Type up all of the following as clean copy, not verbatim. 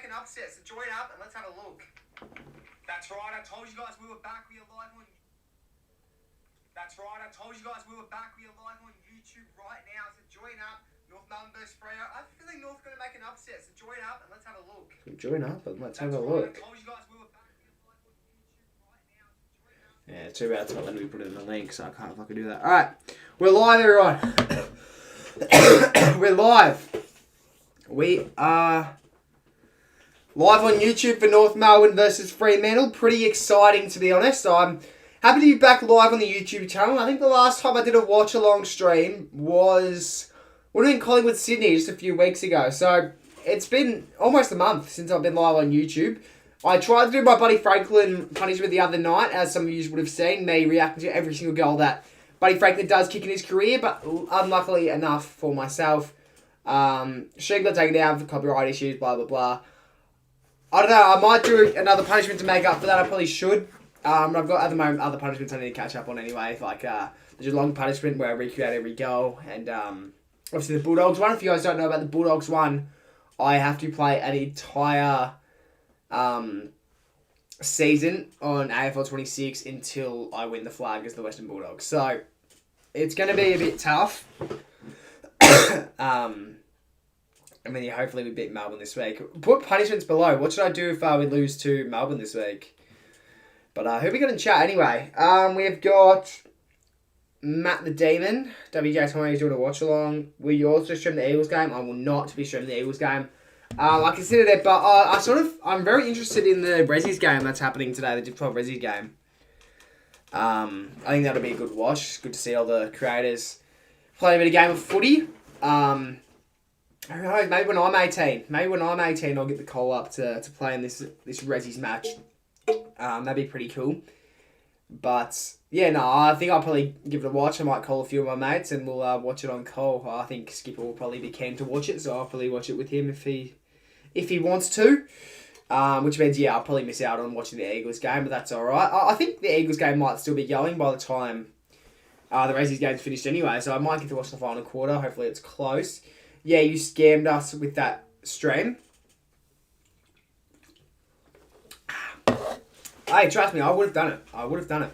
make an upset, so join up and let's have a look. That's right, I told you guys we were back. We are live on... That's right, I told you guys we were back. We are live on YouTube right now, so join up. North Melbourne versus Freo. I have a feeling North's going to make an upset, so join up and let's have a look. Join up and let's have a look. I told you guys we were back. We are live on YouTube right now, so join up. Yeah, too bad it's not letting me put it in the link, so I can't fucking do that. Alright, we're live, everyone. We're live. We are live on YouTube for North Melbourne versus Fremantle. Pretty exciting, to be honest. I'm happy to be back live on the YouTube channel. I think the last time I did a watch-along stream would have been Collingwood Sydney just a few weeks ago. So it's been almost a month since I've been live on YouTube. I tried to do my Buddy Franklin punishment the other night, as some of you would have seen, me reacting to every single goal that Buddy Franklin does kick in his career, but unluckily enough for myself, she got taken down for copyright issues, blah, blah, blah. I don't know, I might do another punishment to make up for that, I probably should. I've got, at the moment, other punishments I need to catch up on anyway, like the long punishment where I recreate every goal, and obviously the Bulldogs one. If you guys don't know about the Bulldogs one, I have to play an entire season on AFL 26 until I win the flag as the Western Bulldogs. So it's going to be a bit tough. I mean, hopefully we beat Melbourne this week. Put punishments below. What should I do if we lose to Melbourne this week? But who we got in chat anyway? We've got Matt the Demon. WJ Tommy is doing a watch along. Will you also stream the Eagles game? I will not be streaming the Eagles game. I considered it, but I'm very interested in the Rezzies game that's happening today, the Div 12 Rezzies game. I think that'll be a good watch. It's good to see all the creators play a bit of game of footy. Who knows, maybe when I'm 18. Maybe when I'm 18 I'll get the call up to play in this Rezzies match. That'd be pretty cool. But yeah, no, I think I'll probably give it a watch. I might call a few of my mates and we'll watch it on call. I think Skipper will probably be keen to watch it, so I'll probably watch it with him if he wants to. Which means, yeah, I'll probably miss out on watching the Eagles game, but that's alright. I think the Eagles game might still be going by the time the Rezzies game's finished anyway, so I might get to watch the final quarter. Hopefully it's close. Yeah, you scammed us with that stream. Hey, trust me, I would have done it.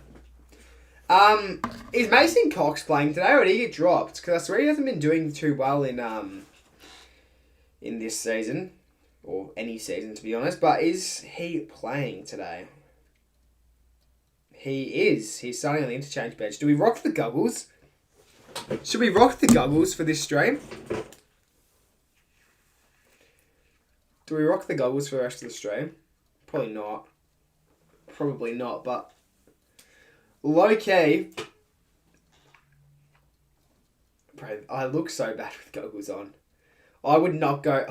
Is Mason Cox playing today, or did he get dropped? Because I swear he hasn't been doing too well in this season, or any season to be honest. But is he playing today? He is. He's starting on the interchange bench. Do we rock the goggles? Should we rock the goggles for this stream? Do we rock the goggles for the rest of the stream? Probably not. Probably not, but low-key, bro, I look so bad with goggles on. I would not go,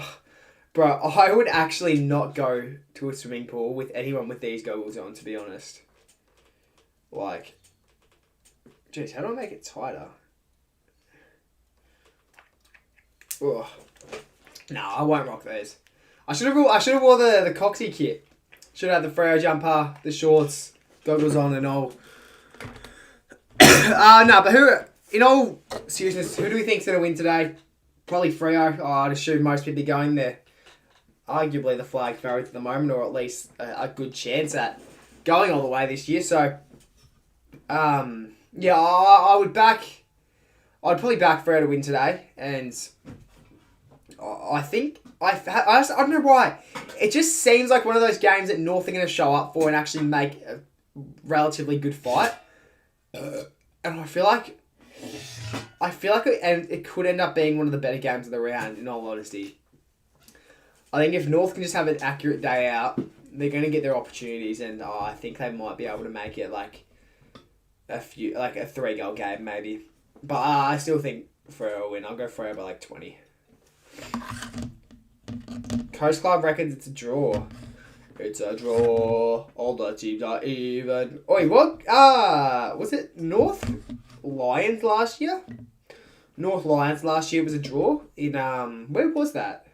bro, I would actually not go to a swimming pool with anyone with these goggles on, to be honest. Like, jeez, how do I make it tighter? Ugh. No, I won't rock these. I should have wore the Coxie kit. Should have had the Freo jumper, the shorts, goggles on and all. No, but in all seriousness, who do we think's going to win today? Probably Freo. I'd assume most people are going there. Arguably the flag favourite at the moment, or at least a good chance at going all the way this year. So, yeah, I'd probably back Freo to win today. And I think, I don't know why. It just seems like one of those games that North are going to show up for and actually make a relatively good fight. And I feel like it could end up being one of the better games of the round, in all honesty. I think if North can just have an accurate day out, they're going to get their opportunities, and I think they might be able to make it like a 3-goal game maybe. But I still think Freo will win. I'll go Freo by like 20. Coast Club reckons it's a draw. It's a draw. All the teams are even. Oi, what? Was it North Lions last year? North Lions last year was a draw in where was that?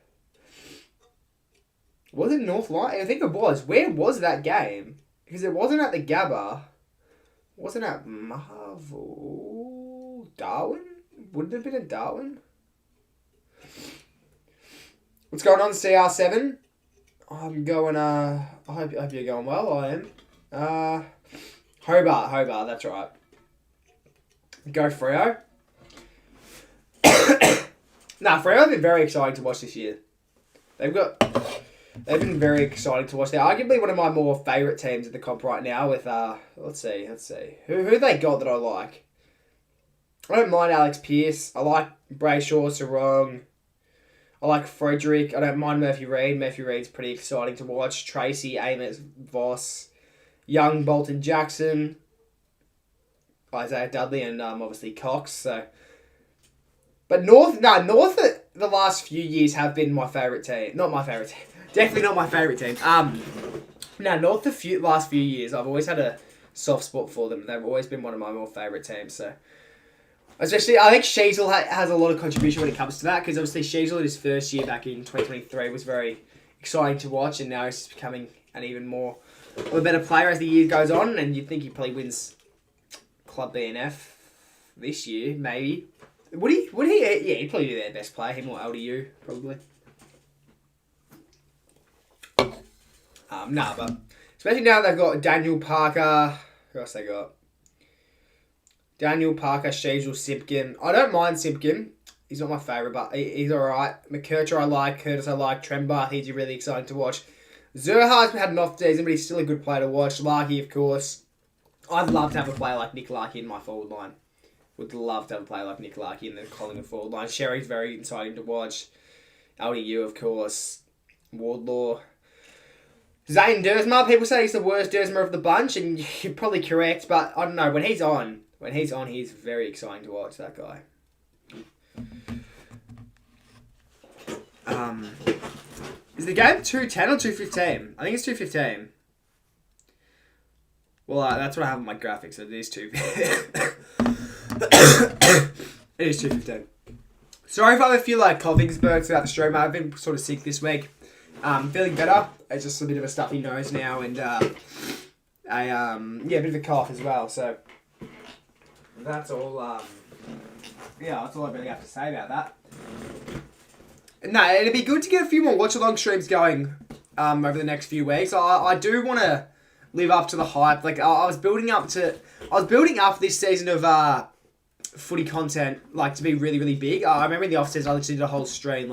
Was it North Lions? I think it was. Where was that game? Because it wasn't at the Gabba. Wasn't at Marvel. Darwin? Wouldn't it have been at Darwin? What's going on, CR7? I'm going, I hope you're going well, I am. Hobart, that's right. Go Freo. Freo have been very exciting to watch this year. They've been very exciting to watch. They're arguably one of my more favourite teams in the comp right now with, let's see. Who they got that I like? I don't mind Alex Pearce. I like Brayshaw, Sarong. I like Frederick. I don't mind Murphy Reid. Murphy Reid's pretty exciting to watch. Tracy, Amos, Voss, Young, Bolton Jackson, Isaiah Dudley, and obviously Cox. So, but North the last few years have been my favourite team. Not my favourite team. Definitely not my favourite team. North the last few years, I've always had a soft spot for them. They've always been one of my more favourite teams. So, especially, I think Sheasel has a lot of contribution when it comes to that, because obviously Sheasel in his first year back in 2023 was very exciting to watch, and now he's becoming an even more of a better player as the year goes on, and you'd think he probably wins Club BNF this year, maybe. Would he? Yeah, he'd probably be their best player, him or LDU, probably. But especially now they've got Daniel Parker. Who else they got? Daniel Parker, Sheasel, Simpkin. I don't mind Simpkin. He's not my favourite, but he's alright. McKercher I like. Curtis I like. Trembath, he's really exciting to watch. Zerhar's had an off season, but he's still a good player to watch. Larkey, of course. I'd love to have a player like Nick Larkey in my forward line. Would love to have a player like Nick Larkey in the Collingwood forward line. Sherry's very exciting to watch. LDU, of course. Wardlaw. Zane Dersma, people say he's the worst Dersma of the bunch, and you're probably correct, but I don't know. When he's on, he's very exciting to watch, that guy. Is the game 2:10 or 2:15? I think it's 2:15. Well, that's what I have on my graphics, so it is 2:15. It is 2:15. Sorry if I have a few coughing spurts throughout the stream. I've been sort of sick this week. Feeling better. It's just a bit of a stuffy nose now, and a bit of a cough as well. So that's all. That's all I really have to say about that. No, it'd be good to get a few more watch-along streams going over the next few weeks. I do want to live up to the hype. I was building up this season of footy content to be really, really big. I remember in the off-season I literally did a whole stream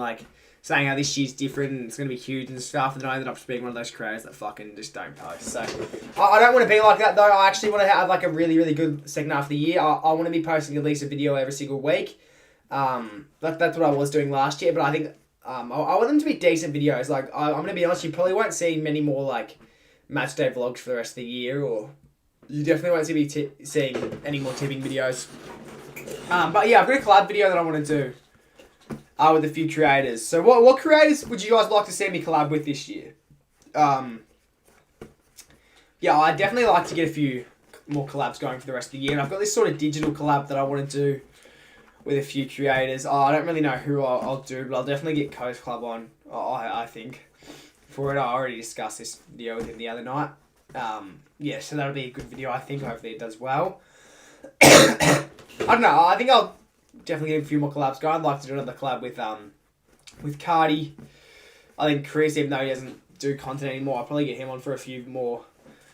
saying how this year's different and it's going to be huge and stuff, and then I ended up just being one of those creators that fucking just don't post. So I don't want to be like that, though. I actually want to have a really, really good second half of the year. I want to be posting at least a video every single week. That's what I was doing last year, but I think I want them to be decent videos. I'm going to be honest, you probably won't see many more match day vlogs for the rest of the year, or you definitely won't see me seeing any more tipping videos. But yeah, I've got a collab video that I want to do with a few creators. So what creators would you guys like to see me collab with this year? I'd definitely like to get a few more collabs going for the rest of the year. And I've got this sort of digital collab that I want to do with a few creators. I don't really know who I'll do, but I'll definitely get Coast Club on, I think. For it, I already discussed this video with him the other night. So that'll be a good video, I think. Hopefully it does well. I don't know. I think I'll definitely get a few more collabs going. I'd like to do another collab with Cardi. I think Chris, even though he doesn't do content anymore, I'll probably get him on for a few more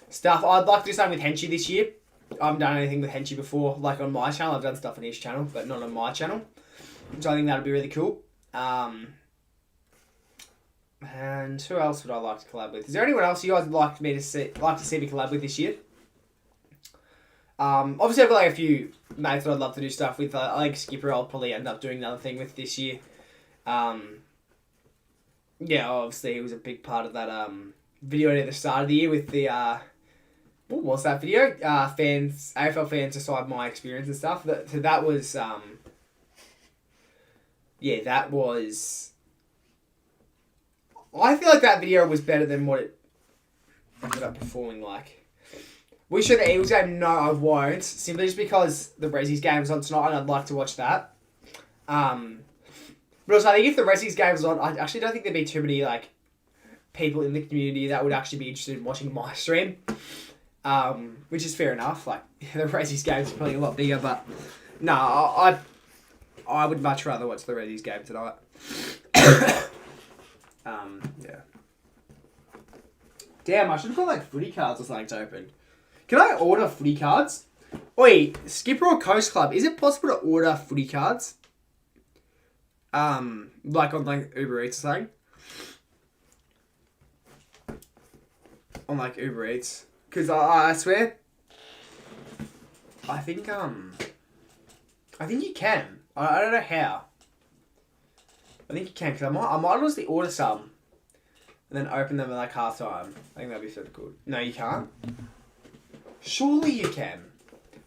stuff. I'd like to do something with Henchy this year. I haven't done anything with Henchy before, on my channel. I've done stuff on his channel, but not on my channel. So I think that'd be really cool. And who else would I like to collab with? Is there anyone else you guys would like to see me collab with this year? Obviously I've got a few mates that I'd love to do stuff with. I think Skipper I'll probably end up doing another thing with this year. Obviously he was a big part of that video at the start of the year with the what was that video? AFL fans decide my experience and stuff. That was I feel like that video was better than what it ended up performing like. We should the Eagles game? No, I won't. Simply just because the Rezzies game's on tonight and I'd like to watch that. But also I think if the Rezzies game's on, I actually don't think there'd be too many people in the community that would actually be interested in watching my stream. Which is fair enough. The Rezzies game's probably a lot bigger, but no, I would much rather watch the Rezzies game tonight. Damn, I should have got like footy cards or something to open. Can I order footy cards? Oi, Skipper or Coast Club, is it possible to order footy cards? Like on like Uber Eats or something? On like Uber Eats. Because I swear, I think you can. I don't know how. I think you can, because I might honestly order some and then open them at like half time. I think that'd be sort of good. No, you can't? Surely you can.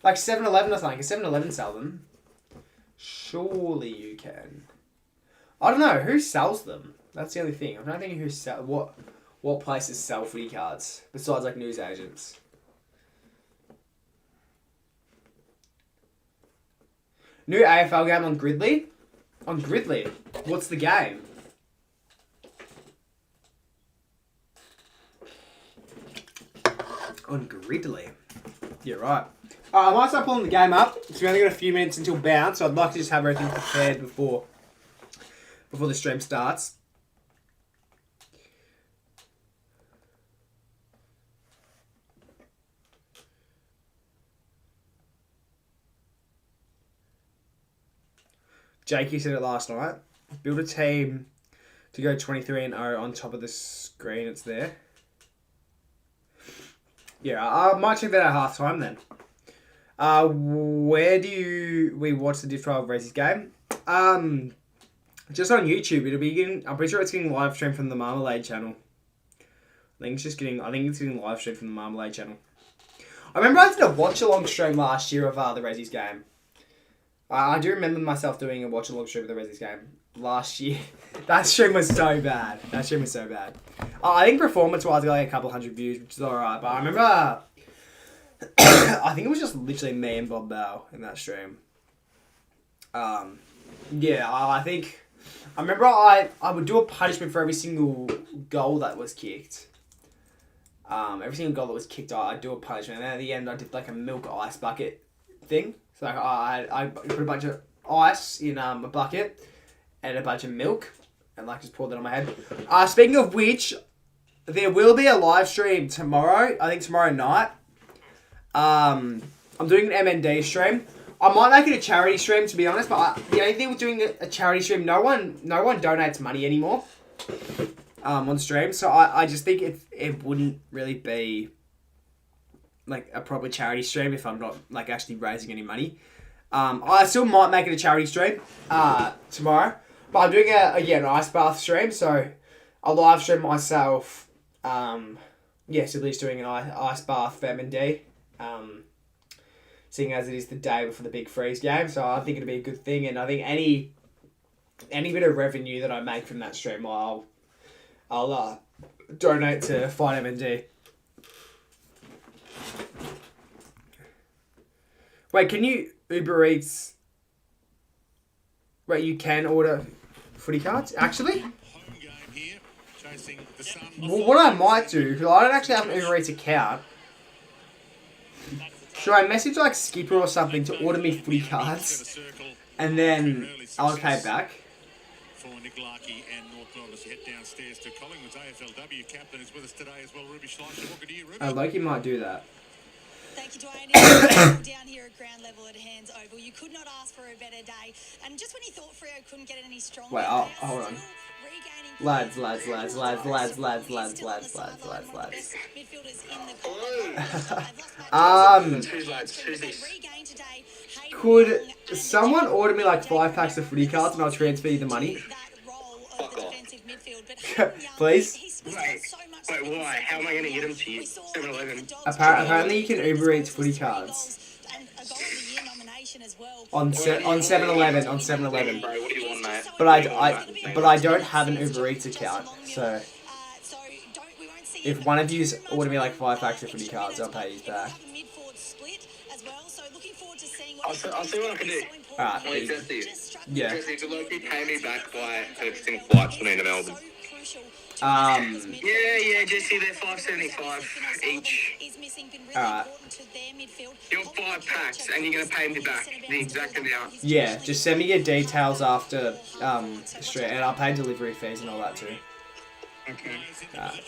Like 7-Eleven or something. Can 7-Eleven sell them? Surely you can. I don't know. Who sells them? That's the only thing. I'm not thinking what places sell footy cards besides like news agents. New AFL game on Gridley? On Gridley? What's the game? On Gridley. Yeah, right. I might start pulling the game up. So we only got a few minutes until bounce, so I'd like to just have everything prepared before the stream starts. Jakey said it last night. Build a team to go 23-0 on top of the screen. It's there. Yeah, I might check that out half time then. Where do we watch the Div 12 Racing game? Just on YouTube. It'll be getting. I'm pretty sure it's getting live stream from the Marmalade channel. I think it's getting live stream from the Marmalade channel. I remember I did a watch along stream last year of the Resi's game. I do remember myself doing a watch along stream of the Resi's game last year. That stream was so bad. I think performance-wise, I got like a couple hundred views, which is alright. But I remember, I think it was just literally me and Bob Bell in that stream. Yeah, I remember I would do a punishment for every single goal that was kicked. Every single goal that was kicked, I'd do a punishment. And then at the end, I did like a milk ice bucket thing. So like, I put a bunch of ice in a bucket and a bunch of milk and like just poured that on my head. Speaking of which, there will be a live stream tomorrow. I think tomorrow night. I'm doing an MND stream. I might make it a charity stream, to be honest. But the only thing with doing a charity stream, no one donates money anymore on stream. So I just think it wouldn't really be like a proper charity stream if I'm not like actually raising any money. I still might make it a charity stream tomorrow, but I'm doing an ice bath stream, so I'll live stream myself. Sibley's doing an ice bath for M&D, seeing as it is the day before the big freeze game, so I think it'll be a good thing, and I think any bit of revenue that I make from that stream, I'll donate to Fight M&D. Wait, can you Uber Eats? Wait, you can order footy cards? Actually? Well, what I might do, because I don't actually have an Uber Eats account, should I message like Skipper or something to order me footy cards? And then I'll pay back? For Nick Larkey and North Melbourne head downstairs to Collingwood's AFLW captain is with us today as well, Ruby Schleicher. Welcome to you, Ruby. Loki might do that. Thank you, Dwayne. Down here at ground level at Hands Oval, you could not ask for a better day. And just when you thought Freo couldn't get it any stronger, wait, hold on. Lads. Could someone order me like 5 packs of footy cards and I'll transfer you the money? Fuck off. Please? Wait, why? How am I going to get them to you? 7-Eleven. Apparently you can Uber Eats footy cards. On 7-Eleven, on 7-Eleven. Bro, what do you want, mate? But I don't have an Uber Eats account, so if one of you order me like 5 packs of footy cards, I'll pay you back. I'll see what I can do. Alright, Wait, Jesse. yeah. Jesse, could Loki pay me back by purchasing flights for me to Melbourne? Yeah, Jesse, they're $5.75 each. Alright. You're 5 packs, and you're going to pay me back the exact amount. Yeah, just send me your details after straight, and I'll pay delivery fees and all that too. Okay.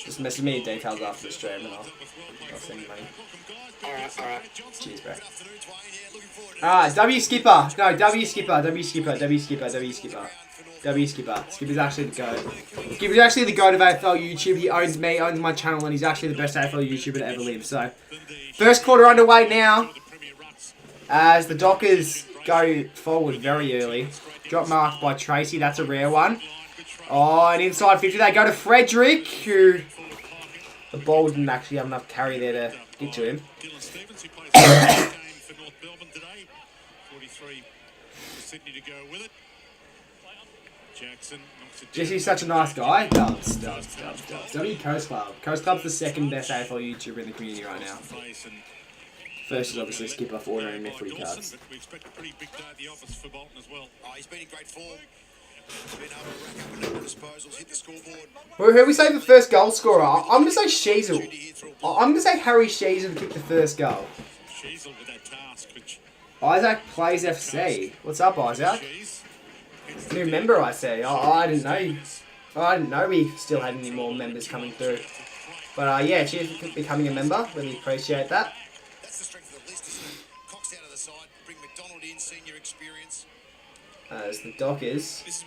Just message me details after the stream and I'll send you money. Alright. Cheers, bro. Alright, W Skipper. No, W Skipper. W Skipper. W Skipper. W Skipper. W Skipper. Skipper's actually the GOAT. Skipper's actually the GOAT of AFL YouTube. He owns me, owns my channel, and he's actually the best AFL YouTuber to ever live. So, first quarter underway now. As the Dockers go forward very early. Drop marked by Tracy. That's a rare one. Oh, and inside 50 they go to Frederick, who the ball didn't actually have enough carry there to get to him. Jesse's such a nice guy. Dubs. W Coast Club. Coast Club's the second best AFL YouTuber in the community right now. First is obviously Skipper for ordering me free cards. We expect a pretty big day at the office for Bolton as well. He's been in great form. Been able to rack up a number of disposals, hit the scoreboard. Who we say the first goal scorer? I'm going to say Sheasel. I'm going to say Harry Sheasel to kick the first goal. Sheasel with that task, which Isaac plays FC. What's up, Isaac? New member, I see. I didn't know. I didn't know we still had any more members coming through. But yeah, cheers for becoming a member. Really appreciate that. That's the strength of the list, isn't it? Cox out of the side, bring McDonald in, senior experience. As the Dockers.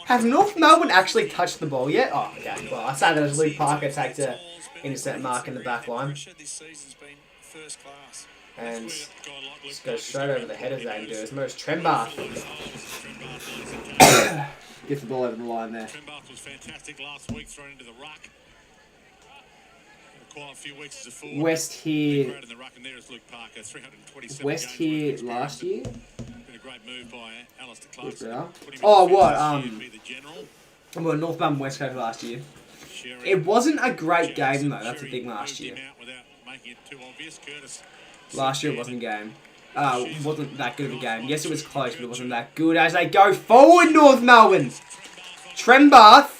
Have North Melbourne actually touched the ball yet? Oh, okay. Well, I say that as Luke Parker takes a intercept mark in the back line. And just goes straight over the head of Zane Durs. Most Trembath. Gets the ball over the line there. Trembath was fantastic last week, thrown into the ruck. Quite a few weeks as a forward. West here. Right in the ruck, and there is Luke Parker, 327 West here last year. Been a great move by Alistair What's Clark. that? Oh, what? Well, North Melbourne West Coast last year. It wasn't a great game though. That's the thing last year. Last year it wasn't a game. It wasn't that good of a game. Yes, it was close, but it wasn't that good. As they go forward, North Melbourne. Trembath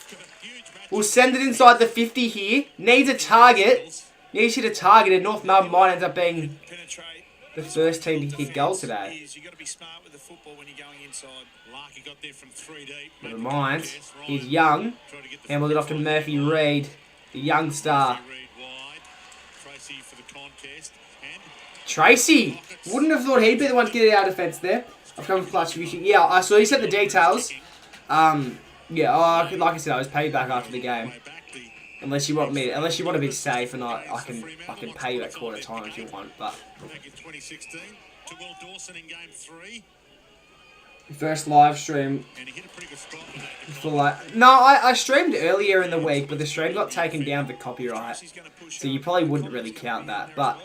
will send it inside the 50 here. Needs a target. Needs to hit a target, and North Melbourne might end up being the first team to hit goal today. Never mind. He's young. Handled it off to Murphy Reid, the young star. Tracy! Wouldn't have thought he'd be the one to get it out of defence there. I've come with clutch fusion. Yeah, so he sent the details. Yeah, like I said, I was paid back after the game. Unless you want to be safe, and I can pay you at quarter time if you want. But first live stream for I streamed earlier in the week, but the stream got taken down for copyright, so you probably wouldn't really count that. But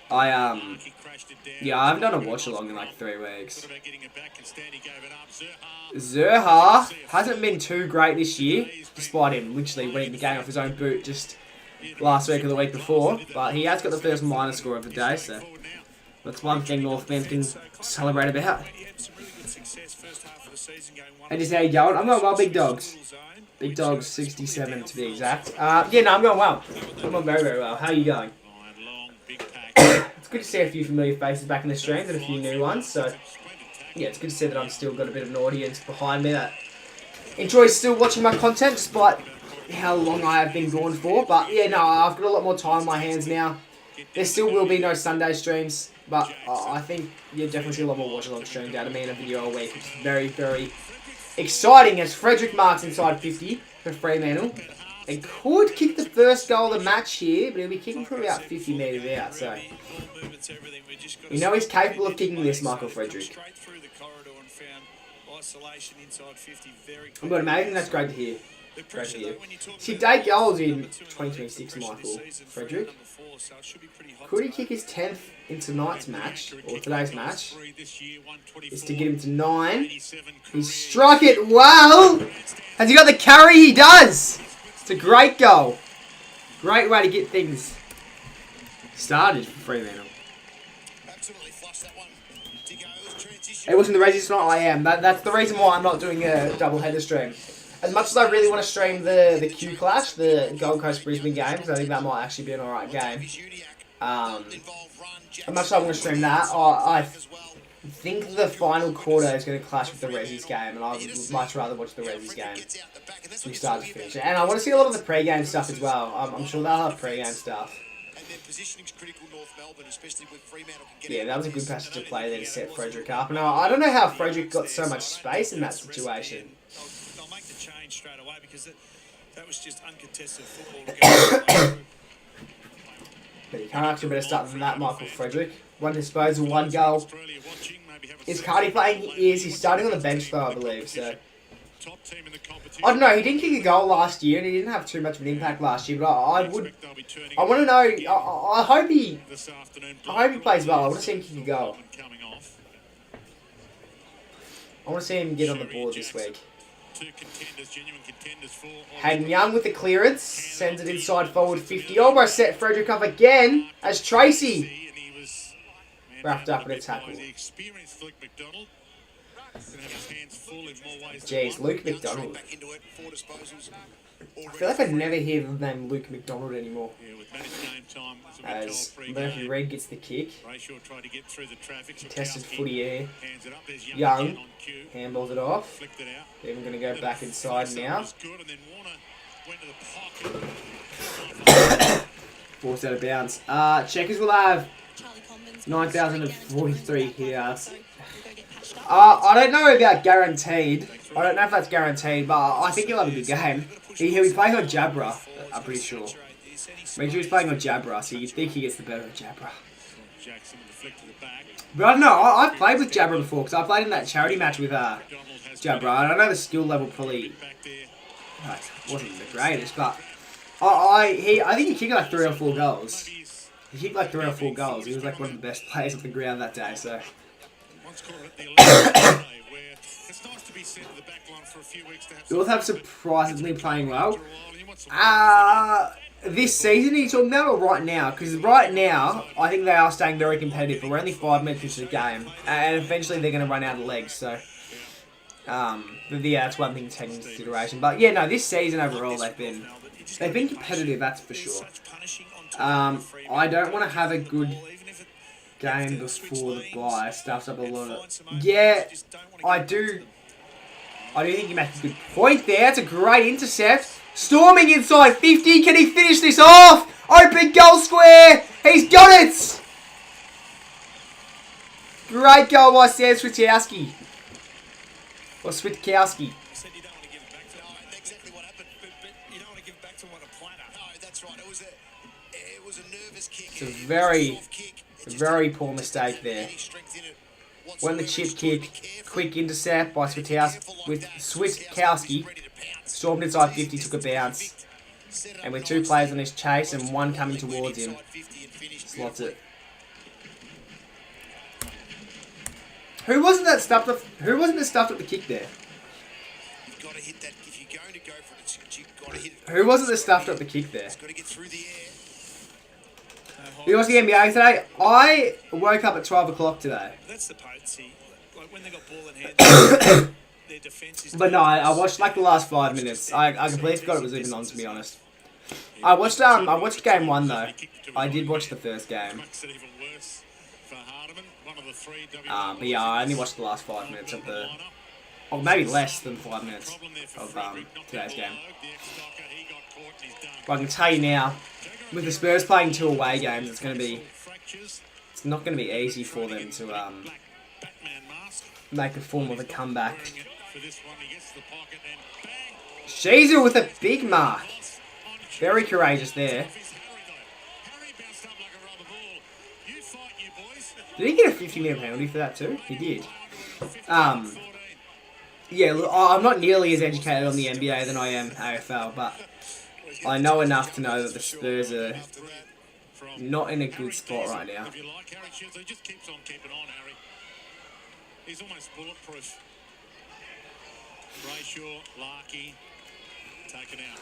I haven't done a watch along in like 3 weeks. Zerha hasn't been too great this year, despite him literally winning the game off his own boot just last week or the week before. But he has got the first minor score of the day, so that's one thing North Bend can celebrate about. And just how you going? I'm going well, Big Dogs. Big Dogs 67 to be exact. Yeah, no, I'm going well. I'm going very, very well. How are you going? It's good to see a few familiar faces back in the streams and a few new ones, so yeah, it's good to see that I've still got a bit of an audience behind me that enjoys still watching my content despite how long I have been gone for. But yeah, no, I've got a lot more time on my hands now. There still will be no Sunday streams, but I think you'll definitely see a lot more watch-along streams out of me in a video a week, which is very, very exciting as Frederick marks inside 50 for Fremantle. He could kick the first goal of the match here, but he'll be kicking from about 50 metres out, so we know he's capable of kicking this, Michael Frederick. But amazing, that's great to hear. Great to hear. See, 8 goals in 2026, Michael Frederick. Could he kick his 10th in tonight's match, or today's match? Is to get him to 9. He struck it well! Has he got the carry? He does! It's a great goal. Great way to get things started for Fremantle. It wasn't the races tonight. I am. That's the reason why I'm not doing a double header stream. As much as I really want to stream the Q Clash, the Gold Coast Brisbane game, because I think that might actually be an alright game. As much as I want to stream that, I think the final quarter is going to clash with the Rezzies game, and I would much rather watch the Rezzies game from start to finish. And I want to see a lot of the pre-game stuff as well. I'm sure they'll have pre-game stuff. And their positioning's critical, North Melbourne, especially with Fremantle can get Yeah, that was a good passage of play there to set Frederick up. Now, I don't know how Frederick got so much space in that situation. They'll make the change straight away because that was just uncontested football. But you can't ask for a better start than that, Michael Frederick. One disposal, one goal. Is Cardi playing? He is. He's starting on the bench though, I believe. So I don't know. He didn't kick a goal last year, and he didn't have too much of an impact last year. But I want to know. I hope he plays well. I want to see him kick a goal. I want to see him get on the board this week. Hayden Young with the clearance, sends it inside forward 50. Almost set Frederick up again as Tracy wrapped up in a tackle. Jeez, Luke McDonald. I feel like I never hear the name Luke McDonald anymore. As Murphy Reid gets the kick. Contested footy air. Young handballs it off. Even going to go back inside now. Forced out of bounds. Checkers will have 9,043 here. I don't know about guaranteed. I don't know if that's guaranteed, but I think he'll have a good game. He'll be playing on Jabra, I'm pretty sure. Make sure he's playing on Jabra, so you'd think he gets the better of Jabra. But I don't know, I've played with Jabra before, because I played in that charity match with Jabra. I don't know the skill level probably wasn't the greatest, but I think he kicked like 3 or 4 goals. He kicked like 3 or 4 goals. He was like one of the best players off the ground that day, so... North have surprisingly playing well. This season, are you talking about or right now? Because right now, I think they are staying very competitive. But we're only 5 minutes into the game, and eventually they're going to run out of legs. So, but yeah, that's one thing to take into consideration. But yeah, no, this season overall they've been competitive. That's for sure. I don't want to have a good game before the bye. Stuffs up a lot of... Yeah, I do think you make a good point there. That's a great intercept. Storming inside 50. Can he finish this off? Open goal square. He's got it. Great goal by Sam Switkowski. Or Switkowski. exactly what happened, but you don't want to give back to one a platter. No, that's right. It was a nervous kick. It's a very poor mistake there. Won the chip kick, quick intercept by Switkowski. Stormed inside 50, took a bounce. And with 2 players on his chase and 1 coming towards him, slots it. Who wasn't that stuffed up the kick there? You've got to hit that. If you're going to go for it, you've got to hit it. Who wasn't that stuffed up the kick there? It's got to get through the air. You watched the NBA today? I woke up at 12 o'clock today. That's the potency. Like when they got ball in hand, their defense is... But no, I watched like the last 5 minutes. I completely forgot it was even on, to be honest. I watched game 1 though. I did watch the first game. But yeah, I only watched the last 5 minutes of the... Or maybe less than 5 minutes of today's game. But I can tell you now, with the Spurs playing 2 away games, it's not going to be easy for them to make a form of a comeback. Sheezer with a big mark. Very courageous there. Did he get a 50-minute penalty for that too? He did. Yeah, look, I'm not nearly as educated on the NBA than I am AFL, but I know enough to know that the Spurs are not in a good spot right now. He's almost bulletproof. Brayshaw, Larkey, taken out.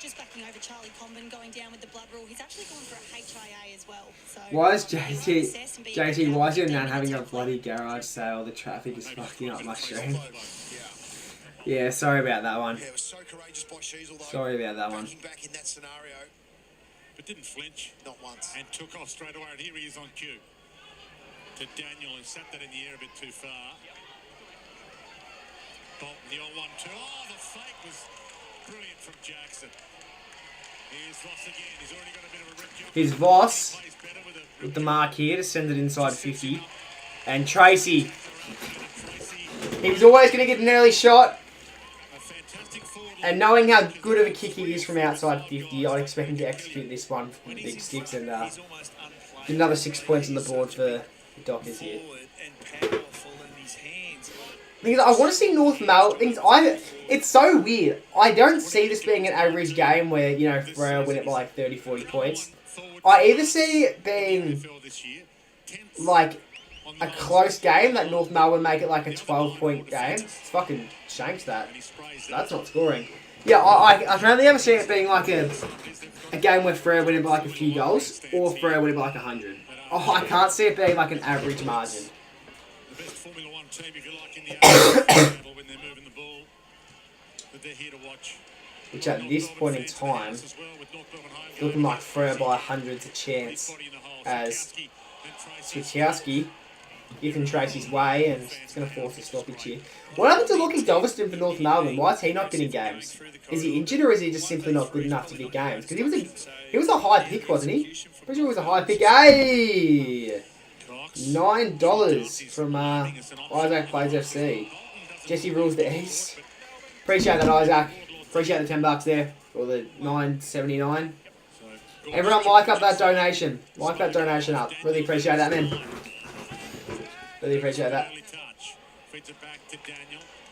Just backing over Charlie Comben, going down with the blood rule. He's actually gone for a HIA as well. So why is JT, why is your nan having a bloody garage sale? The traffic is fucking up my stream. Yeah, sorry about that one. Yeah, it was so courageous by Sheasel, though. Sorry about that one. Back in that scenario. But didn't flinch. Not once. And took off straight away, and here he is on cue. to Daniel, who sat that in the air a bit too far. Bolton, the old 1-2. Oh, the fake was brilliant from Jackson. Here's Voss again. He's already got a bit of a rip job. Here's Voss with the mark here to send it inside 50. And Tracy. He was always going to get an early shot. And knowing how good of a kick he is from outside 50, I'd expect him to execute this one from the big sticks and get another 6 points on the board for the Dockers here. Because I want to see North Melbourne. It's so weird. I don't see this being an average game where, you know, Freo win it by like 30, 40 points. I either see it being like a close game that North Melbourne make it like a 12-point game. It's fucking shanks that. That's not scoring. Yeah, I can only ever see it being like a game where Freo win it by like a few goals or Freo win it by like 100. Oh, I can't see it being like an average margin. The best Formula One team, if you like, in the AFL when they're moving the ball, that they're here to watch. Which at this point in time, looking like Freo by 100's a chance as Switkowski giving Tracy's way and it's going to force a stoppage here. What happened to Lockie Galveston for North Melbourne? Why is he not getting games? Is he injured or is he just simply not good enough to get games? Because he was a high pick, wasn't he? Pretty sure he was a high pick. Hey! $9 from Isaac Plays FC. Jesse rules the East. Appreciate that, Isaac. Appreciate the $10 there. Or the $9.79. Everyone like up that donation. Like that donation up. Really appreciate that, man. Really appreciate that.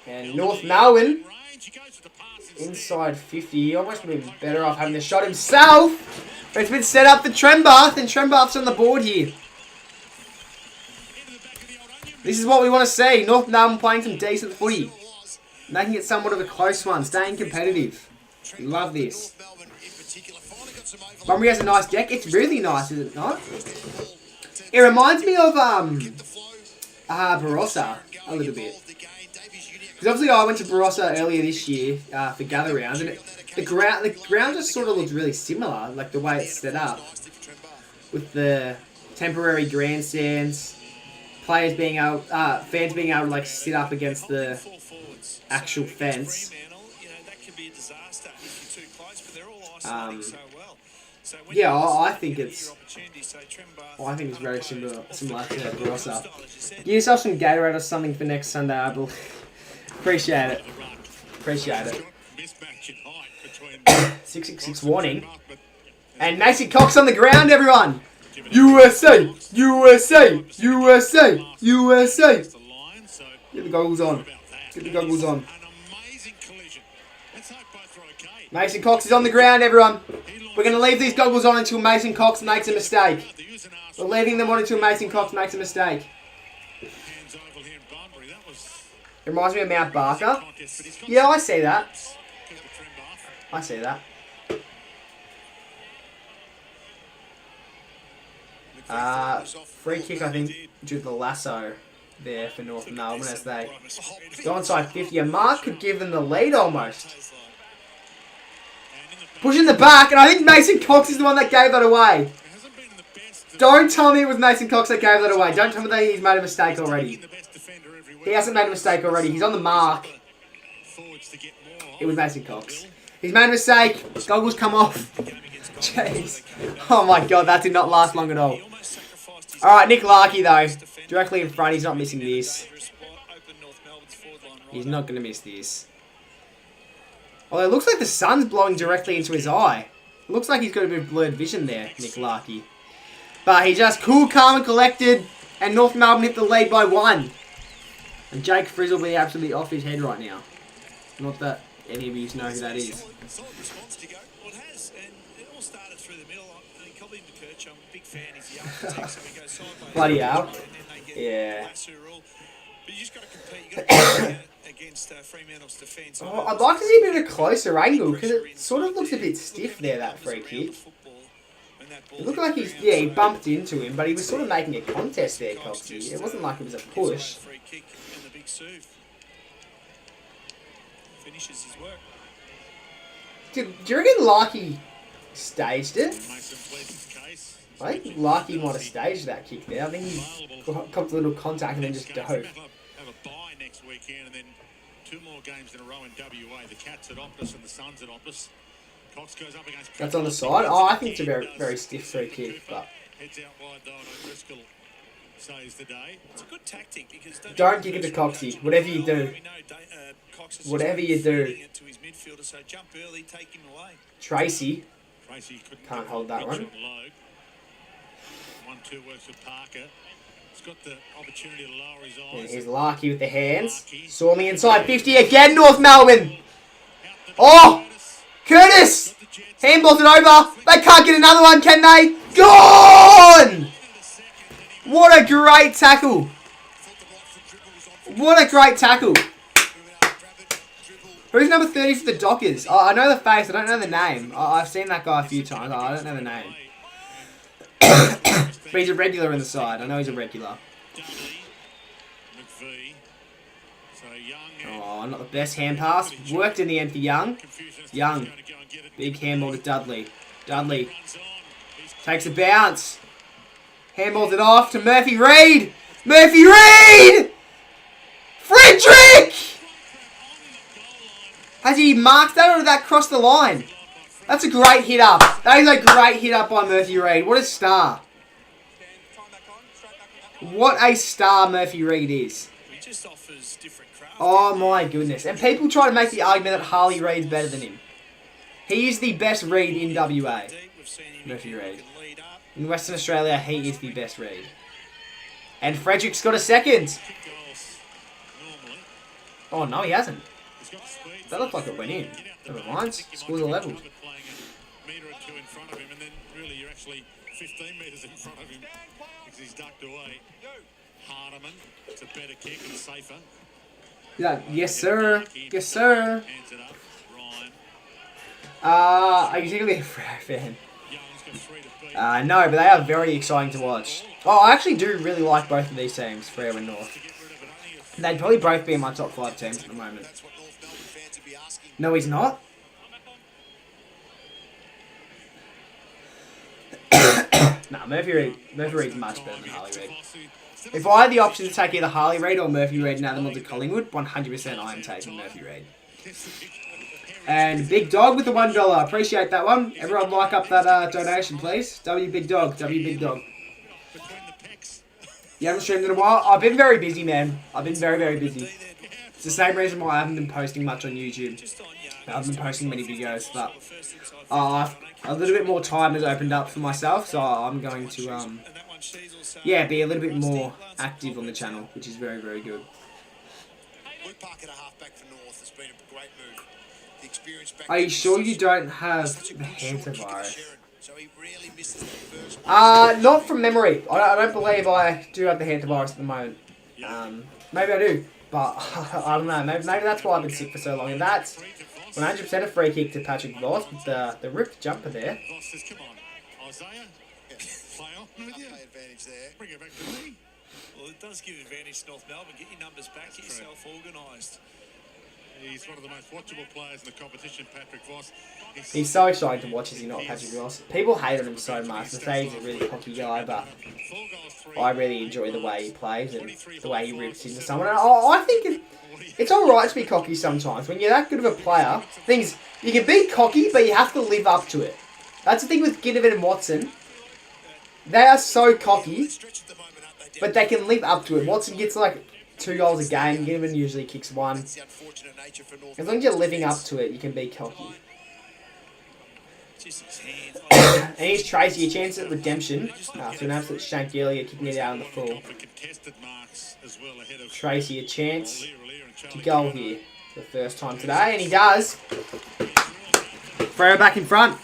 And North Melbourne inside 50. He almost would have been better off having the shot himself. But it's been set up for Trembath, and Trembath's on the board here. This is what we want to see. North Melbourne playing some decent footy. Making it somewhat of a close one. Staying competitive. Love this. Bunbury has a nice deck. It's really nice, is it not? It reminds me of Barossa a little bit. Because obviously I went to Barossa earlier this year for gather rounds, and the ground just sort of looks really similar, like the way it's set up, with the temporary grandstands, fans being able to like sit up against the actual fence. Yeah, I think it's very similar to Barossa. Give yourself some Gatorade or something for next Sunday, I believe. Appreciate it. 666 warning. And Mason Cox on the ground, everyone. USA! USA! USA! USA! Get the goggles on. Get the goggles on. Mason Cox is on the ground, everyone. We're going to leave these goggles on until Mason Cox makes a mistake. We're leaving them on until Mason Cox makes a mistake. It reminds me of Mount Barker. Yeah, I see that. I see that. Free kick, I think, due to the lasso there for North Melbourne as they go inside 50. A mark could give them the lead almost. Pushing the back, and I think Mason Cox is the one that gave that away. Don't tell me it was Mason Cox that gave that away. Don't tell me that he's made a mistake already. He hasn't made a mistake already. He's on the mark. It was Mason Cox. He's made a mistake. Goggles come off. Jeez. Oh my god, that did not last long at all. Alright, Nick Larkey though. Directly in front. He's not missing this. He's not going to miss this. Although it looks like the sun's blowing directly into his eye. It looks like he's got a bit of blurred vision there, Nick Larkey. But he just cool, calm and collected. And North Melbourne hit the lead by 1. And Jake Frizz will be absolutely off his head right now. Not that any of you know who that is. Bloody hell. Yeah. Against Fremantle's defence. Oh, I'd like to see a bit of a closer angle because it sort of looks a bit stiff there, that free kick. It looked like he bumped into him, but he was sort of making a contest there, Coxie. It wasn't like it was a push. Finishes his work. Do you reckon Larkey staged it? I think Larky might have staged that kick there. I think he copped a little contact and then just dove. Have a bye next weekend and then 2 more games in a row in WA. The Cats at Optus and the Suns at Optus. Cox goes up against. That's on the side. Oh, I think it's a very, very stiff free kick, but Heads out wide though, and Driscoll saves the day. It's a good tactic because don't kick it to Coxie. Whatever you do. Whatever you do. To his midfielder, so jump early, take him away. Tracy Tracy can't hold that one. 1-2 works with Parker. He's got the opportunity to lower his And eyes. here's Larky with the hands. Saw me inside 50 again, North Melbourne. Oh! Curtis! Handballs it over. They can't get another one, can they? Gone! What a great tackle. What a great tackle. Who's number 30 for the Dockers? Oh, I know the face. I don't know the name. I've seen that guy a few times. I don't know the name. But he's a regular in the side. I know he's a regular. Oh, not the best hand pass. Worked in the end for Young. Young. Big handball to Dudley. Dudley takes a bounce. Handballs it off to Murphy Reid. Murphy Reid! Frederick! Has he marked that or did that cross the line? That's a great hit up. That is a great hit up by Murphy Reid. What a star. What a star Murphy Reid is. He just offers different craft. Oh my goodness. And people try to make the argument that Harley Reid's better than him. He is the best Reid in WA. Murphy Reid. In Western Australia, he is the best Reid. And Frederick's got a second. Oh no, he hasn't. That looked like it went in. Never mind. Scores are level. Metre or 2 in front of him, and then really you're actually 15 metres in front of him because he's ducked away. Hardiman, it's a better kick and safer. Yeah, yes sir. Yes sir. Hands it up. Ryan. Are you secretly a Freo fan? Young's got 3 to beat. No, but they are very exciting to watch. Oh, I actually do really like both of these teams, Freo and North. They'd probably both be in my top 5 teams at the moment. That's what North Melbourne fans would be asking. No, he's not. Nah, Murphy Reid's much better than Harley Reid. If I had the option to take either Harley Reid or Murphy Reid and add them onto Collingwood, 100% I am taking Murphy Reid. And Big Dog with the $1. Appreciate that one. Everyone like up that donation, please. W Big Dog. W Big Dog. You haven't streamed in a while? I've been very busy, man. I've been very, very busy. It's the same reason why I haven't been posting much on YouTube. I haven't been posting many videos, but a little bit more time has opened up for myself, so I'm going to, be a little bit more active on the channel, which is very, very good. Luke Parker, a halfback for North, has been a great move. The experience back. Are you sure you don't have the hantavirus? So he really misses the first. Not from memory. I don't believe I do have the hantavirus at the moment. Maybe I do, but I don't know. Maybe that's why I've been sick for so long. And that's 100% a free kick to Patrick Voss with the ripped jumper there. Voss says, come on, Isaiah. Play on with you. Advantage there. Bring it back to me. Well, it does give advantage to North Melbourne. Get your numbers back, get yourself organised. He's one of the most watchable players in the competition, Patrick Voss. He's so exciting to watch, is he not, Patrick Voss? People hate on him so much. They say he's a really cocky guy, but I really enjoy the way he plays and the way he rips into someone. And I think it's alright to be cocky sometimes. When you're that good of a player, things you can be cocky, but you have to live up to it. That's the thing with Ginnivan and Watson. They are so cocky, but they can live up to it. Watson gets like 2 goals a game. Ginnivan usually kicks 1. As long as you're living up to it, you can be cocky. And here's Tracy, a chance at redemption after an absolute shank earlier, kicking it out on the full. Tracy, a chance to goal here for the first time today, and he does. Freo back in front.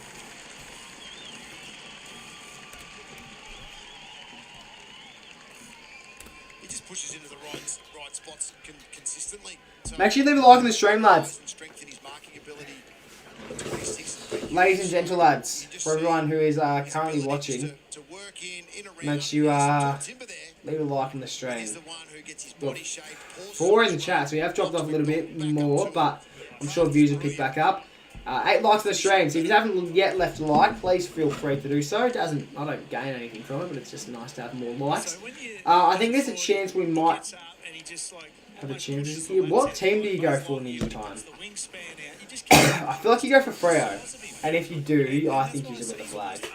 He just pushes into the right spots consistently. So Make sure you leave a like on the stream, lads. strengthen his marking ability. 26. Ladies and gentle lads, for everyone who is currently watching, To work in around. make sure you Timber there. leave a like on the stream. He's the one who gets his body shape. 4 in the chat, so we have dropped off a little bit more, but I'm sure views will pick back up. 8 likes on the stream. So if you haven't yet left a like, please feel free to do so. I don't gain anything from it, but it's just nice to have more likes. I think there's a chance we might have a chance this year. What team do you go for in the time? I feel like you go for Freo. And if you do, I think you should win the flag.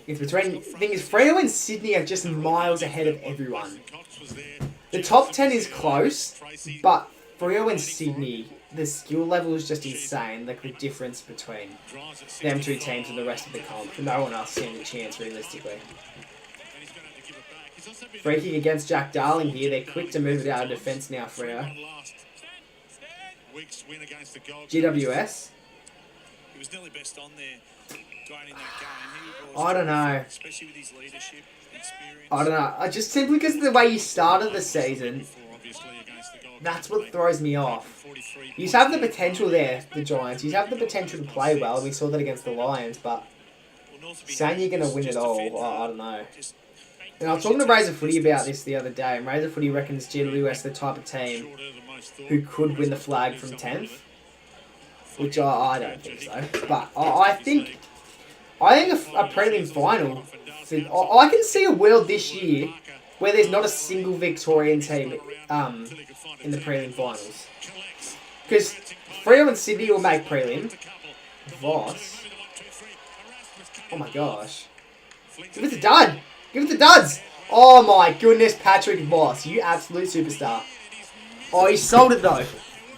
It's between... The thing is, Freo and Sydney are just miles ahead of everyone. The top 10 is close, but Freo and Sydney, the skill level is just insane. Like, the difference between them two teams and the rest of the comp. No one else stands a chance, realistically. Free kick against Jack Darling here. They're quick to move it out of defence now, Freo. GWS. He was nearly best on there going in that game. I don't know. Especially with his leadership experience. I don't know. I just simply because of the way you started the season, that's what throws me off. You have the potential there, the Giants. You have the potential to play well. We saw that against the Lions, but saying you're going to win it all, I don't know. And I was talking to Razor Footy about this the other day, and Razor Footy reckons GWS the type of team who could win the flag from 10th, which I don't think so. But I think a prelim final, I can see a world this year where there's not a single Victorian team in the prelim finals. Because Freo and Sydney will make prelim. Voss. Oh my gosh. Give it to Dud. Give it to Duds. Oh my goodness, Patrick Voss. You absolute superstar. Oh, he sold it though.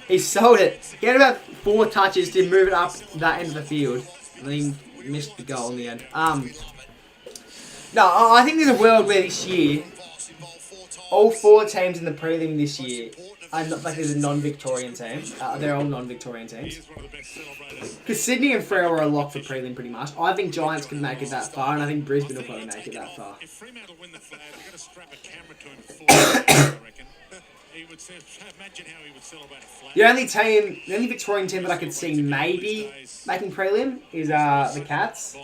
He sold it. He had about 4 touches to move it up that end of the field. And then he missed the goal in the end. No, I think there's a world where this year, all 4 teams in the prelim this year are not like there's a non-Victorian team. They're all non-Victorian teams. Because Sydney and Freo are a lock for prelim pretty much. I think Giants can make it that far, and I think Brisbane will probably make it that far. If Fremantle win the flag, they've got to strap a camera to him before, I reckon. He would imagine how he would celebrate a flag. The only Victorian team that I could see maybe making prelim is the Cats.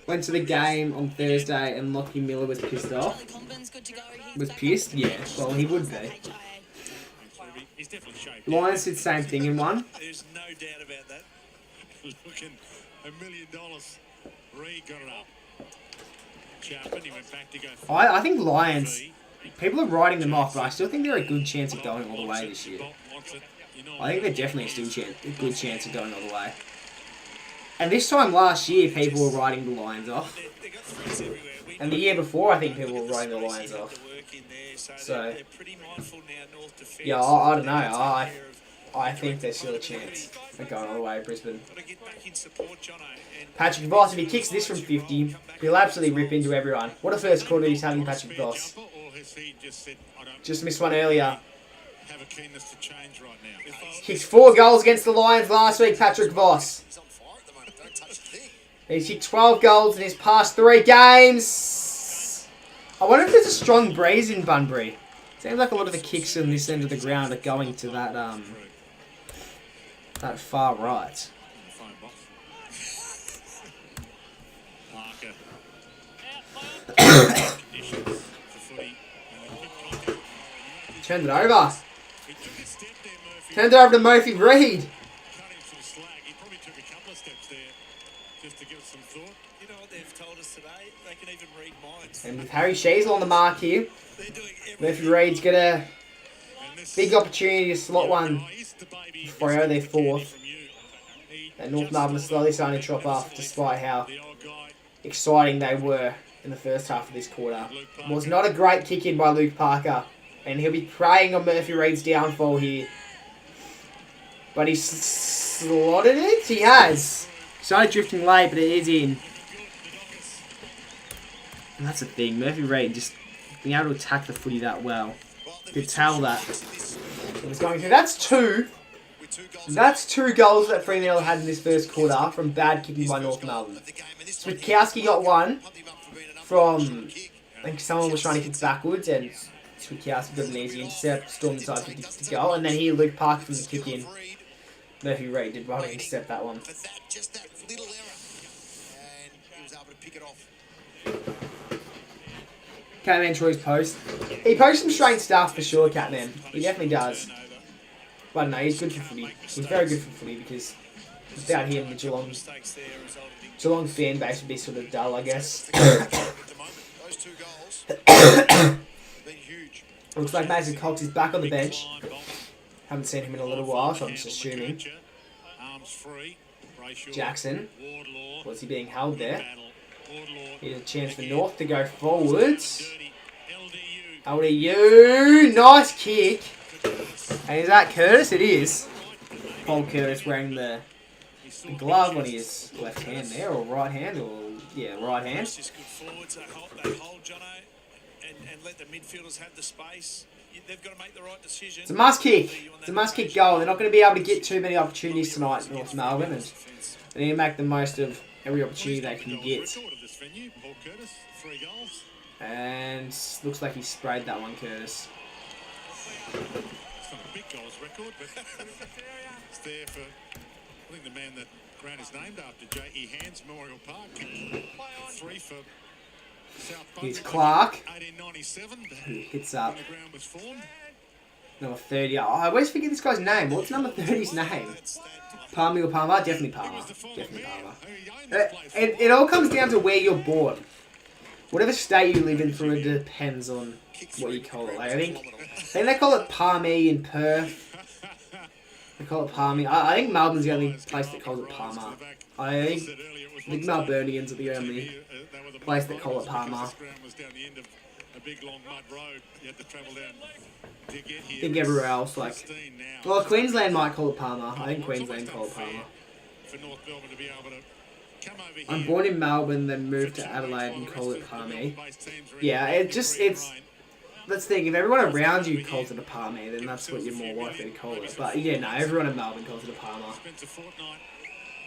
Went to the game on Thursday and Lockie Miller was pissed off. Was pissed? Yeah. Well, he would be. Lions did the same thing in one. There's no doubt about that. Looking $1 million. Reed got it up. Chapman, he went back to go. I think Lions, people are writing them off, but I still think they're a good chance of going all the way this year. I think they're definitely a good chance of going all the way. And this time last year, people were writing the Lions off. And the year before, I think people were writing the Lions off. So, yeah, I don't know. I think there's still a chance of going all the way, Brisbane. Patrick Voss, if he kicks this from 50, he'll absolutely rip into everyone. What a first quarter he's having, Patrick Voss. Just missed one earlier. Kicked 4 goals against the Lions last week, Patrick Voss. He's kicked 12 goals in his past 3 games. I wonder if there's a strong breeze in Bunbury. Seems like a lot of the kicks on this end of the ground are going to that that far right. Turned it over. Turned it over to Murphy Reed. And with Harry Sheasel on the mark here, Murphy Reed's got a big opportunity to slot one for Freo, their 4th. And North Melbourne is slowly starting to drop off despite how exciting they were in the first half of this quarter. It was not a great kick in by Luke Parker, and he'll be preying on Murphy Reed's downfall here. But he's slotted it? He has. Started drifting late, but it is in. And that's the thing, Murphy Reed just being able to attack the footy that well. You could tell that it was going through. That's 2 goals that Fremantle had in this first quarter from bad kicking by North Melbourne. Switkowski got 1 from, I think someone was trying to kick backwards and Switkowski got an easy intercept, stormed inside 50 to goal, and then here Luke Parker from the kick in. Murphy Reed did well to intercept that one. Just that little error, and he was able to pick it off. Catman Troy's post. He posts some strange stuff for sure, Catman. He definitely does. But no, he's good for footy. He's very good for footy because without him, the Geelong fan base would be sort of dull, I guess. Those 2 goals have been huge. Looks like Mason Cox is back on the bench. Haven't seen him in a little while, so I'm just assuming. Jackson. Was he being held there? Here's a chance for North to go forwards. LDU. Nice kick. And is that Curtis? It is. Paul Curtis wearing the glove on his left hand there, or right hand, or yeah, right hand. Just good forwards. They hold Jono and let the midfielders have the space. They've got to make the right decision. It's a must kick. It's a must kick goal. They're not going to be able to get too many opportunities tonight, North Melbourne, and they need to make the most of every opportunity they can get. And looks like he sprayed that one, Curtis. It's not a big goals record, but it's there for, I think, the man that ground is named after, J.E. Hands Memorial Park. 3 for South Bunbury. Here's Clark. 1897. Who hits up. When the ground was formed. Number 30. Oh, I always forget this guy's name. What's number 30's name? Palmer or Palmer? Definitely Palmer. Definitely Palmer. It all comes down to where you're born. Whatever state you live in, sort of depends on what you call it. Like, I think they call it Palmy in Perth. They call it Palmy. I think Melbourne's the only place that calls it Palmer. I think Melburnians are the only place that call it Palmer. I think everywhere else, like, well, Queensland might call it Palmer. I think Queensland call it Palmer. I'm born in Melbourne, then moved to Adelaide and call it Palmy. Yeah, it's. Let's think, if everyone around you calls it a Palmy, then that's what you're more likely to call it. But yeah, no, everyone in Melbourne calls it a Palmer.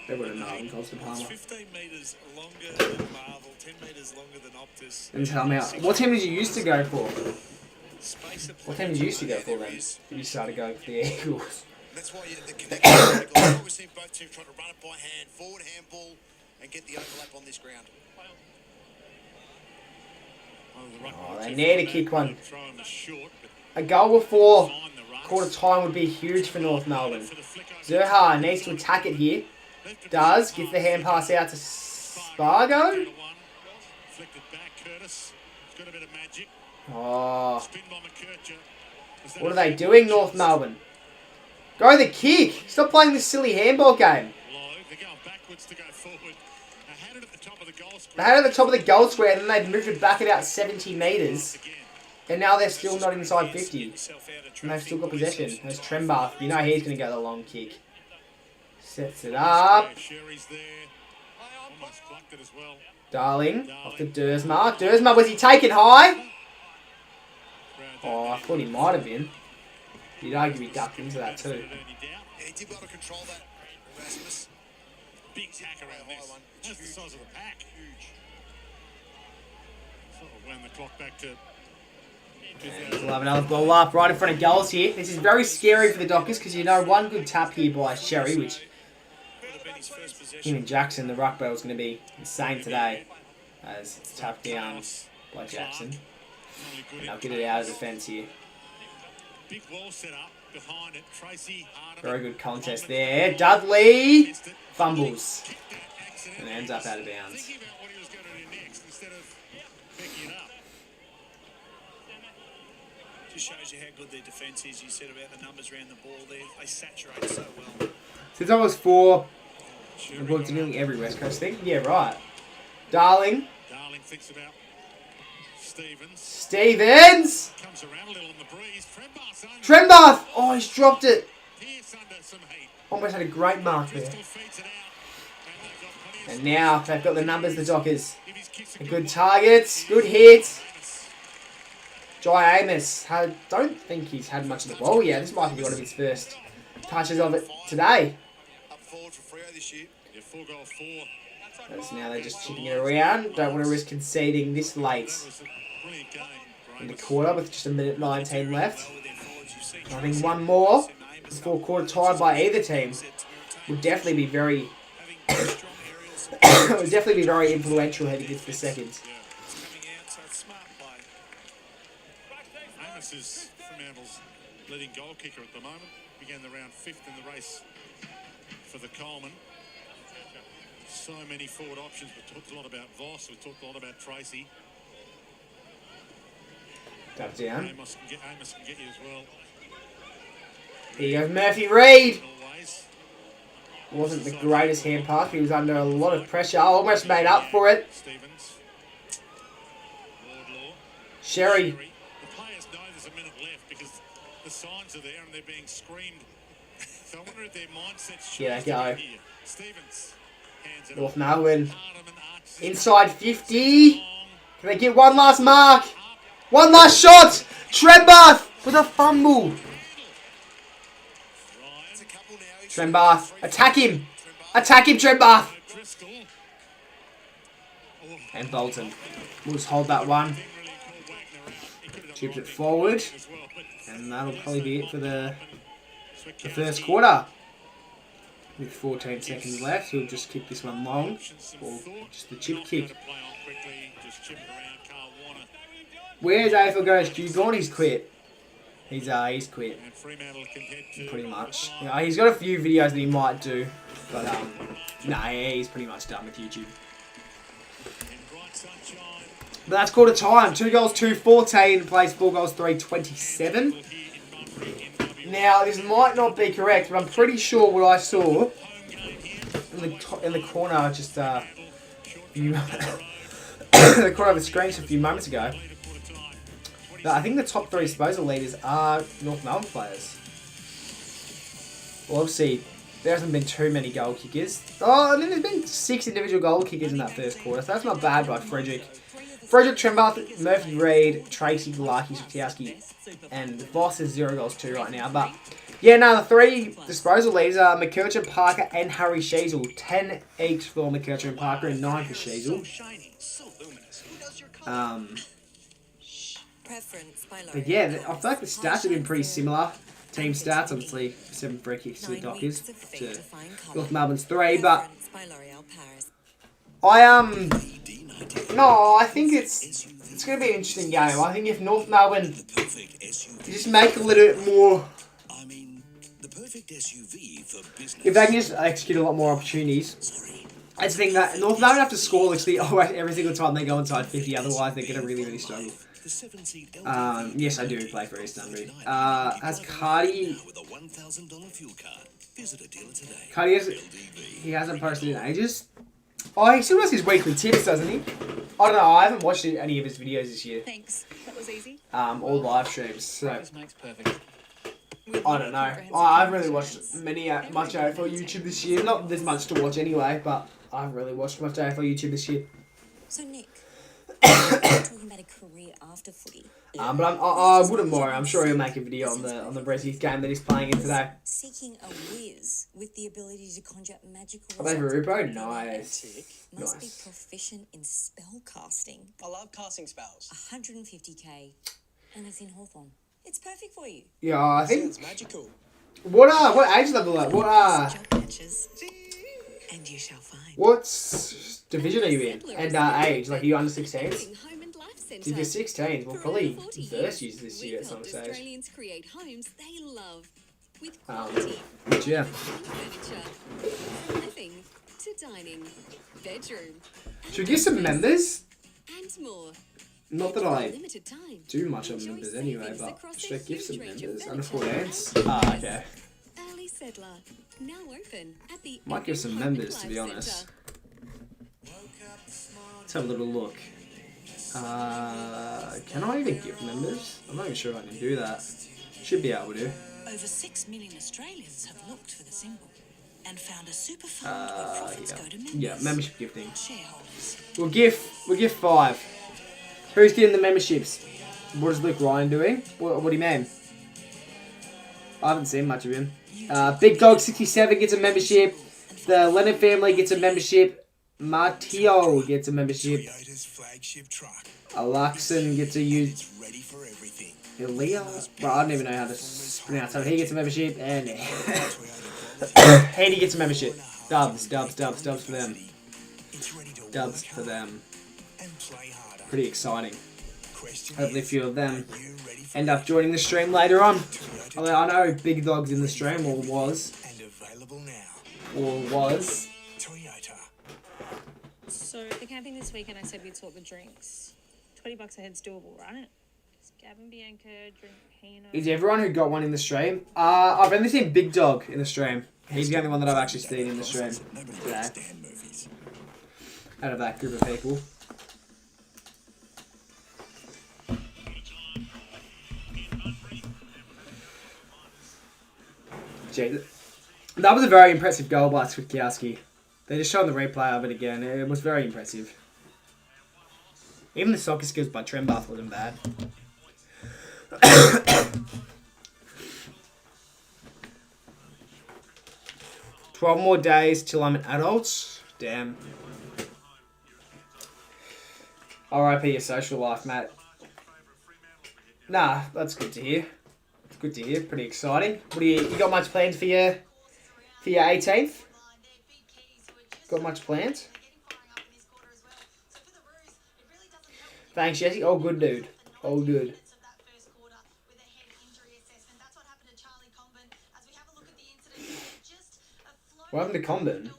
Everyone in Melbourne calls it a Palmer. 15 metres longer than Marvel, 10 metres longer than Optus. And tell me, what team did you used to go for? What team did you used to go for then? You started going for the Eagles. That's why the connection. I've always seen both teams try to run it by hand, forward handball, and get the overlap on this ground. Oh, they need to kick one. A goal before quarter time would be huge for North Melbourne. Zerha needs to attack it here. Does. Gets the hand pass out to Spargo. Oh. What are they doing, North Melbourne? Go the kick. Stop playing this silly handball game. They had it at the top of the goal square, and then they've moved it back about 70 metres. And now they're still not inside 50. And they've still got possession. There's Trembath. You know he's going to go the long kick. Sets it up. Darling. Off to Dersma. Dersma, was he taken high? Oh, I thought he might have been. You'd argue he ducked into that too. Yeah, he did well to control that, Erasmus. Big tack around this. That's the size of the pack. Huge. Sort of wound the clock back to... We'll have another ball up right in front of goals here. This is very scary for the Dockers because you know one good tap here by Sherry, which him and Jackson, the ruck battle, is going to be insane today as it's tapped down by Jackson. And I'll get it out of defence here. Big wall set up behind it. Tracy Very good contest there. Dudley fumbles and ends up out of bounds. Just shows you how good their defence is. You said about the numbers around the ball there. They saturate so well. Since I was 4, I've worked in nearly every West Coast thing. Yeah, right. Darling. Darling thinks about Stevens. Stevens! Comes around a little in the breeze. Trembath! Oh, he's dropped it. Almost had a great mark there. And now they've got the numbers, the Dockers. A good target, good hit. Jai Amos, I don't think he's had much of the ball yet. This might be one of his first touches of it today. Up forward for Freo this year. Yeah, 4-goal 4. So now they're just chipping it around. Don't want to risk conceding this late in the quarter with just 1:19 left. I think one more before quarter time by either team would definitely be very would definitely be very influential heading into the second. Amos is Fremantle's leading goal kicker at the moment. began the round 5th in the race for the Coleman. So many forward options. We talked a lot about Voss. We talked a lot about Tracy. Tap down. Amos can get you as well. Here goes Murphy Reid. Always. Wasn't the greatest hand pass. He was under a lot of pressure. Almost made up for it. Stevens. Wardlaw. Sherry. The players know there's a minute left because the signs are there and they're being screamed. So I wonder if their mindset's Yeah, changed go. here. Stevens hands it North off. Melbourne. Hardeman arches Inside 50. long. Can they get one last mark? One last shot. Trembath with a fumble. Ryan. It's a couple now. He's Trembath. Attack him. Attack him, Trembath. Driscoll. Oh, And Bolton. We'll just hold that one. didn't really call Wagner out. He could have done Chips right it there forward. as well, but And that'll probably be it for the Switkowski. first quarter. With 14 seconds left, he'll just kick this one long. Or just the chip Not kick. gonna play on quickly, just chip it around. Carl Warner Where's AFL goes? Stu gone? He's quit. He's quit. and Fremantle can head to Pretty much. overtime. Yeah, he's got a few videos that he might do. But nah, yeah, he's pretty much done with YouTube. In bright sunshine, But that's quarter time. 2 goals, 2-14. Plays 4 goals, 3-27. here in Bunbury, NW. Now, this might not be correct, but I'm pretty sure what I saw in the corner just in the corner of the screen just a few moments ago. That I think the top 3 disposal leaders are North Melbourne players. Well, obviously, there hasn't been too many goal kickers. Oh, and then there's been 6 individual goal kickers in that first quarter, so that's not bad by Frederick. Frederick, Trembath, Murphy Reid, Tracy, Larky, Switkowski, and Voss is 0 goals 2 right now. But yeah, no, the 3 disposal leaders are McKercher, Parker, and Harry Sheasel. 10 each for McKercher and Parker, and 9 for Sheasel. But yeah, I feel like the stats have been pretty similar. Team stats, obviously, 7 free kicks to the Dockers, to North Melbourne's 3. But I think it's going to be an interesting game. I think if North Melbourne just make a little bit more, if they can just execute a lot more opportunities, I just think that North Melbourne have to score literally every single time they go inside 50. Otherwise, they're going to really, really struggle. Yes, I do play for East Sunbury. Has Cardi? Cardi he hasn't posted in ages. Oh, he still does his weekly tips, doesn't he? I don't know. I haven't watched any of his videos this year. Thanks. That was easy. All live streams. So Makes perfect. I don't know. I haven't really watched much AFL YouTube this year. Not this much to watch anyway, but I haven't really watched much AFL YouTube this year. So, Nick, talking about a career after footy. But I wouldn't worry. I'm sure he'll make a video on the Brezzies game that he's playing in today. Seeking a whiz with the ability to conjure magical I play for results Rupo. Nice. must be Nice. proficient in spell casting. I love casting spells. 150k, and it's in Hawthorn. It's perfect for you. Yeah, I think. Sounds magical. What age level? Job matches, and you shall find. What division are you in? And age? Like, are you under 16s? If you're 16s, we'll probably verse you this year at some stage. Australians create homes they love with But quality yeah. furniture, from living to dining, bedroom, Should we give some members? and more. Not that I Limited time. do much on Enjoy members anyway, savings but across should I a give some huge range of members? Under furniture. 14s? Ah, okay. Early Settler, now open at the Might give some members, to be honest. Let's have a little look. Can I even give members? I'm not even sure if I can do that. Should be able to. Over 6 million Australians have looked for the symbol and found a super fund where profits go to members. Yeah, membership gifting. Shareholders. We'll give 5. Who's getting the memberships? What is Luke Ryan doing? What do you mean? I haven't seen much of him. Big Dog 67 gets a membership. The Leonard family gets a membership. Martio gets a membership. Creator's flagship truck. Alaxon gets a use. It's ready for everything. Elia? Well, I don't even know how to pronounce it. He gets a membership. And Haney gets a membership. Dubs for them. It's ready to Dubs work for them. and play harder. Pretty exciting. Hopefully a few of them end up joining the stream later on. Although I know Big Dog's in the stream, or was. Or was. So the camping this weekend, I said we'd sort the drinks. $20 a head's doable, right? Just Gavin, Bianca, drink Pino. Is everyone who got one in the stream? I've only seen Big Dog in the stream. He's the only one that I've actually seen in the stream today. Out of that group of people. Gee, that was a very impressive goal by Switkowski. They just showed the replay of it again. It was very impressive. Even the soccer skills by Trembath wasn't bad. 12 more days till I'm an adult. Damn. RIP your social life, mate. Nah, that's good to hear. It's good to hear. Pretty exciting. What do you got much planned for your 18th? Got much planned? Thanks, Jesse. All good, dude. All good. What happened to Comben?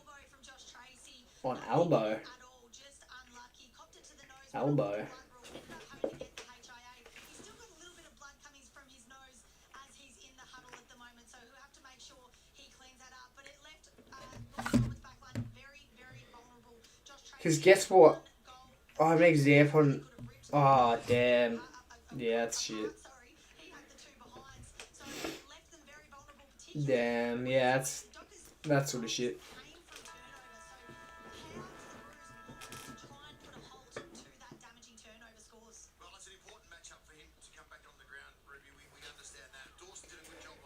On elbow. Elbow. Because guess what? I have an example on... Oh, damn. Yeah, that's shit. Damn, yeah, that's sort of shit.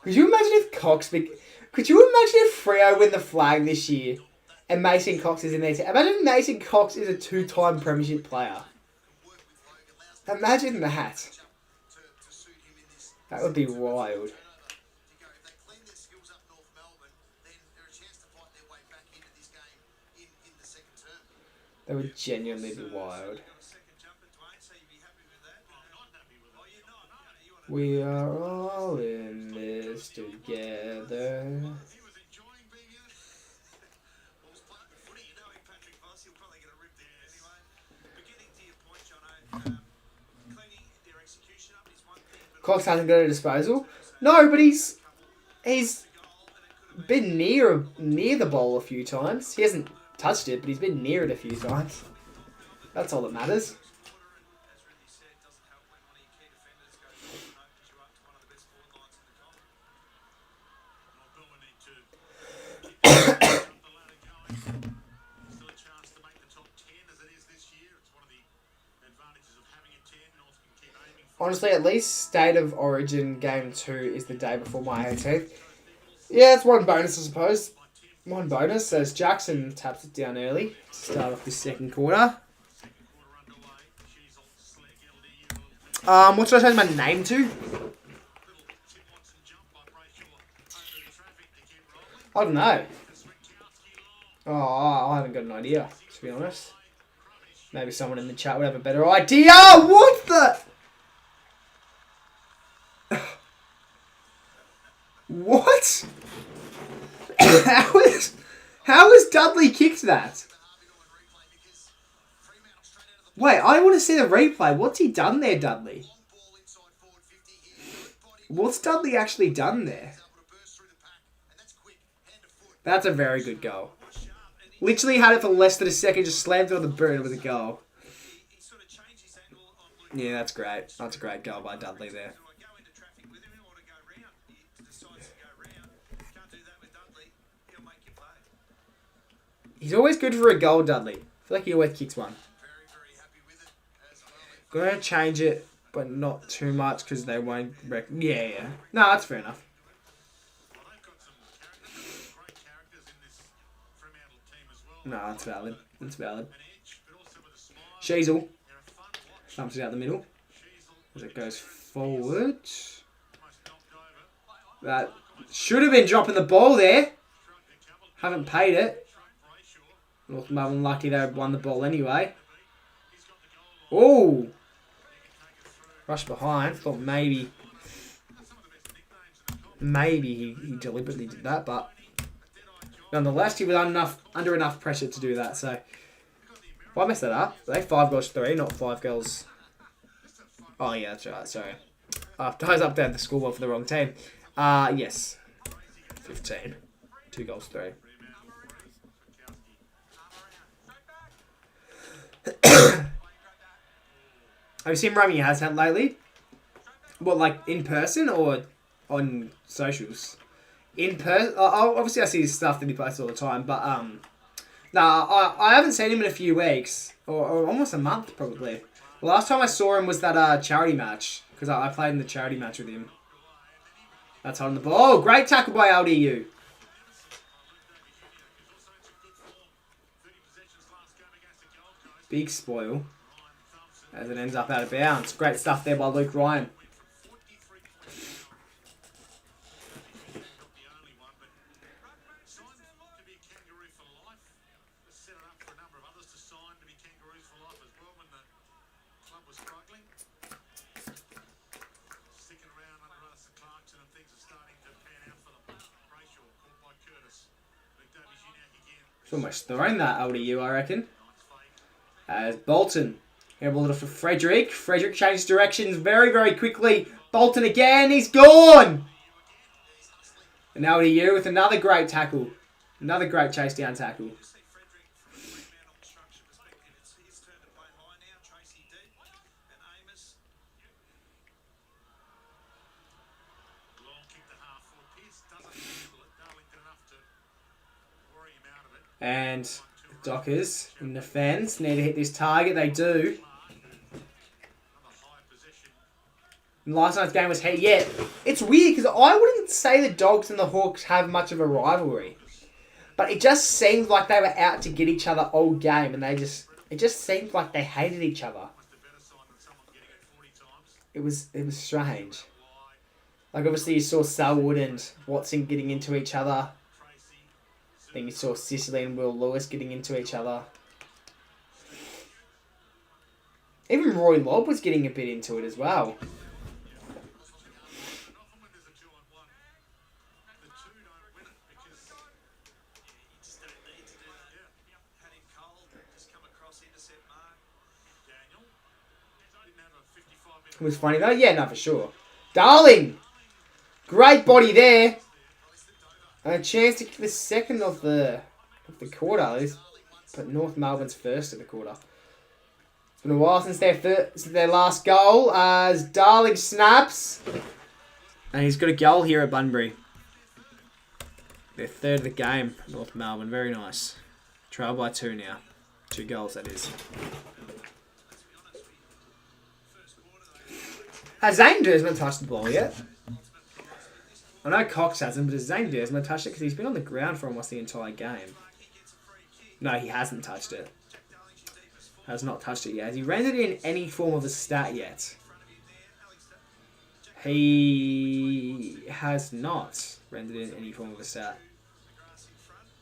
Could you imagine if Cox... Could you imagine if Freo win the flag this year and Mason Cox is in there? Imagine Mason Cox is a 2-time premiership player. Imagine that. That would be wild. That would genuinely be wild. We are all in this together. Cox hasn't got a disposal. No, but he's been near the ball a few times. He hasn't touched it, but he's been near it a few times. That's all that matters. Honestly, at least State of Origin Game 2 is the day before my 18th. Yeah, it's one bonus, I suppose. One bonus, as Jackson taps it down early to start off the second quarter. What should I change my name to? I don't know. Oh, I haven't got an idea, to be honest. Maybe someone in the chat would have a better idea. What the... What? How has Dudley kicked that? Wait, I want to see the replay. What's he done there, Dudley? What's Dudley actually done there? That's a very good goal. Literally had it for less than a second, just slammed it on the boot and it was a goal. Yeah, that's great. That's a great goal by Dudley there. He's always good for a goal, Dudley. I feel like he always kicks one. Gonna change it, but not too much because they won't... Yeah. No, that's fair enough. No, that's valid. That's valid. Sheasel thumps it out the middle as it goes forward. That should have been dropping the ball there. Haven't paid it. North Melbourne lucky they won the ball anyway. Oh! Rush behind. Thought maybe he deliberately did that, but nonetheless, he was under enough pressure to do that. So, well, I messed that up. They 5 goals 3, not 5 goals. Oh yeah, that's right. Sorry, I was up down the scoreboard for the wrong team. Yes, 15, 2 goals 3. Have you seen Romy Hazard lately? What, like in person or on socials? In person, obviously I see his stuff that he posts all the time, but I haven't seen him in a few weeks or almost a month probably. The last time I saw him was that charity match because I played in the charity match with him. That's on the ball. Oh, great tackle by LDU. Big spoil as it ends up out of bounds. Great stuff there by Luke Ryan. It's almost throwing that LDU, I reckon. As Bolton able to for Frederick. Frederick changes directions very, very quickly. Bolton again. He's gone. And LDU with another great tackle. Another great chase down tackle. And Dockers in defence need to hit this target. They do. And last night's game was heat. Yeah, it's weird because I wouldn't say the Dogs and the Hawks have much of a rivalry, but it just seemed like they were out to get each other all game, and it just seemed like they hated each other. It was strange. Like obviously you saw Selwood and Watson getting into each other. Then you saw Sicily and Will Lewis getting into each other. Even Roy Lobb was getting a bit into it as well. It was funny though. Yeah, no, for sure. Darling! Great body there. And a chance to kick the second of the quarter. But North Melbourne's first of the quarter. It's been a while since their last goal. As Darling snaps. And he's got a goal here at Bunbury. Their third of the game, North Melbourne. Very nice. Trail by 2 now. 2 goals, that is. Has Zane Dersman touched the ball yet? I know Cox hasn't, but has Zane Dersman touched it? Because he's been on the ground for almost the entire game. No, he hasn't touched it. Has not touched it yet. Has he rendered in any form of a stat yet? He has not rendered in any form of a stat.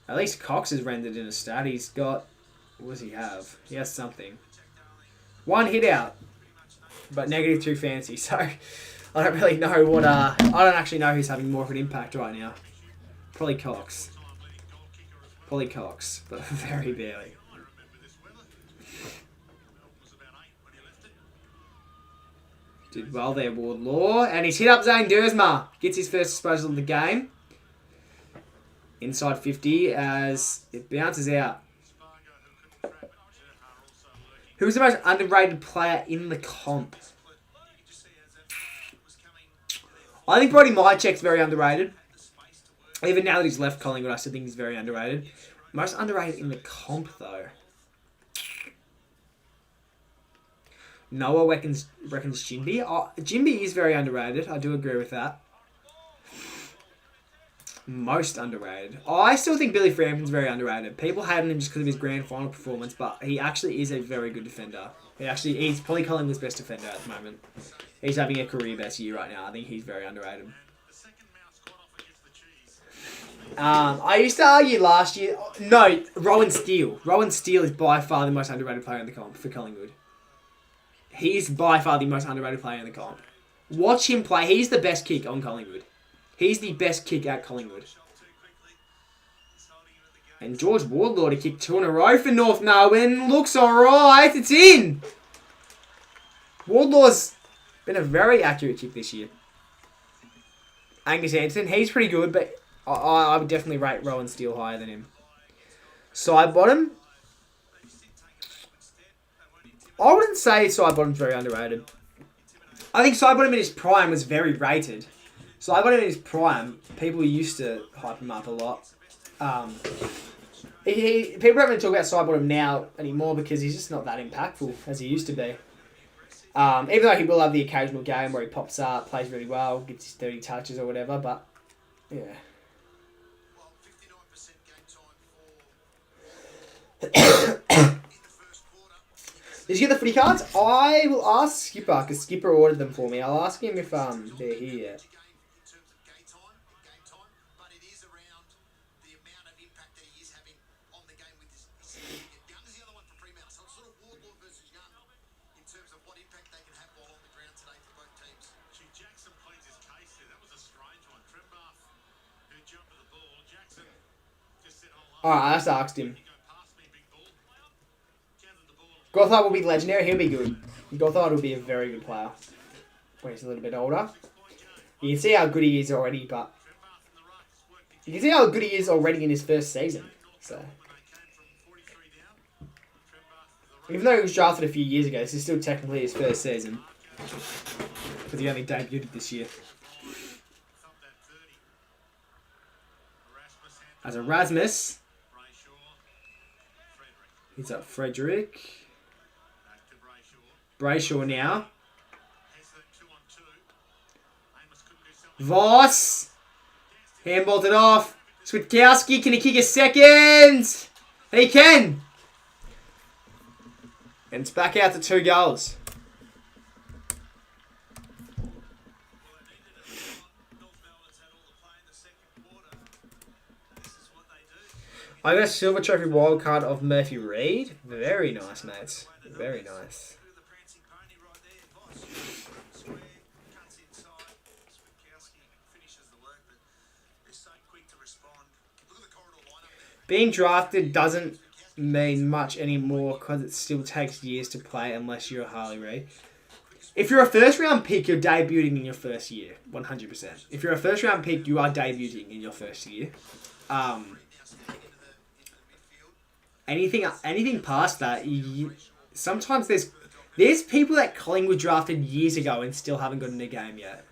At least Cox has rendered in a stat. He's got... What does he have? He has something. 1 hit out. But -2 fancy, so I don't really know what... I don't actually know who's having more of an impact right now. Probably Cox. Probably Cox, but very barely. Did well there, Wardlaw. And he's hit up Zane Dersma. Gets his first disposal of the game. Inside 50 as it bounces out. Who's the most underrated player in the comp? I think Brody Mychek's very underrated. Even now that he's left Collingwood, I still think he's very underrated. Most underrated in the comp, though. Noah reckons Jimby. Oh, Jimby is very underrated. I do agree with that. Most underrated. Oh, I still think Billy Frampton's very underrated. People hate him just because of his grand final performance, but he actually is a very good defender. He's probably Collingwood's best defender at the moment. He's having a career best year right now. I think he's very underrated. I used to argue last year... No, Rowan Steele. Rowan Steele is by far the most underrated player in the comp for Collingwood. He's by far the most underrated player in the comp. Watch him play. He's the best kick on Collingwood. He's the best kick at Collingwood. And George Wardlaw to kick 2 in a row for North Melbourne. Looks alright. It's in. Wardlaw's been a very accurate kick this year. Angus Anderson, he's pretty good, but I would definitely rate Rowan Steele higher than him. Side bottom. I wouldn't say side bottom's very underrated. I think side bottom in his prime was very rated. Side bottom in his prime, people used to hype him up a lot. People haven't talk about side bottom now anymore because he's just not that impactful as he used to be. Even though he will have the occasional game where he pops up, plays really well, gets his 30 touches or whatever, but yeah. Did you get the footy cards? I will ask Skipper, because Skipper ordered them for me. I'll ask him if they're here yet. Alright, I just asked him. Gothard will be legendary. He'll be good. Gothard will be a very good player when he's a little bit older. You can see how good he is already, but you can see how good he is already in his first season. So, even though he was drafted a few years ago, this is still technically his first season because he only debuted this year. As Erasmus, he's up Frederick. Brayshaw now. Voss. Handballed it off. Switkowski, can he kick a second? He can. And it's back out to 2 goals. I got a silver trophy wildcard of Murphy Reid. Very nice, mates. Very nice. Being drafted doesn't mean much anymore because it still takes years to play unless you're a Harley Reid. If you're a first round pick, you're debuting in your first year. 100%. If you're a first round pick, you are debuting in your first year. Anything past that, sometimes there's people that Collingwood drafted years ago and still haven't gotten a game yet.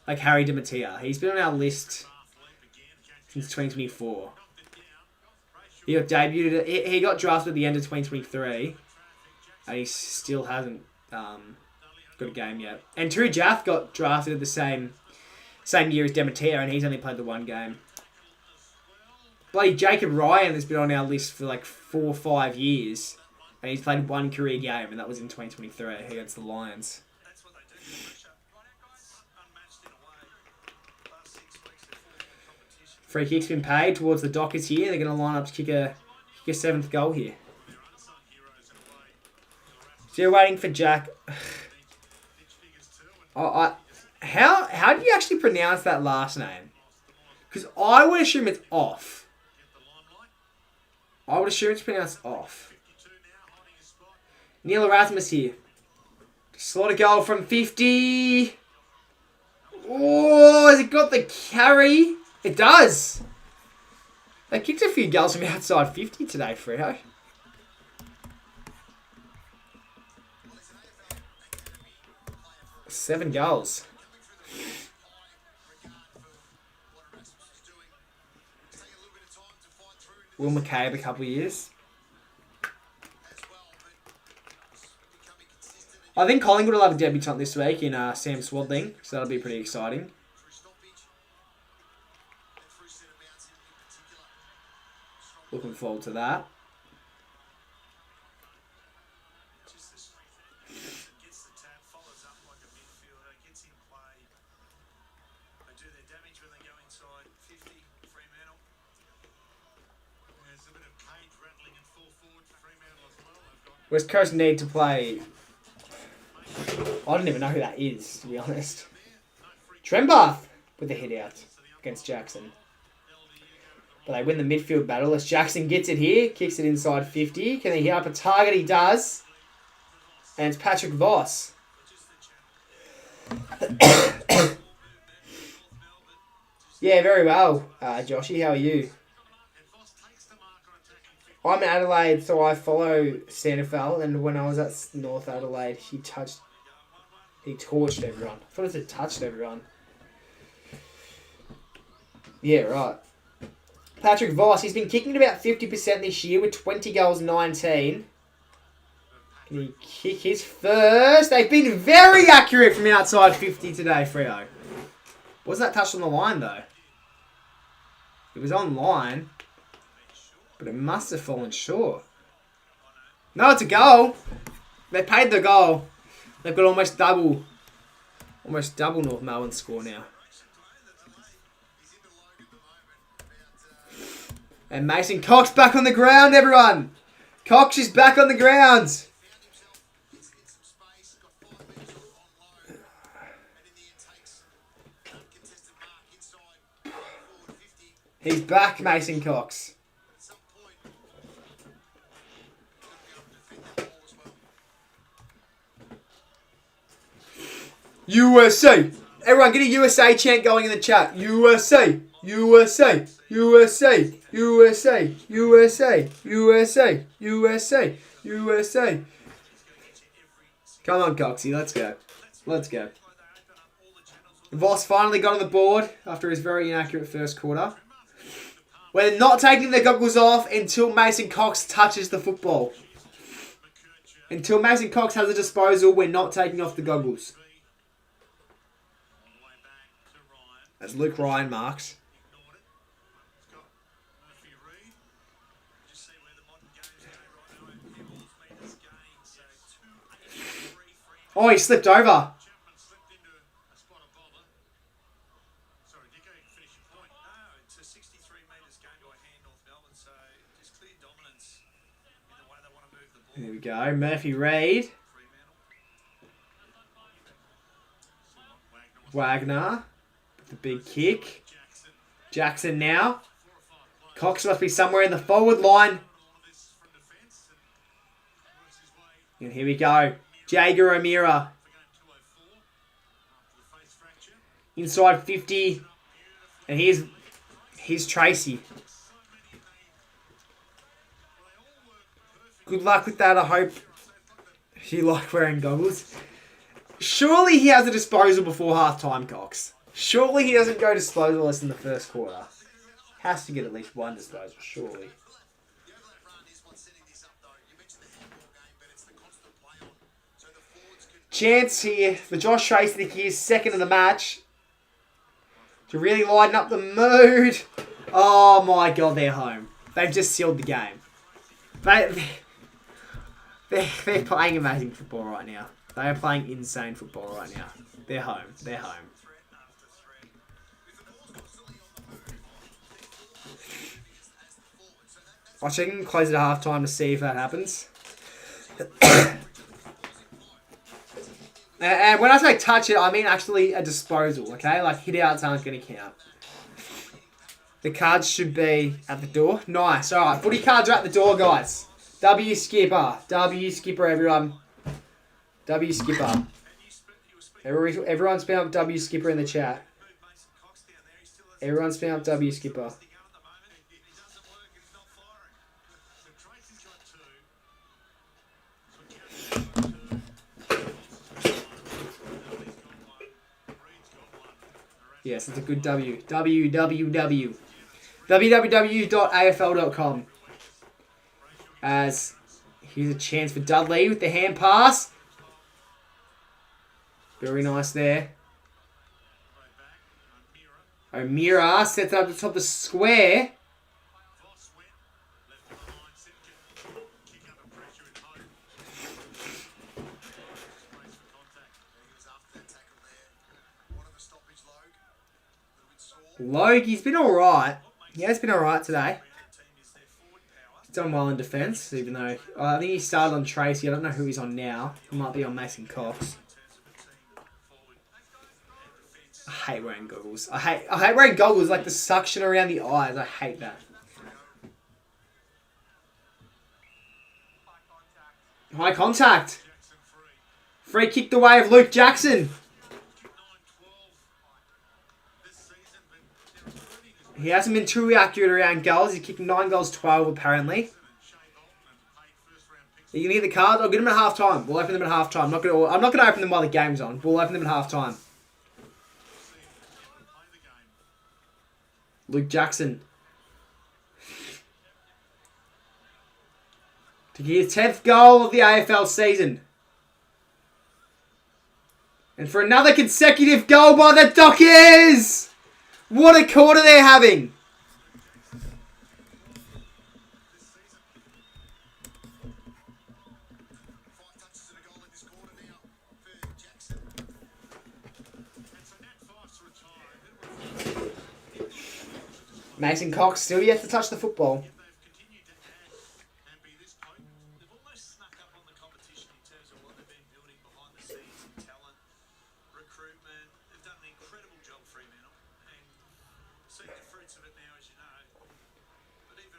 Like Harry DiMattia. He's been on our list since 2024. He got debuted. He got drafted at the end of 2023, and he still hasn't got a game yet. And True Jaff got drafted at the same year as DiMattia, and he's only played the 1 game. Bloody Jacob Ryan has been on our list for like 4 or 5 years, and he's played 1 career game, and that was in 2023 against the Lions. Free kick's been paid towards the Dockers here. They're going to line up to kick a 7th goal here. So you're waiting for Jack. How do you actually pronounce that last name? Because I would assume it's off. I would assume it's pronounced off. Neil Erasmus here. Slot a goal from 50. Oh, has it got the carry? It does. They kicked a few goals from outside 50 today, Freo. Seven goals. Will McCabe a couple of years. I think Collingwood will have a debutant this week in Sam Swadling, so that'll be pretty exciting. Looking forward to that. West Coast need to play I don't even know who that is, to be honest. Trembath with the hit out against Jackson. But they win the midfield battle as Jackson gets it here. Kicks it inside 50. Can he hit up a target? He does. And it's Patrick Voss. Yeah, very well, Joshy. How are you? I'm in Adelaide, so I follow Sandoval, and when I was at North Adelaide, he torched everyone. I thought it said touched everyone. Yeah, right. Patrick Voss, he's been kicking about 50% this year with 20 goals, 19. Can he kick his first? They've been very accurate from outside 50 today, Freo. Was that touched on the line, though? It was on line, but it must have fallen short. No, it's a goal. They paid the goal. They've got almost double North Melbourne's score now. And Mason Cox back on the ground, everyone. Cox is back on the ground. He's back, Mason Cox. USA. Everyone get a USA chant going in the chat. USA. USA. USA. USA. USA. USA. USA. USA. Come on, Coxie. Let's go. Let's go. Voss finally got on the board after his very inaccurate first quarter. We're not taking the goggles off until Mason Cox touches the football. Until Mason Cox has a disposal, we're not taking off the goggles. As Luke Ryan marks. Oh, he slipped over. There we go. Murphy Reid. Wagner. With the big kick. Jackson now. Cox must be somewhere in the forward line. And here we go. Jager O'Meara. Inside 50. And here's Tracy. Good luck with that. I hope you like wearing goggles. Surely he has a disposal before half-time, Cox. Surely he doesn't go disposalist in the first quarter. Has to get at least one disposal, surely. Chance here for Josh Tracy to get his second of the match. To really lighten up the mood. Oh my god, they're home. They've just sealed the game. They're playing amazing football right now. They are playing insane football right now. They're home. They're home. I'll check and close it at half time to see if that happens. And when I say touch it, I mean actually a disposal, okay? Like hit outs aren't going to count. The cards should be at the door. Nice. All right, footy cards are at the door, guys. W Skipper. W Skipper, everyone. W Skipper. Everyone spam up W Skipper in the chat. Everyone spam up W Skipper. Yes, it's a good W. www.afl.com. As here's a chance for Dudley with the hand pass. Very nice there. O'Meara sets it up the top of the square. Logue, he's been alright. He has been alright today. He's done well in defence, even though I think he started on Tracy. I don't know who he's on now. He might be on Mason Cox. I hate wearing goggles. I hate wearing goggles, like the suction around the eyes. I hate that. High contact. Free kicked away of Luke Jackson. He hasn't been too accurate around goals. He's kicked 9 goals, 12 apparently. Are you going to get the cards? I'll get them at half time. We'll open them at half time. I'm not going to open them while the game's on. We'll open them at half time. Luke Jackson. To get his 10th goal of the AFL season. And for another consecutive goal by the Dockers! What a quarter they're having! Mason Cox still yet to touch the football.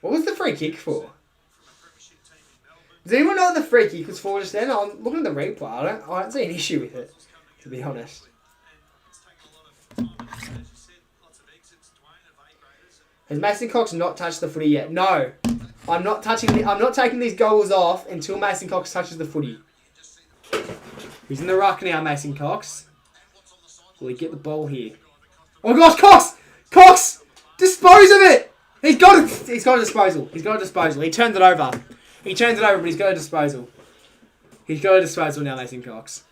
What was the free kick for? Does anyone know what the free kick was for just then? I'm looking at the replay. I don't see an issue with it, to be honest. Has Mason Cox not touched the footy yet? No. I'm not taking these goals off until Mason Cox touches the footy. He's in the ruck now, Mason Cox. Will he get the ball here? Oh my gosh, Cox! Cox! Dispose of it! He's got a disposal. He's got a disposal. He turns it over. He turns it over, but he's got a disposal. He's got a disposal now, Mason Cox.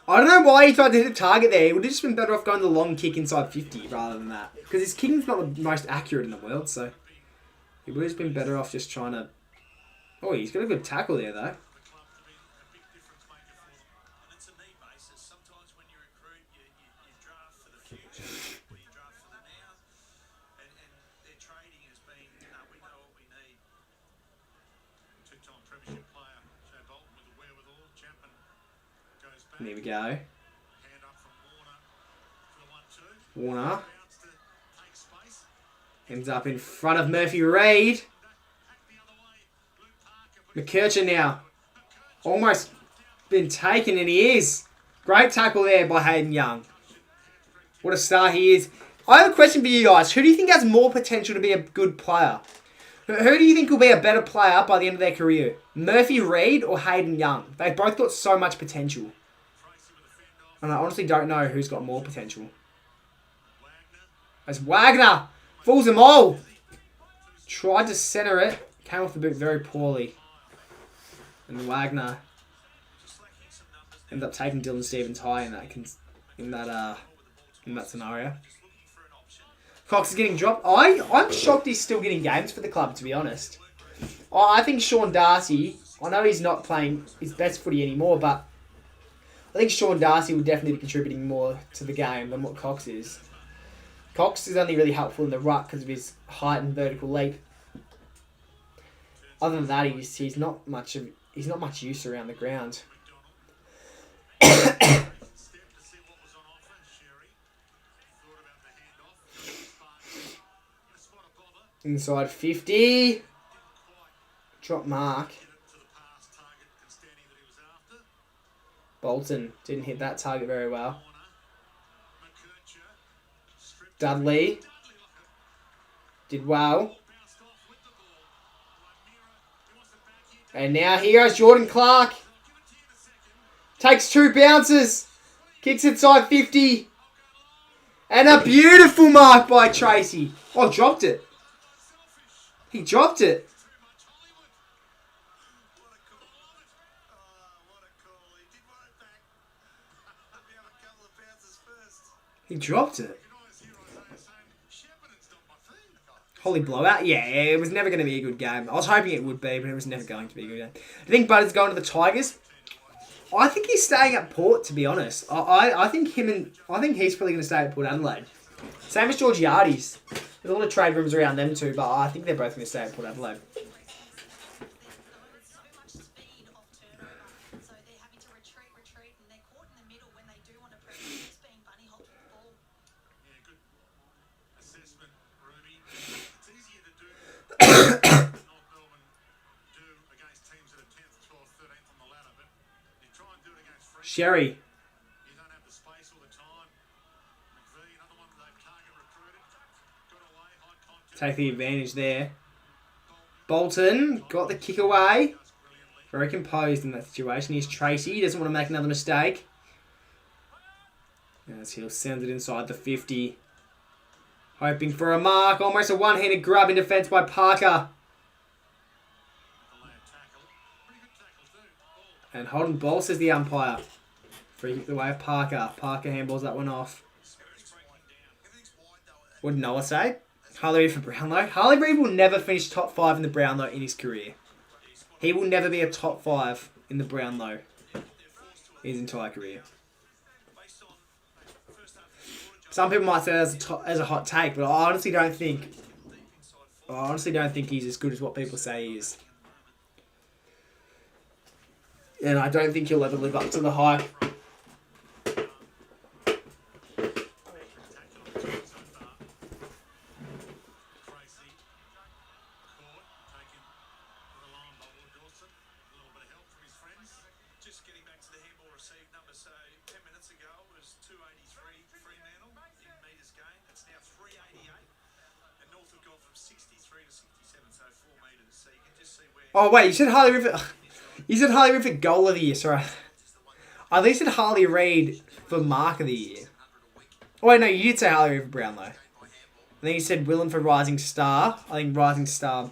I don't know why he tried to hit the target there. He would have just been better off going the long kick inside 50 rather than that. Because his kicking's not the most accurate in the world, so he would have just been better off just trying to... Oh, he's got a good tackle there, though. There we go. Warner. Ends up in front of Murphy Reid. McKercher now. Almost been taken, and he is. Great tackle there by Hayden Young. What a star he is. I have a question for you guys. Who do you think has more potential to be a good player? Who do you think will be a better player by the end of their career? Murphy Reid or Hayden Young? They've both got so much potential. And I honestly don't know who's got more potential. As Wagner fools them all. Tried to centre it. Came off the boot very poorly. And Wagner ends up taking Dylan Stevens high in that scenario. Cox is getting dropped. I'm shocked he's still getting games for the club, to be honest. I think Sean Darcy, I know he's not playing his best footy anymore, but I think Sean Darcy would definitely be contributing more to the game than what Cox is. Cox is only really helpful in the ruck because of his height and vertical leap. Other than that, he's not much use around the ground. Inside 50. Drop mark. Bolton didn't hit that target very well. Dudley did well. And now here goes Jordan Clark. Takes 2 bounces. Kicks inside 50. And a beautiful mark by Tracy. Oh, dropped it. He dropped it. He dropped it. Holy blowout. Yeah, it was never going to be a good game. I was hoping it would be, but it was never going to be a good game. I think Butters going to the Tigers. I think he's staying at Port, to be honest. I think he's probably going to stay at Port Adelaide. Same as Georgiades. There's a lot of trade rooms around them too, but I think they're both going to stay at Port Adelaide. Sherry. You don't have the space all the time. McVee, another one they've target recruited. Got away, high contact. Take the advantage there. Bolton got the kick away. Very composed in that situation. Here's Tracy. He doesn't want to make another mistake. As he'll send it inside the 50. Hoping for a mark. Almost a one-handed grab in defence by Parker. And holding ball, says the umpire. Free kick away of Parker. Parker handballs that one off. What did Noah say? Harley Reid for Brownlow. Harley Reid will never finish top 5 in the Brownlow in his career. He will never be a top 5 in the Brownlow in his entire career. Some people might say that as a hot take, but I honestly don't think he's as good as what people say he is. And I don't think he'll ever live up to the hype. Just getting back to the handball received number, so 10 minutes ago it was 283 Fremantle in metres gained. It's now 388, and North have gone from 63 to 67, so 4 metres. So you can just see where. Oh wait, you said Harley Reid. You said Harley Reid for goal of the year, sorry. I think you said Harley Reid for mark of the year. Oh wait, no, you did say Harley Reid for Brownlow. I think you said Willen for Rising Star. I think Rising Star.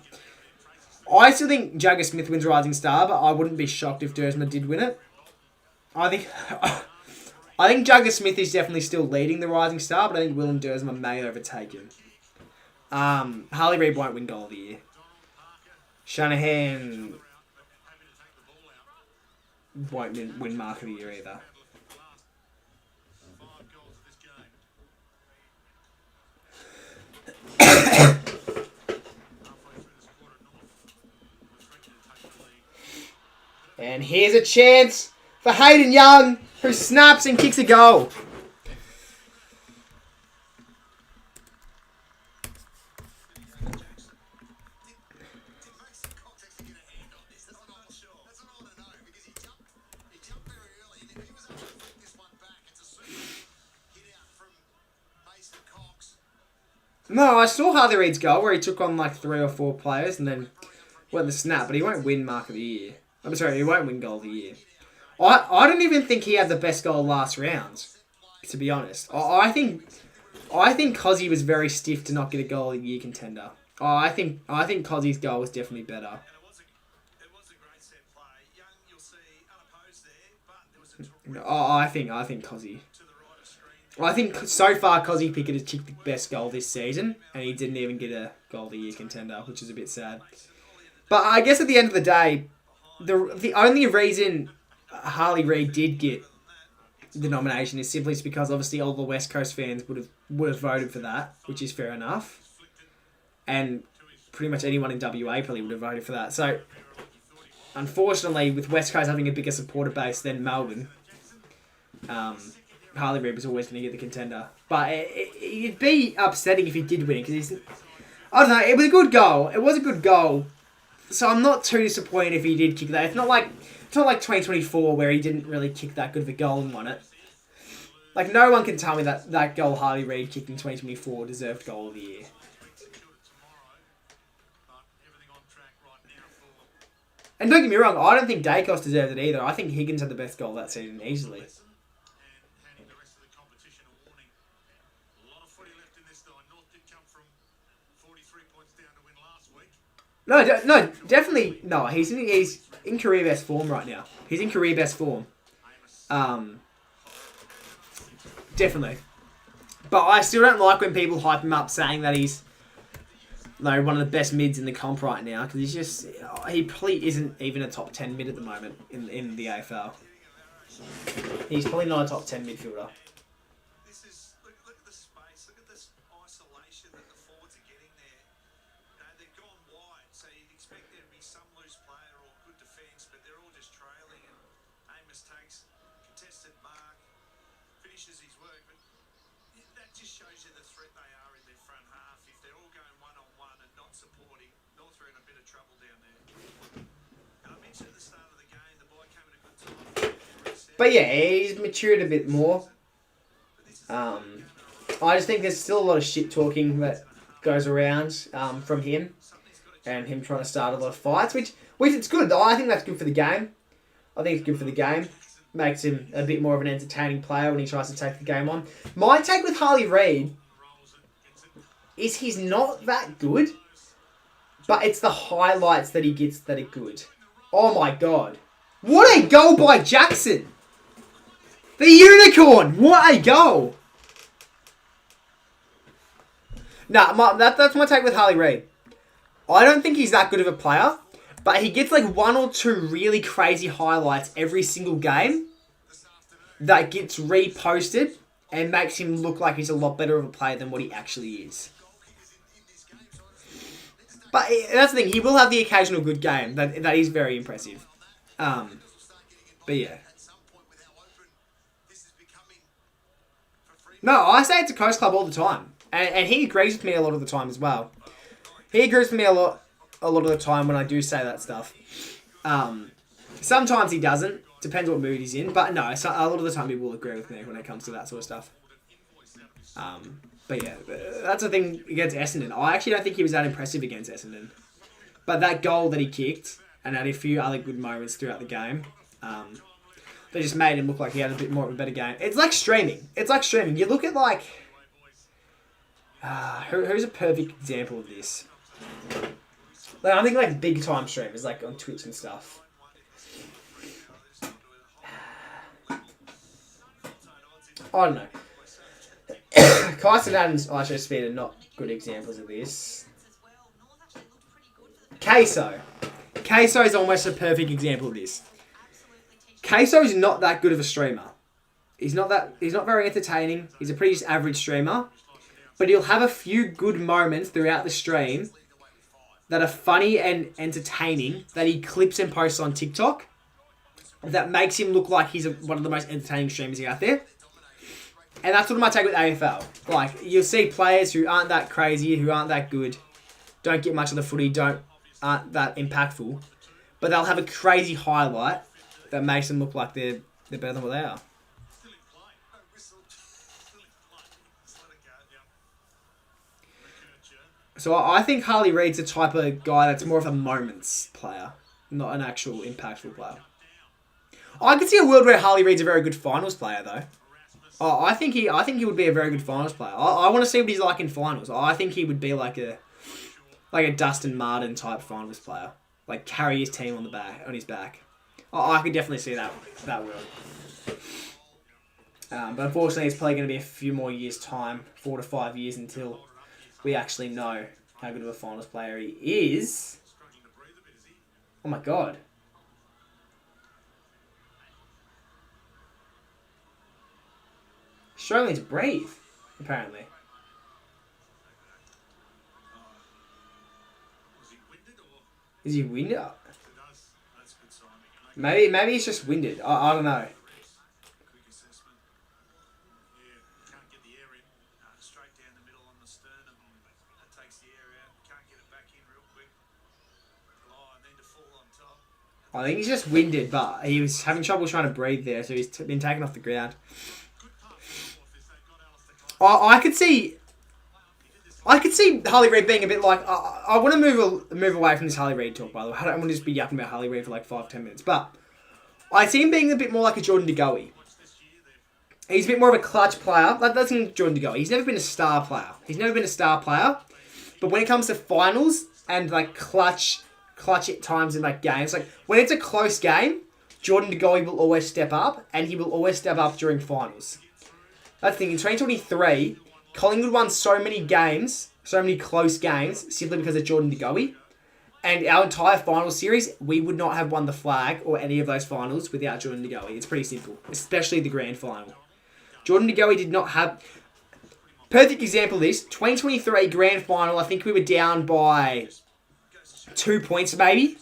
I still think Jagger Smith wins Rising Star, but I wouldn't be shocked if Dersma did win it. I think Jagger Smith is definitely still leading the Rising Star, but I think Willen Dersma may overtake him. Harley Reid won't win Goal of the Year. Shanahan won't win Mark of the Year either. And here's a chance for Hayden Young, who snaps and kicks a goal. No, I saw Harley Reid's goal where he took on like 3 or 4 players and then went the snap, but he won't win Mark of the Year. I'm sorry, he won't win Goal of the Year. I don't even think he had the best goal last round, to be honest. I think Cozzy was very stiff to not get a Goal of the Year contender. I think Cozzy's goal was definitely better. I think Cozzy. I think so far Cozzy Pickett has kicked the best goal this season, and he didn't even get a Goal of the Year contender, which is a bit sad. But I guess at the end of the day, the only reason Harley Reid did get the nomination is simply because obviously all the West Coast fans would have voted for that, which is fair enough, and pretty much anyone in WA probably would have voted for that. So unfortunately, with West Coast having a bigger supporter base than Melbourne, Harley Reid was always going to get the contender. But it'd be upsetting if he did win, because I don't know, it was a good goal. It was a good goal. So I'm not too disappointed if he did kick that. It's not like 2024 where he didn't really kick that good of a goal and won it. Like, no one can tell me that goal Harley Reid kicked in 2024 deserved Goal of the Year. And don't get me wrong, I don't think Dacos deserved it either. I think Higgins had the best goal that season easily. No, definitely no. He's in career best form right now. He's in career best form. Definitely. But I still don't like when people hype him up saying that he's one of the best mids in the comp right now, because he probably isn't even a top 10 mid at the moment in the AFL. He's probably not a top 10 midfielder. Look at the space. Look at this isolation that the forwards are getting there. They've gone wide, so you'd expect there to be some loose player or good defence, but they're all just trailing. And Amos takes contested mark, finishes his work, but that just shows you the threat they are in their front half. If they're all going one-on-one and not supporting, North are in a bit of trouble down there. And I mentioned at the start of the game, the boy came at a good time. But yeah, he's matured a bit more. I just think there's still a lot of shit talking that goes around from him, and him trying to start a lot of fights, which it's good. I think that's good for the game. I think it's good for the game. Makes him a bit more of an entertaining player when he tries to take the game on. My take with Harley Reid is he's not that good, but it's the highlights that he gets that are good. Oh my god. What a goal by Jackson! The unicorn! What a goal! Nah, that's my take with Harley Reid. I don't think he's that good of a player, but he gets like 1 or 2 really crazy highlights every single game that gets reposted and makes him look like he's a lot better of a player than what he actually is. But that's the thing, he will have the occasional good game. That is very impressive. But yeah. No, I say it's a Coast Club all the time. And he agrees with me a lot of the time as well. He agrees with me a lot of the time when I do say that stuff. Sometimes he doesn't. Depends what mood he's in. But no, a lot of the time he will agree with me when it comes to that sort of stuff. But yeah, that's the thing against Essendon. I actually don't think he was that impressive against Essendon. But that goal that he kicked, and had a few other good moments throughout the game, they just made him look like he had a bit more of a better game. It's like streaming. You look at like... who's a perfect example of this? Like, I think like big time streamers, like on Twitch and stuff. I don't know. Kyson Adams, Isho Speed are not good examples of this. Queso. Queso is almost a perfect example of this. Queso is not that good of a streamer. He's not very entertaining. He's a pretty just average streamer. But he'll have a few good moments throughout the stream that are funny and entertaining that he clips and posts on TikTok that makes him look like he's one of the most entertaining streamers out there. And that's sort of my take with AFL. Like, you'll see players who aren't that crazy, who aren't that good, don't get much of the footy, aren't that impactful, but they'll have a crazy highlight that makes them look like they're better than what they are. So I think Harley Reid's the type of guy that's more of a moments player, not an actual impactful player. I could see a world where Harley Reid's a very good finals player, though. I think he would be a very good finals player. I want to see what he's like in finals. I think he would be like a Dustin Martin type finals player, like carry his team on his back. I could definitely see that world. But unfortunately, it's probably going to be a few more years' time, 4 to 5 years, until we actually know how good of a finals player he is. Oh my god. Struggling to breathe, apparently. Is he winded? Maybe he's just winded. I don't know. I think he's just winded, but he was having trouble trying to breathe there, so he's been taken off the ground. I could see Harley Reid being a bit like... I want to move away from this Harley Reid talk, by the way. I don't want to just be yapping about Harley Reid for like 5-10 minutes. But I see him being a bit more like a Jordan De Goey. He's a bit more of a clutch player. That's Jordan De Goey. He's never been a star player. But when it comes to finals and like clutch at times in like games, like when it's a close game, Jordan De Goey will always step up, and he will always step up during finals. That's the thing. In 2023, Collingwood won so many games, so many close games, simply because of Jordan De Goey. And our entire final series, we would not have won the flag or any of those finals without Jordan De Goey. It's pretty simple, especially the grand final. Jordan De Goey did not have... Perfect example of this, 2023 grand final, I think we were down by 2 points maybe.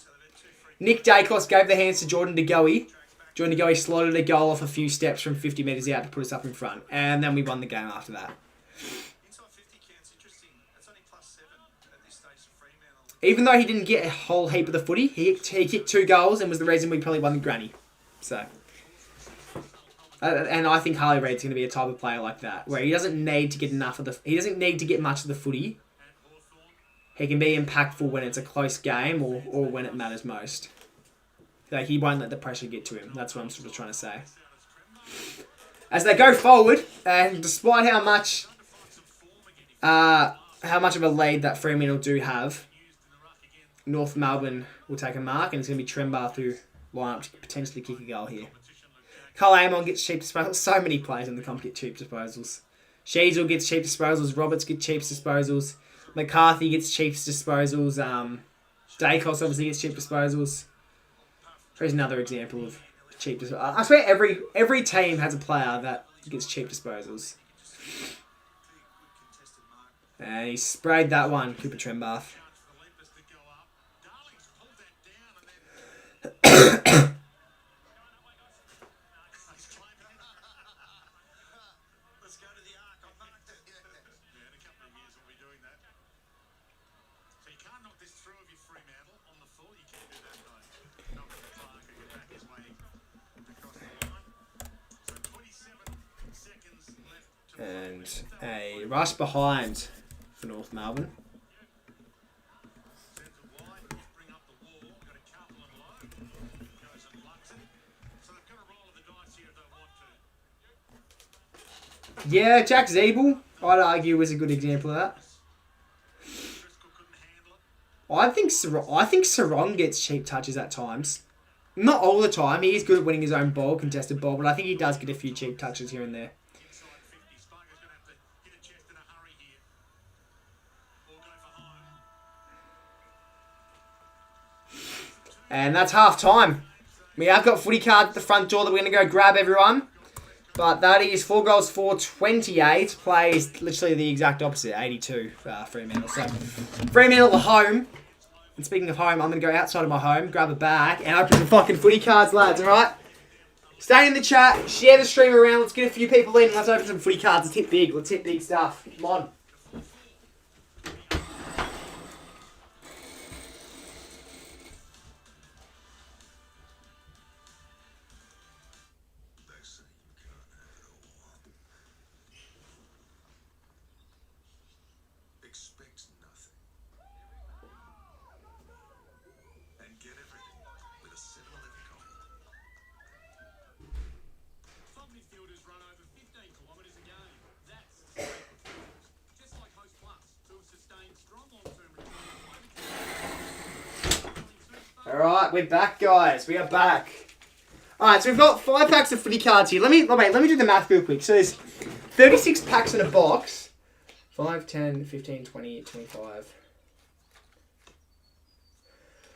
Nick Dacos gave the hands to Jordan De Goey. Jordan De Goey slotted a goal off a few steps from 50 metres out to put us up in front. And then we won the game after that. Even though he didn't get a whole heap of the footy, he kicked 2 goals and was the reason we probably won the granny. So, And I think Harley Reid's going to be a type of player like that, where he doesn't need to get he doesn't need to get much of the footy. He can be impactful when it's a close game or when it matters most. Like, he won't let the pressure get to him. That's what I'm sort of trying to say. As they go forward, and despite how much of a lead that Fremantle do have, North Melbourne will take a mark, and it's going to be Trembath who line up to potentially kick a goal here. Cole Amon gets cheap disposals. So many players in the comp get cheap disposals. Sheasel gets cheap disposals. Roberts get cheap disposals. McCarthy gets cheap disposals. Dacos obviously gets cheap disposals. Here's another example of cheap disposals. I swear every team has a player that gets cheap disposals. And he sprayed that one, Cooper Trembath. And a rush behind for North Melbourne. Yeah, Jack Zeeble, I'd argue, was a good example of that. I think Sarong gets cheap touches at times. Not all the time. He is good at winning his own ball, contested ball, but I think he does get a few cheap touches here and there. And that's half time. We have got footy cards at the front door that we're going to go grab, everyone. But that is 4 goals for 28. Plays literally the exact opposite, 82 for Fremantle. So Fremantle at home. And speaking of home, I'm going to go outside of my home, grab a bag, and open the fucking footy cards, lads, alright? Stay in the chat, share the stream around, let's get a few people in, let's open some footy cards. Let's hit big stuff. Come on. Alright, we're back, guys. We are back. Alright, so we've got 5 packs of footy cards here. Let me do the math real quick. So there's 36 packs in a box. 5, 10, 15, 20, 25.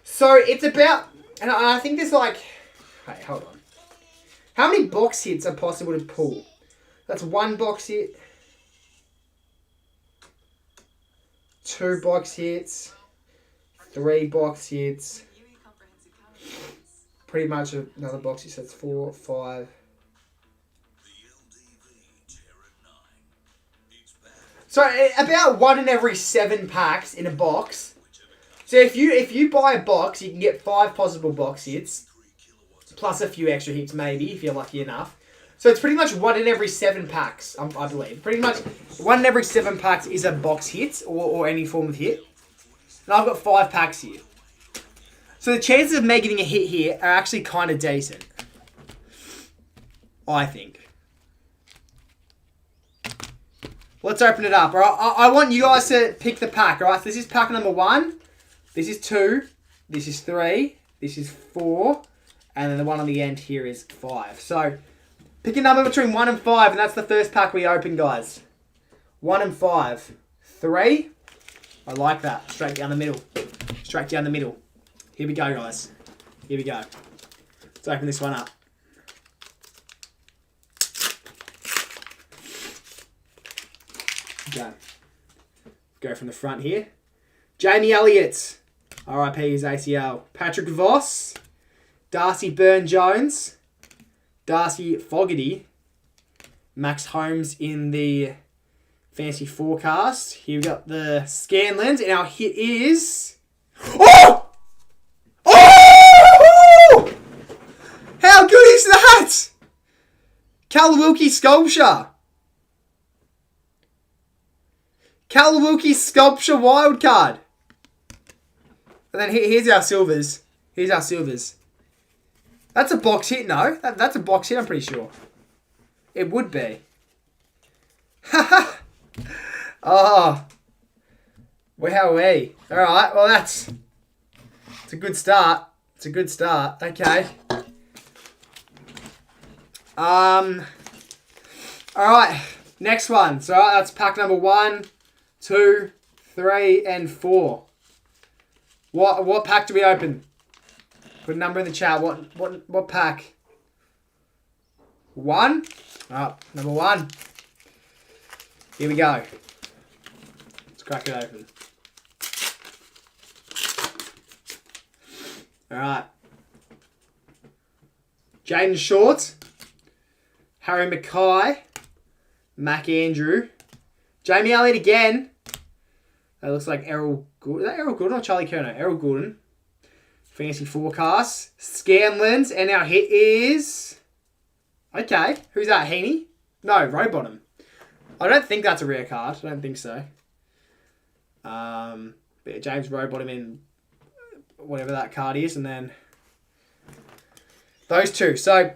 So it's about... And I think there's like... Hey, hold on. How many box hits are possible to pull? That's 1 box hit. 2 box hits. 3 box hits. Pretty much another box hit, so that's 4, 5. So about 1 in every 7 packs in a box. So if you buy a box, you can get 5 possible box hits. Plus a few extra hits maybe, if you're lucky enough. So it's pretty much 1 in every 7 packs, I believe. Pretty much 1 in every 7 packs is a box hit, or any form of hit. And I've got 5 packs here. So the chances of me getting a hit here are actually kind of decent. I think. Let's open it up. All right? I want you guys to pick the pack. All right? So this is pack number 1. This is 2. This is 3. This is 4. And then the one on the end here is 5. So pick a number between 1 and 5. And that's the first pack we open, guys. 1 and 5. 3. I like that. Straight down the middle. Straight down the middle. Here we go, guys. Here we go. Let's open this one up. Go from the front here. Jamie Elliott. RIP his ACL. Patrick Voss. Darcy Byrne-Jones. Darcy Fogarty. Max Holmes in the fantasy forecast. Here we got the Scanlens. And our hit is... Oh! Oh! How good is that? Cal Wilkie Sculpture. Cal Wilkie Sculpture wild card. And then here's our silvers. Here's our silvers. That's a box hit, no? That's a box hit, I'm pretty sure. It would be. Haha. Oh. Wowee. Alright, well it's a good start. It's a good start. Okay. Alright. Next one. So that's pack number 1, 2, 3, and 4. What pack do we open? Put a number in the chat. What pack? 1? Alright, number 1. Here we go. Let's crack it open. Alright. Jaden Short. Harry Mackay. Mac Andrew. Jamie Elliott again. That looks like Errol Gordon. Is that Errol Gordon or Charlie Kerno? Errol Gordon. Fantasy forecast. Scanlons. And our hit is... Okay. Who's that? Heaney? No, Rowbottom. I don't think that's a rare card. I don't think so. But yeah, James Rowbottom in whatever that card is. And then those two. So...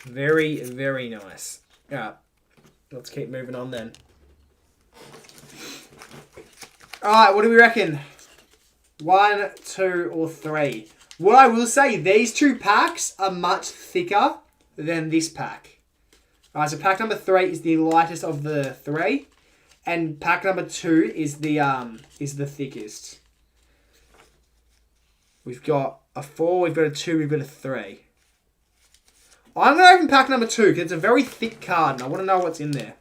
Very, very nice. Alright. Let's keep moving on then. Alright, what do we reckon? 1, 2, or 3? What I will say, these two packs are much thicker than this pack. Alright, so pack number 3 is the lightest of the 3. And pack number 2 is the thickest. We've got a 4, we've got a 2, we've got a 3. I'm going to open pack number 2 because it's a very thick card and I want to know what's in there.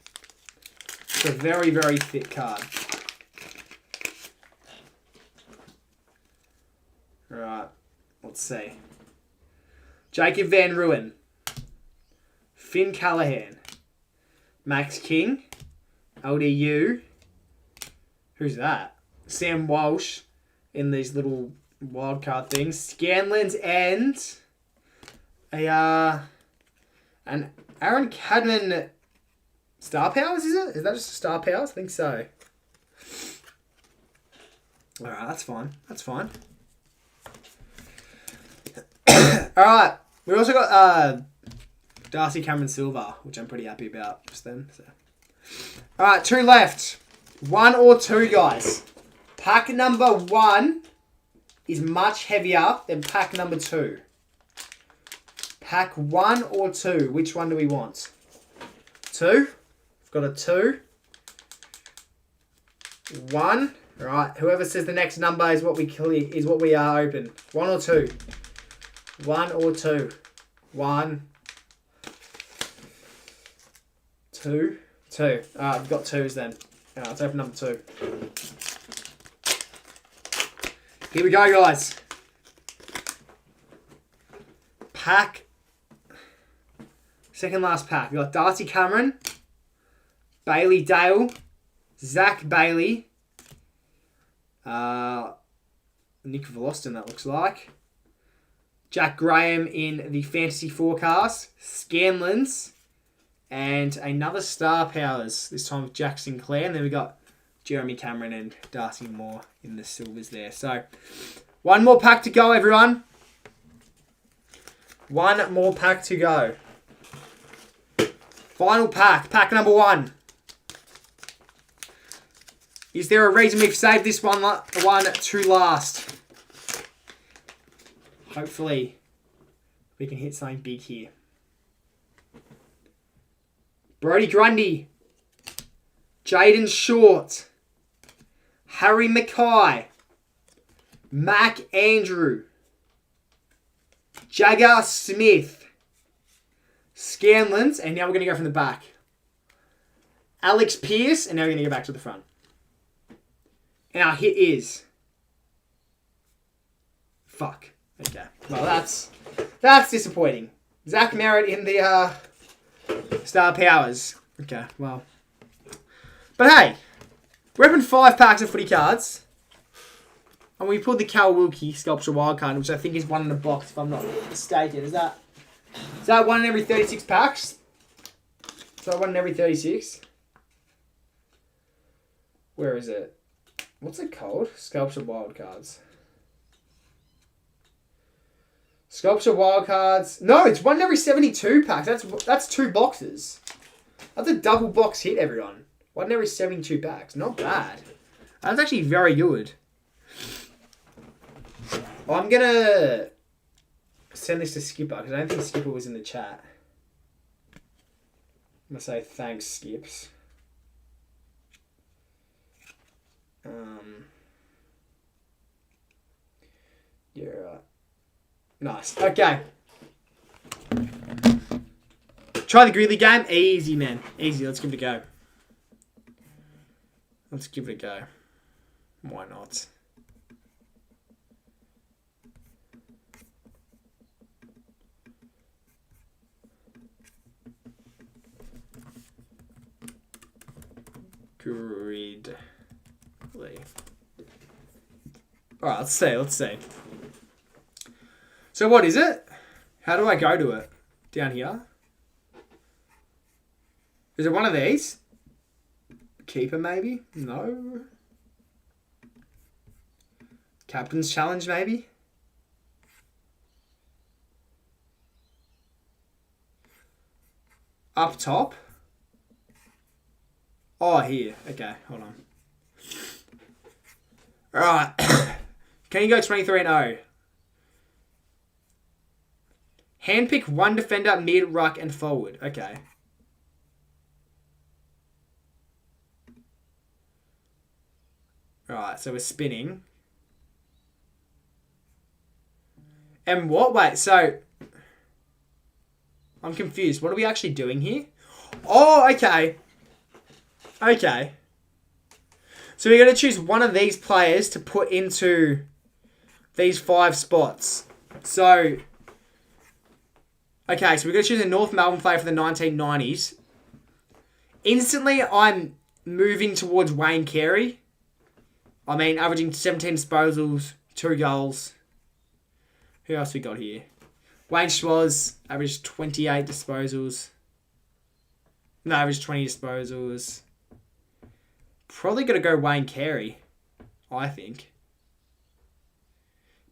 It's a very, very thick card. Alright, let's see. Jacob Van Ruin. Finn Callahan. Max King. LDU. Who's that? Sam Walsh in these little wildcard things. Scanlons and an Aaron Cadman Star Powers, is it? Is that just Star Powers? I think so. Alright, that's fine. That's fine. Alright, we also got Darcy Cameron Silver, which I'm pretty happy about just then. So. Alright, 2 left. 1 or 2, guys. Pack number 1 is much heavier than pack number 2. Pack 1 or 2? Which one do we want? 2. We've got a 2. 1. Alright, whoever says the next number is what we open. 1 or 2? 1 or 2? 1. 2. 2. Alright, we've got 2s then. Alright, let's open number 2. Here we go, guys. Pack. Second last pack. We've got Darcy Cameron, Bailey Dale, Zach Bailey, Nick Veloston, that looks like. Jack Graham in the fantasy forecast, Scanlons, and another Star Powers, this time with Jack Sinclair. And then we got Jeremy Cameron and Darcy Moore in the silvers there. So, one more pack to go, everyone. One more pack to go. Final pack. Pack number 1. Is there a reason we've saved this one to last? Hopefully, we can hit something big here. Brody Grundy. Jaden Short. Harry Mackay. Mac Andrew. Jagger Smith. Scanlons, and now we're going to go from the back. Alex Pearce, and now we're going to go back to the front. And our hit is... Fuck. Okay. Well, that's disappointing. Zach Merritt in the Star Powers. Okay, well. But hey, we're open 5 packs of footy cards. And we pulled the Cal Wilkie sculpture wildcard, which I think is one in a box, if I'm not mistaken. Is that one in every 36 packs? Is that one in every 36? Where is it? What's it called? Sculpture wildcards. Sculpture wildcards. No, it's one in every 72 packs. That's 2 boxes. That's a double box hit, everyone. One in every 72 packs. Not bad. That's actually very good. I'm going to send this to Skipper, because I don't think Skipper was in the chat. I'm going to say thanks, Skips. Yeah, right. Nice. Okay. Try the Greeley game. Easy, man. Easy. Let's give it a go. Let's give it a go. Why not? Gridley. Alright, let's see. So what is it? How do I go to it? Down here? Is it one of these? Keeper maybe? No. Captain's challenge maybe? Up top? Oh, here. Okay, hold on. Alright. Can you go 23-0? Handpick one defender, mid, ruck, and forward. Okay. Alright, so we're spinning. And what? Wait, so... I'm confused. What are we actually doing here? Oh, okay. Okay. So we're going to choose one of these players to put into these 5 spots. So... Okay, so we're going to choose a North Melbourne player for the 1990s. Instantly, I'm moving towards Wayne Carey. I mean, averaging 17 disposals, 2 goals. Who else we got here? Wayne Schwartz averaged 28 disposals. No, averaged 20 disposals. Probably going to go Wayne Carey, I think.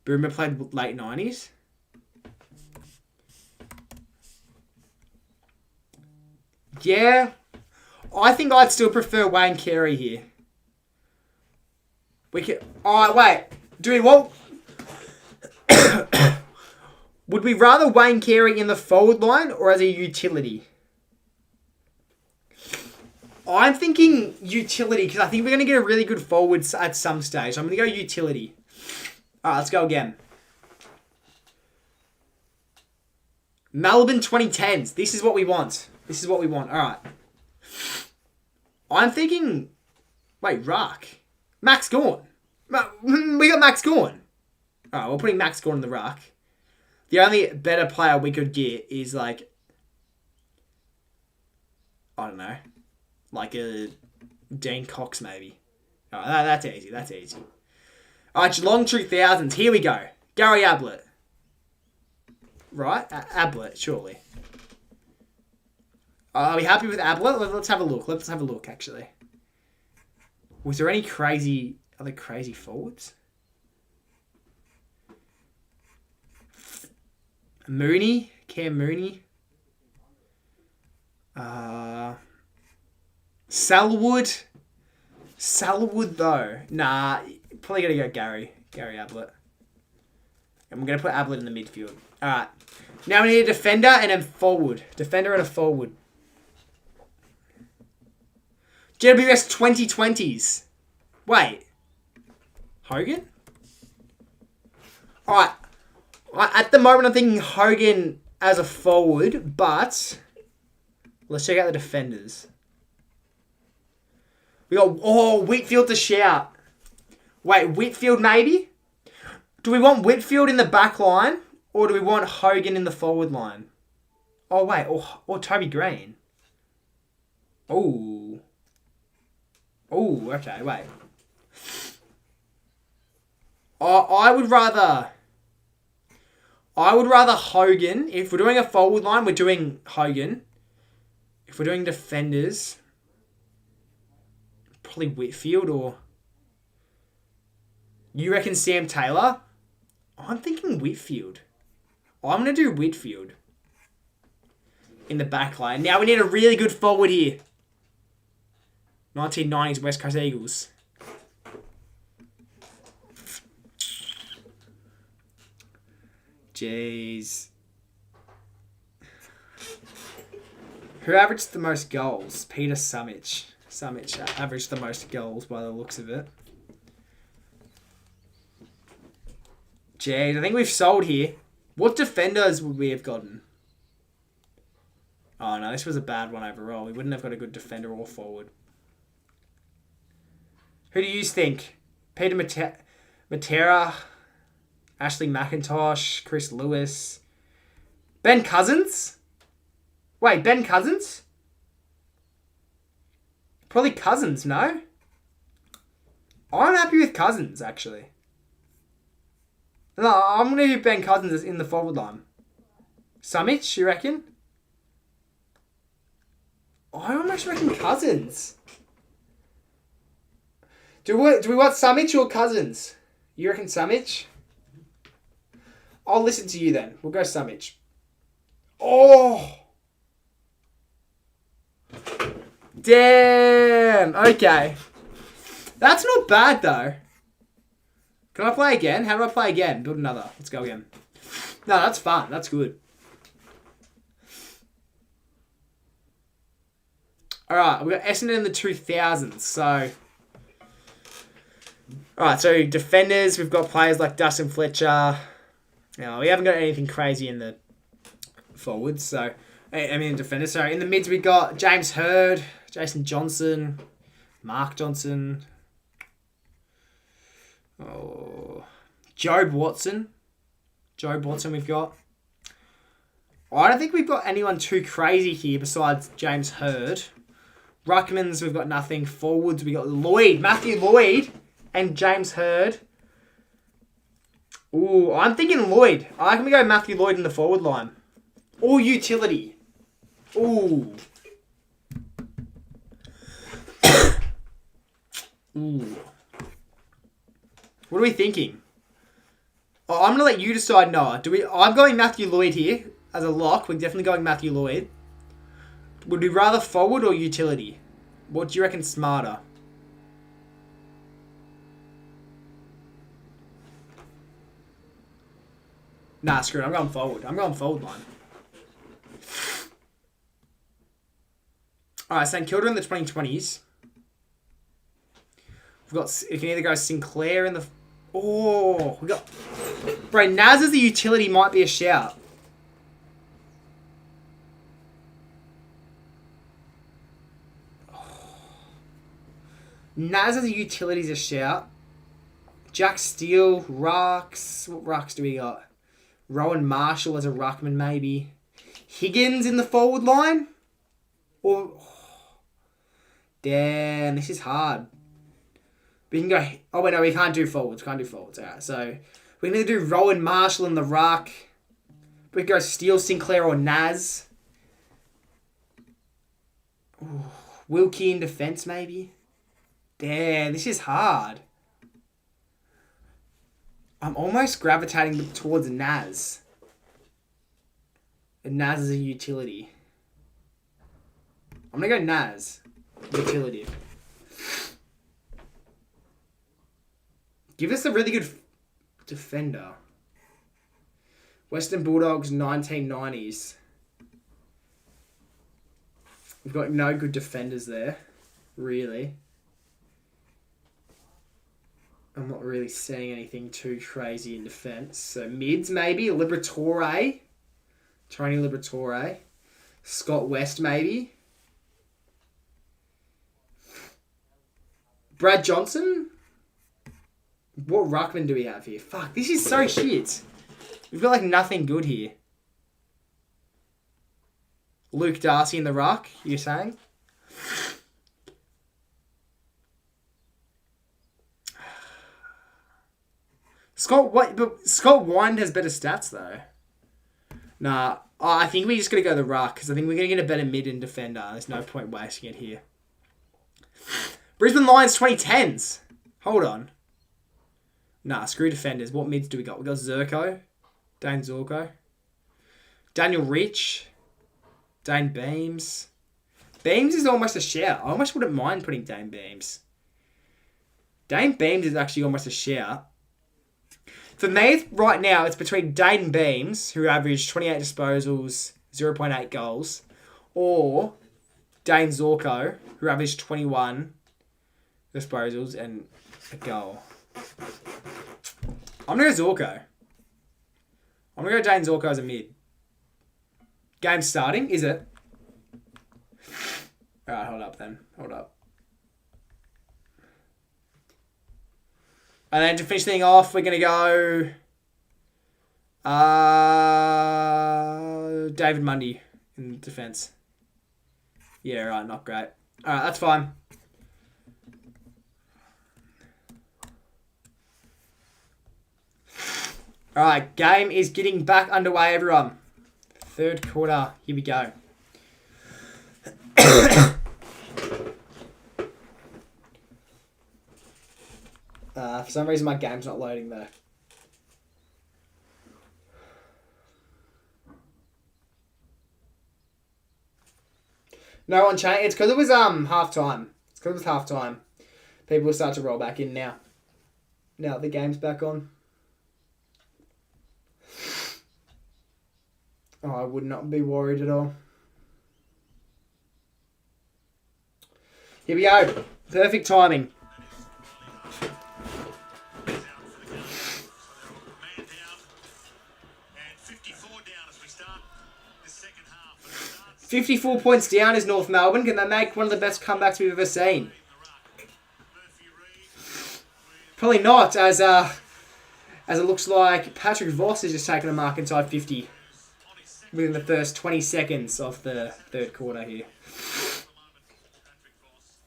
Boomer played late 90s. Yeah, I think I'd still prefer Wayne Carey here. We could. Oh, wait. Do we want? Would we rather Wayne Carey in the forward line or as a utility? I'm thinking utility because I think we're going to get a really good forward at some stage. I'm going to go utility. All right, let's go again. Melbourne 2010s. This is what we want. This is what we want. All right. I'm thinking... Wait, ruck. Max Gawn. We got Max Gawn. All right, we're putting Max Gawn in the ruck. The only better player we could get is like... I don't know. Like a Dean Cox maybe. All right, that's easy. That's easy. All right, Geelong 2000s. Here we go. Gary Ablett. Right? Ablett, surely. Are we happy with Ablett? Let's have a look. Let's have a look, actually. Was there any other crazy forwards? Mooney? Cam Mooney? Selwood? Selwood, though. Nah, probably going to go Gary Ablett. And we're going to put Ablett in the midfield. Alright. Now we need a defender and a forward. Defender and a forward. GWS 2020s. Wait. Hogan? Alright. At the moment, I'm thinking Hogan as a forward, but let's check out the defenders. We got, Whitfield to shout. Wait, Whitfield maybe? Do we want Whitfield in the back line, or do we want Hogan in the forward line? Oh, wait, or Toby Green. Oh, okay, wait. I would rather Hogan. If we're doing a forward line, we're doing Hogan. If we're doing defenders, probably Whitfield or... You reckon Sam Taylor? I'm thinking Whitfield. I'm going to do Whitfield in the back line. Now we need a really good forward here. 1990s West Coast Eagles. Jeez. Who averaged the most goals? Peter Sumich. Sumich averaged the most goals by the looks of it. Jeez, I think we've sold here. What defenders would we have gotten? Oh no, this was a bad one overall. We wouldn't have got a good defender or forward. Who do you think? Peter Matera, Ashley McIntosh, Chris Lewis, Ben Cousins? Wait, Ben Cousins? Probably Cousins, no? I'm happy with Cousins, actually. No, I'm going to do Ben Cousins in the forward line. Sumich, you reckon? I almost reckon Cousins. Do we want Sumich or Cousins? You reckon Sumich? I'll listen to you then. We'll go Sumich. Oh! Damn! Okay. That's not bad though. Can I play again? How do I play again? Build another. Let's go again. No, that's fun. That's good. Alright, we've got Essendon in the 2000s. So... Alright, so defenders, we've got players like Dustin Fletcher. Now, we haven't got anything crazy in the forwards. So, I mean defenders. So, in the mids, we got James Hird, Jason Johnson, Mark Johnson. Oh, Jobe Watson. Jobe Watson we've got. I don't think we've got anyone too crazy here besides James Hird. Ruckmans, we've got nothing. Forwards, we got Lloyd, Matthew Lloyd, and James Hird. Ooh, I'm thinking Lloyd. I reckon we go Matthew Lloyd in the forward line. Or utility. Ooh. Ooh. What are we thinking? Oh, I'm going to let you decide, Noah. I'm going Matthew Lloyd here as a lock. We're definitely going Matthew Lloyd. Would we rather forward or utility? What do you reckon smarter? Nah, screw it. I'm going forward. I'm going forward line. Alright, St Kilda in the 2020s. We've got... You can either go Sinclair in the... Oh, we got... Bro, Naz as the utility might be a shout. Naz as a utility is a shout. Jack Steele, Rucks. What Rucks do we got? Rowan Marshall as a ruckman, maybe. Higgins in the forward line? Or... Damn, this is hard. We can go... Oh, wait, no, we can't do forwards. Can't do forwards. Alright, so... We can either do Rowan Marshall in the ruck. We can go Steele, Sinclair, or Naz. Ooh, Wilkie in defence, maybe. Damn, this is hard. I'm almost gravitating towards Naz. And Naz is a utility. I'm going to go Naz. Utility. Give us a really good defender. Western Bulldogs 1990s. We've got no good defenders there. Really. I'm not really seeing anything too crazy in defence. So mids maybe. Liberatore. Tony Liberatore. Scott West maybe. Brad Johnson? What ruckman do we have here? Fuck, this is so shit. We've got like nothing good here. Luke Darcy in the ruck, you're saying? Scott Wind has better stats though. Nah, I think we just gotta go the ruck because I think we're gonna get a better mid and defender. There's no point wasting it here. Brisbane Lions 2010s. Hold on. Nah, screw defenders. What mids do we got? We got Zerko, Dane Zorko, Daniel Rich, Dane Beams. Beams is almost a shout. I almost wouldn't mind putting Dane Beams. Dane Beams is actually almost a shout. For me, right now, it's between Dane Beams, who averaged 28 disposals, 0.8 goals, or Dane Zorko, who averaged 21 disposals and a goal. I'm going to go Zorko. I'm going to go Dane Zorko as a mid. Game starting, is it? Alright, hold up then. Hold up. And then to finish things off, we're going to go David Mundy in defence. Yeah, right, not great. Alright, that's fine. Alright, game is getting back underway, everyone. Third quarter, here we go. For some reason, my game's not loading though. No one changed. It's because it was half time. It's because it was half time. People will start to roll back in now. Now the game's back on. Oh, I would not be worried at all. Here we go. Perfect timing. Man down and 54 down as we start the second half. 54 points down is North Melbourne. Can they make one of the best comebacks we've ever seen? Probably not, as it looks like Patrick Voss has just taken a mark inside 50 within the first 20 seconds of the third quarter here.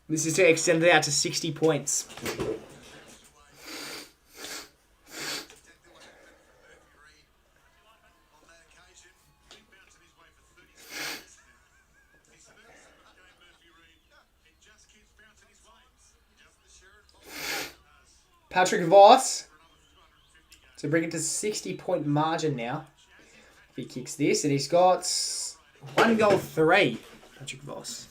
This is to extend it out to 60 points. Patrick Voss to bring it to 60-point margin now. If he kicks this, and he's got 1 goal 3. Patrick Voss.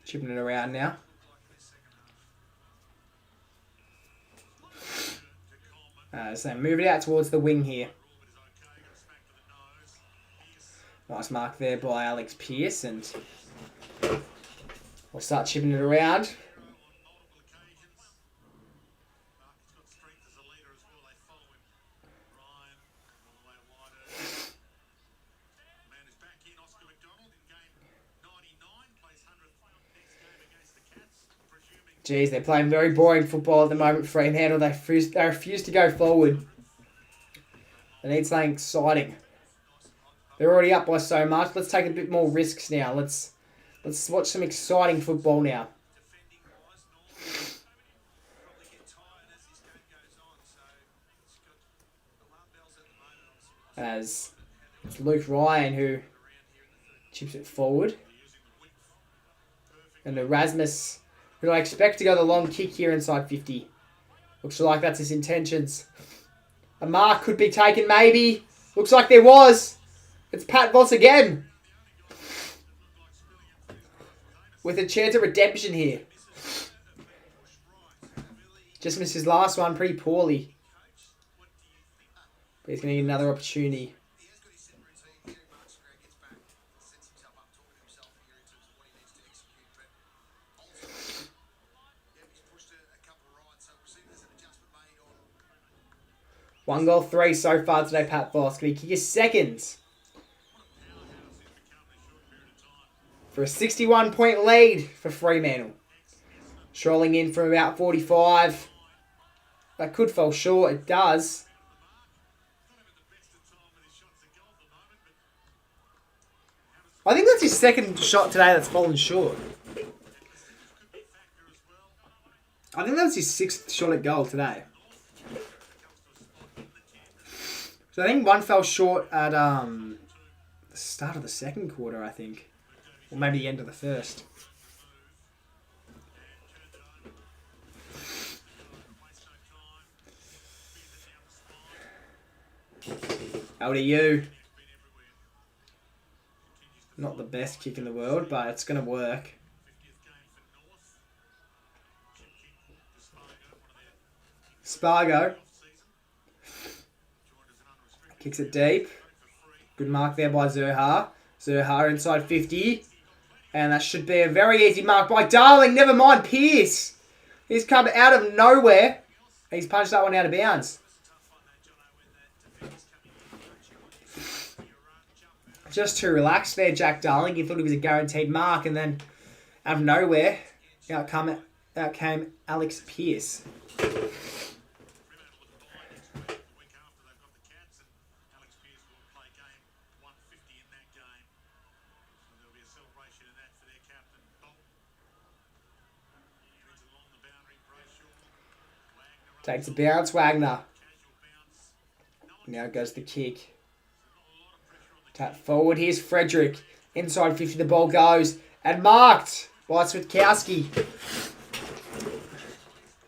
Chipping it around now. So move it out towards the wing here. Nice mark there by Alex Pearce, and we'll start chipping it around. Jeez, they're playing very boring football at the moment, Fremantle. They refuse to go forward. They need something exciting. They're already up by so much. Let's take a bit more risks now. Let's watch some exciting football now. As it's Luke Ryan who chips it forward. And Erasmus, who I expect to go the long kick here inside 50. Looks like that's his intentions. A mark could be taken, maybe. Looks like there was. It's Pat Voss again. With a chance of redemption here. Just missed his last one pretty poorly. But he's going to get another opportunity. One goal 3 so far today, Pat Voss. Can he kick his second? For a 61-point lead for Fremantle. Strolling in from about 45. That could fall short. It does. I think that's his second shot today that's fallen short. I think that was his 6th shot at goal today. So I think one fell short at the start of the second quarter, I think. Or maybe the end of the first. LDU. Not the best kick in the world, but it's going to work. Spargo. Kicks it deep. Good mark there by Zerha. Zerha inside 50. And that should be a very easy mark by Darling. Never mind, Pierce. He's come out of nowhere. He's punched that one out of bounds. Just too relaxed there, Jack Darling. He thought he was a guaranteed mark, and then out of nowhere, out came Alex Pierce. Takes a bounce, Wagner. Now goes the kick. Tap forward, here's Frederick. Inside 50, the ball goes. And marked by Switkowski.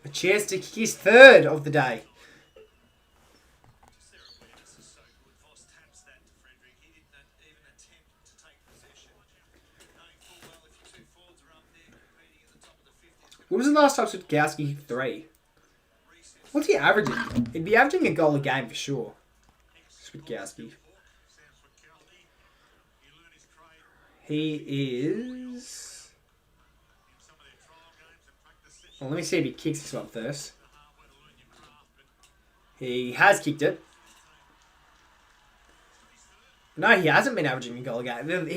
A chance to kick his 3rd of the day. When was the last time Switkowski hit 3? What's he averaging? He'd be averaging a goal a game for sure. Switkowski. He is... Well, let me see if he kicks this one first. He has kicked it. No, he hasn't been averaging a goal a game.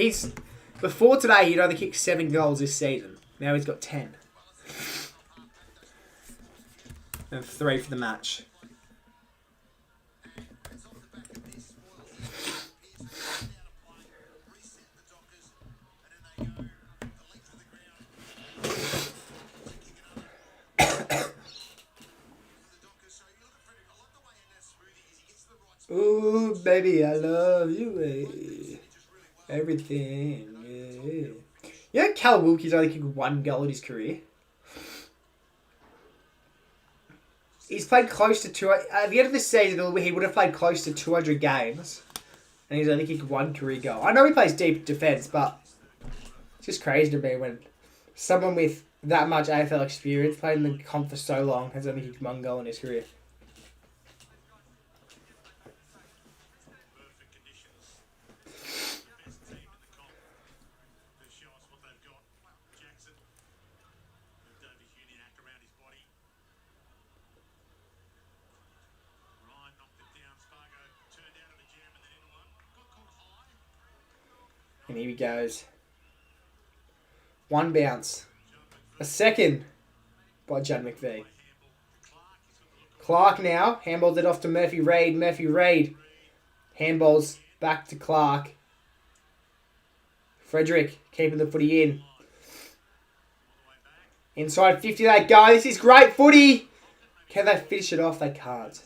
Before today, he'd only kicked 7 goals this season. Now he's got 10. And 3 for the match. Ooh, baby, I love you. Everything. Yeah. You know, Cal Wilkie's only kicked 1 goal in his career. He's played close to 200... At the end of this season, he would have played close to 200 games. And he's only kicked 1 career goal. I know he plays deep defence, but... It's just crazy to me when someone with that much AFL experience, played in the comp for so long, has only kicked 1 goal in his career. And here he goes. 1 bounce. A second by Judd McVeigh. Clark now. Handballs it off to Murphy Reid. Murphy Reid. Handballs back to Clark. Frederick keeping the footy in. Inside 50 they go. This is great footy. Can they finish it off? They can't.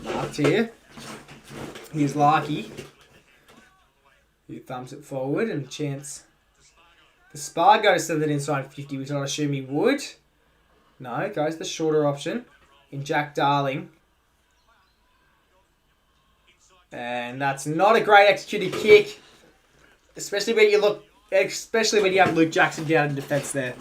Marked here. Here's Larky. Who thumps it forward and chance. The Spargo sends it inside 50, which I assume he would. No, goes the shorter option in Jack Darling. And that's not a great executed kick. Especially when you have Luke Jackson down in defence there.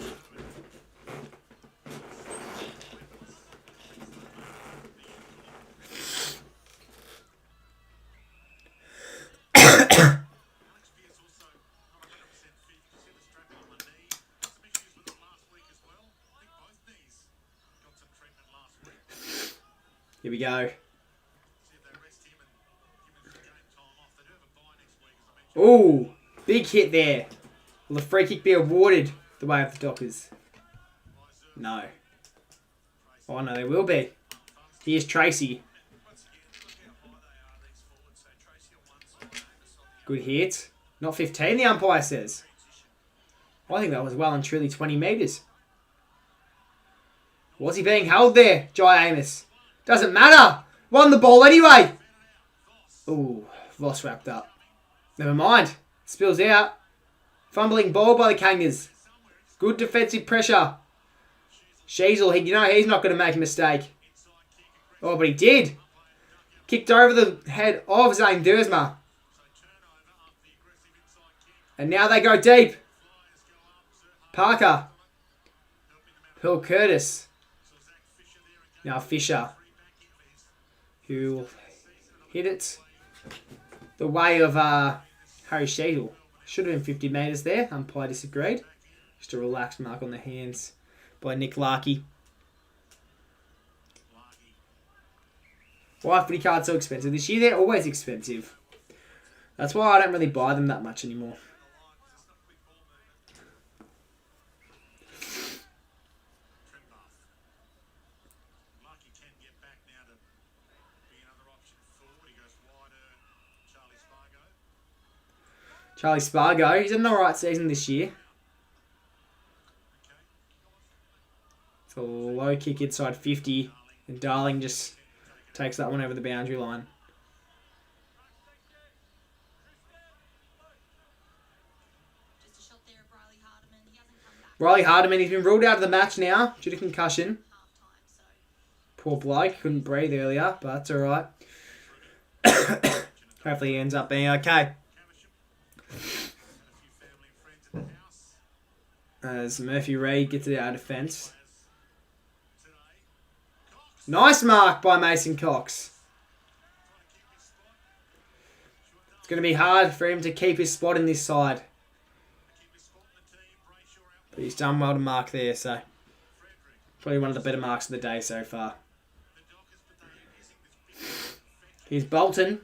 Here we go. Ooh, big hit there. Will the free kick be awarded the way of the Dockers? No. Oh no, they will be. Here's Tracy. Good hit. Not 15, the umpire says. I think that was well and truly 20 metres. Was he being held there, Jai Amos? Doesn't matter. Won the ball anyway. Ooh, Voss wrapped up. Never mind. Spills out. Fumbling ball by the Kangas. Good defensive pressure. Sheasel, he's not going to make a mistake. Oh, but he did. Kicked over the head of Zane Duursma. And now they go deep. Parker. Phil Curtis. Now Fisher. Who will hit it the way of Harry Sheasel. Should have been 50 metres there. Umpire disagreed. Just a relaxed mark on the hands by Nick Larkey. Why are footy cards so expensive this year? They're always expensive. That's why I don't really buy them that much anymore. Charlie Spargo, he's had an alright season this year. It's a low kick inside 50. And Darling just takes that one over the boundary line. Riley Hardiman, he's been ruled out of the match now due to concussion. Poor bloke, couldn't breathe earlier, but that's alright. Hopefully he ends up being okay. As Murphy Reid gets it out of defence. Nice mark by Mason Cox. It's going to be hard for him to keep his spot in this side. But he's done well to mark there, so probably one of the better marks of the day so far. Here's Bolton,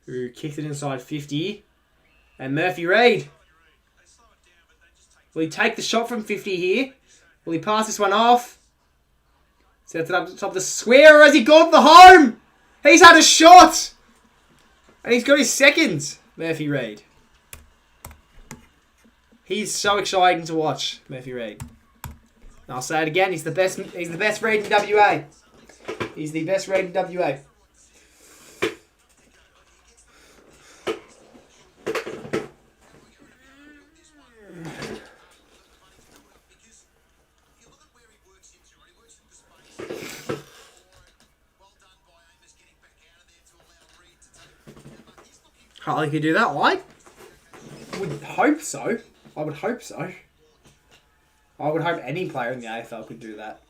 who kicked it inside 50. And Murphy Reid. Will he take the shot from 50 here? Will he pass this one off? Sets it up to the top of the square, or has he gone for home? He's had a shot! And he's got his seconds, Murphy Reid. He's so exciting to watch, Murphy Reid. And I'll say it again, he's the best Reid in WA. He's the best Reid in WA. Harley could do that, I would hope so. I would hope so. I would hope any player in the AFL could do that.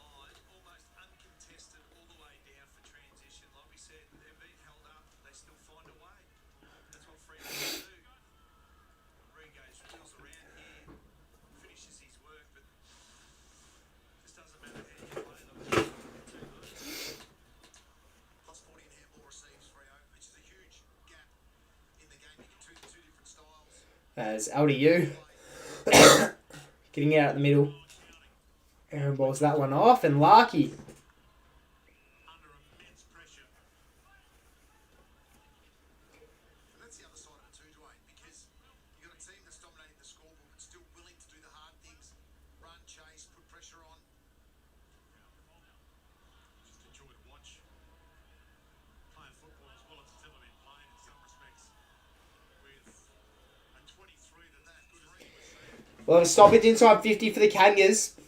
As LDU getting out of the middle. Aaron balls that one off, and Larkey. That's the other side of it too, Dwayne, because you've got a team that's dominating the scoreboard but still willing to do the hard things. Run, chase, put pressure on. Just a joy to watch. Playing football as well as it's ever been played in some respects. With a 23 that good as he was. Well, a stoppage inside 50 for the Kangas.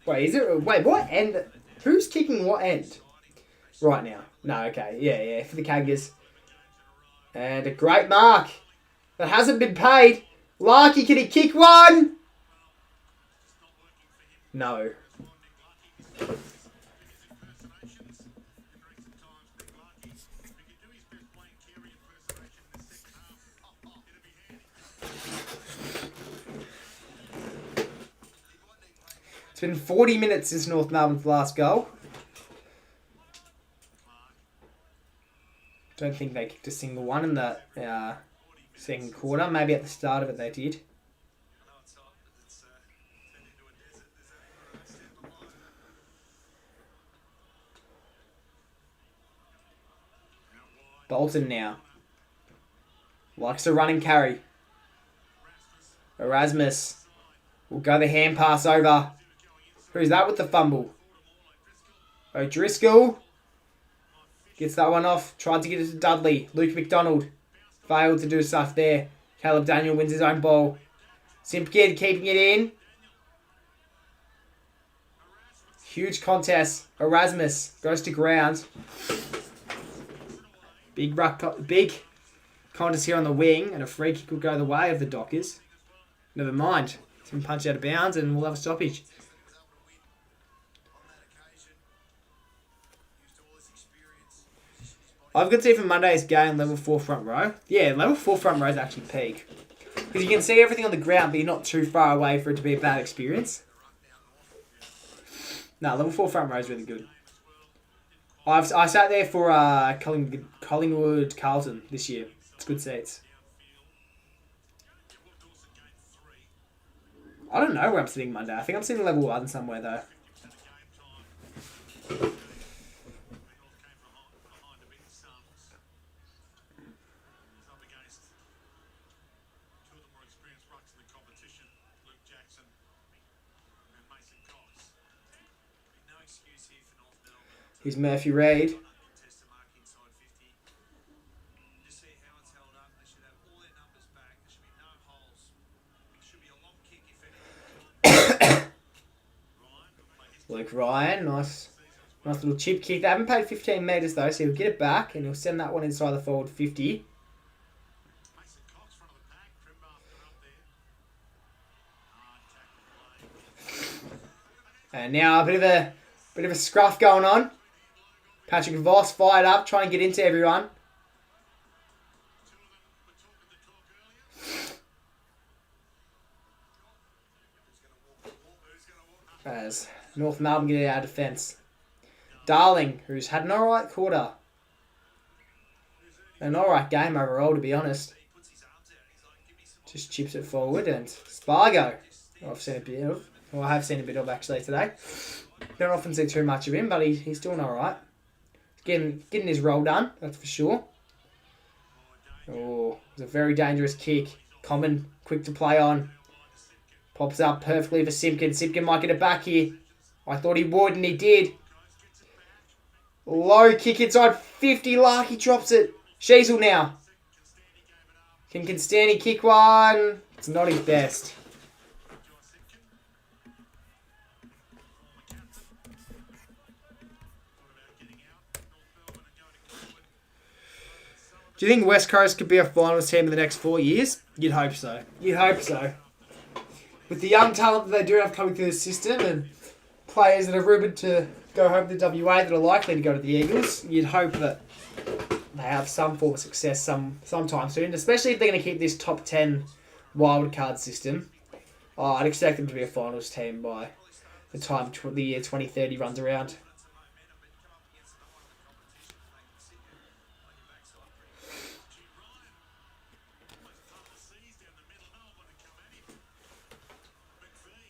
Wait, is it? Wait, what end? Who's kicking what end? Right now. No, okay. Yeah, for the Kangas. And a great mark. That hasn't been paid. Larkey, can he kick one? No. It's been 40 minutes since North Melbourne's last goal. Don't think they kicked a single one in the second quarter. Maybe at the start of it they did. Bolton now. Likes to run and carry. Erasmus will go the hand pass over. Who's that with the fumble? O'Driscoll gets that one off. Tried to get it to Dudley. Luke McDonald failed to do stuff there. Caleb Daniel wins his own ball. Simpkins keeping it in. Huge contest. Erasmus goes to ground. Big contest here on the wing, and a free kick will go the way of the Dockers. Never mind. It's been punched out of bounds, and we'll have a stoppage. I've got to see from Monday's game level 4 front row. Yeah, level 4 front row is actually peak. Because you can see everything on the ground, but you're not too far away for it to be a bad experience. No, level 4 front row is really good. I sat there for Collingwood Carlton this year. It's good seats. I don't know where I'm sitting Monday. I think I'm sitting level 1 somewhere though. Here's Murphy Reid. Luke Ryan, nice little chip kick. They haven't paid 15 metres though, so he'll get it back and he'll send that one inside the forward 50. And now a bit of a scruff going on. Patrick Voss fired up, trying to get into everyone. As North Melbourne get it out of defence. Darling, who's had an alright quarter. An alright game overall, to be honest. Just chips it forward, and Spargo, I've seen a bit of. Well, I have seen a bit of actually today. Don't often see too much of him, but he's doing alright. Getting his role done, that's for sure. Oh, it was a very dangerous kick. Common, quick to play on. Pops up perfectly for Simpkin. Simpkin might get it back here. I thought he would, and he did. Low kick inside 50. Larky drops it. Sheasel now. Can Constantine kick one? It's not his best. Do you think West Coast could be a finals team in the next 4 years? You'd hope so. You'd hope so. With the young talent that they do have coming through the system and players that are rumoured to go home to WA that are likely to go to the Eagles, you'd hope that they have some form of success sometime soon, especially if they're going to keep this top 10 wildcard system. I'd expect them to be a finals team by the time the year 2030 runs around.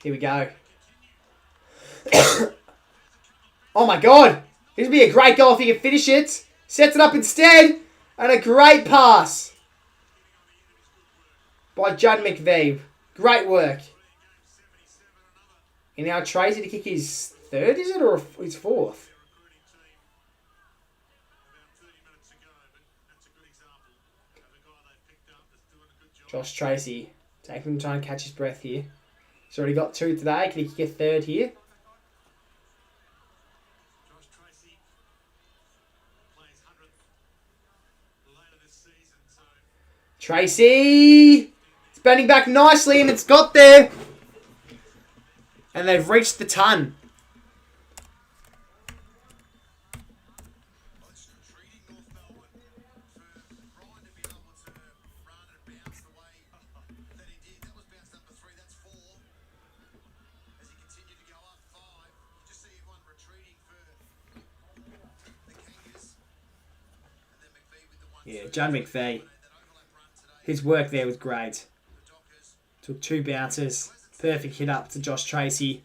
Here we go. Oh my god! This would be a great goal if he can finish it. Sets it up instead. And a great pass by Judd McVeigh. Great work. And now Tracy to kick his third, is it? Or his fourth? Josh Tracy. Taking time to catch his breath here. He's already got 2 today. Can he kick a third here? Tracy! It's bending back nicely and it's got there. And they've reached the ton. Yeah, John McVeigh. His work there was great. Took 2 bounces. Perfect hit up to Josh Tracy.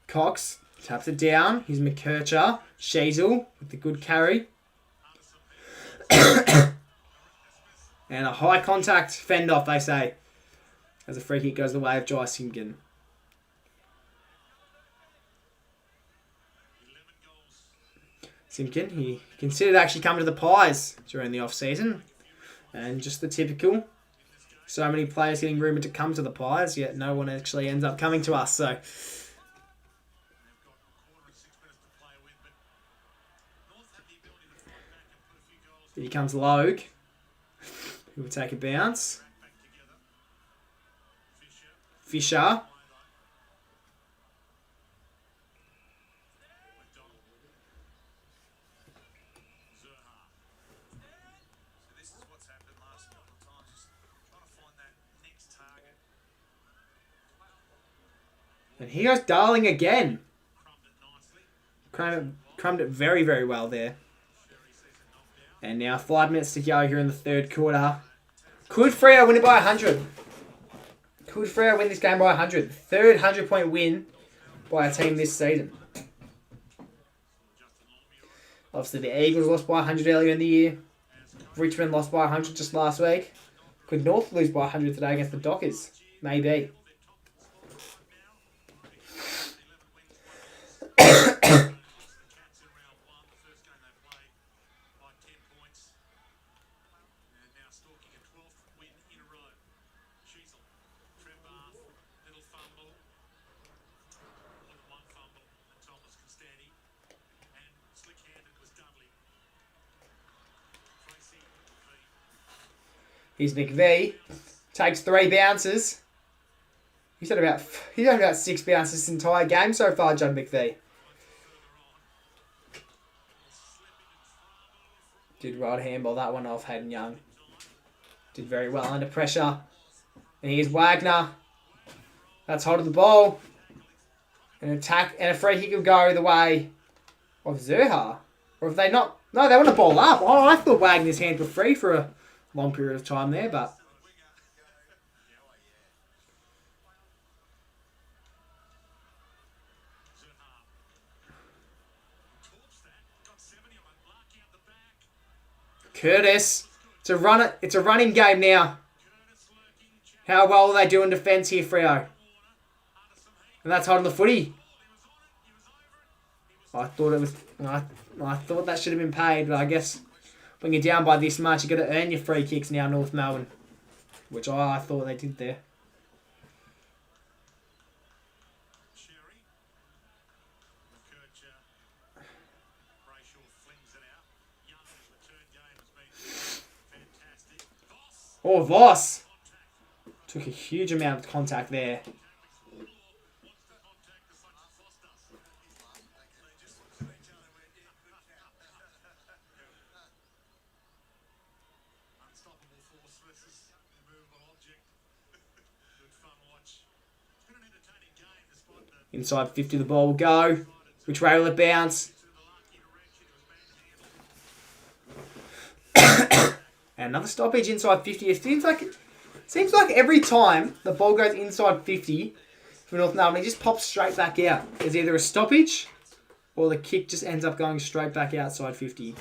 Cox taps it down. Here's McKercher. Shazel with the good carry. And a high contact fend off, they say. As a free kick goes the way of Jai Simpkin. Simpkin, he considered actually coming to the Pies during the off-season. And just the typical. So many players getting rumoured to come to the Pies, yet no one actually ends up coming to us. So here comes Logue, who will take a bounce. Fisher. And he goes Darling again. Crumbed it very, very well there. And now 5 minutes to go here in the third quarter. Could Freo win it by 100? Could Freo win this game by 100? Third 100-point win by a team this season. Obviously, the Eagles lost by 100 earlier in the year. Richmond lost by 100 just last week. Could North lose by 100 today against the Dockers? Maybe. Here's McVeigh. Takes 3 bounces. He's had about 6 bounces this entire game so far, John McVeigh. Did right handball that one off Hayden Young. Did very well under pressure. And here's Wagner. That's hold of the ball. An attack and a free kick will go the way of Zerha. Or have they not? No, they want to ball up. Oh, I thought Wagner's hands were free for a long period of time there, but Curtis. It's a running game now. How well will they do in defence here, Freo? And that's holding the footy. I thought that should have been paid, but I guess when you're down by this much, you've got to earn your free kicks now, North Melbourne. Which I thought they did there. Oh, Voss. Took a huge amount of contact there. Inside 50 the ball will go. Which way will it bounce? And another stoppage inside 50. It seems like every time the ball goes inside 50 for North Melbourne, it just pops straight back out. There's either a stoppage or the kick just ends up going straight back outside 50.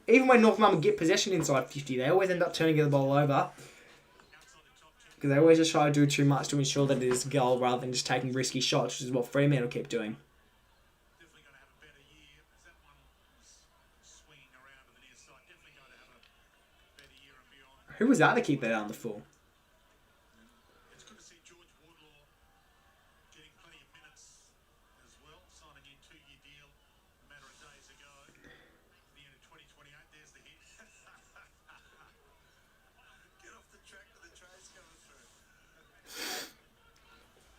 Even when North Melbourne get possession inside 50, they always end up turning the ball over. Because they always just try to do too much to ensure that it is a goal rather than just taking risky shots, which is what Fremantle kept doing. Who was that to keep that on the full?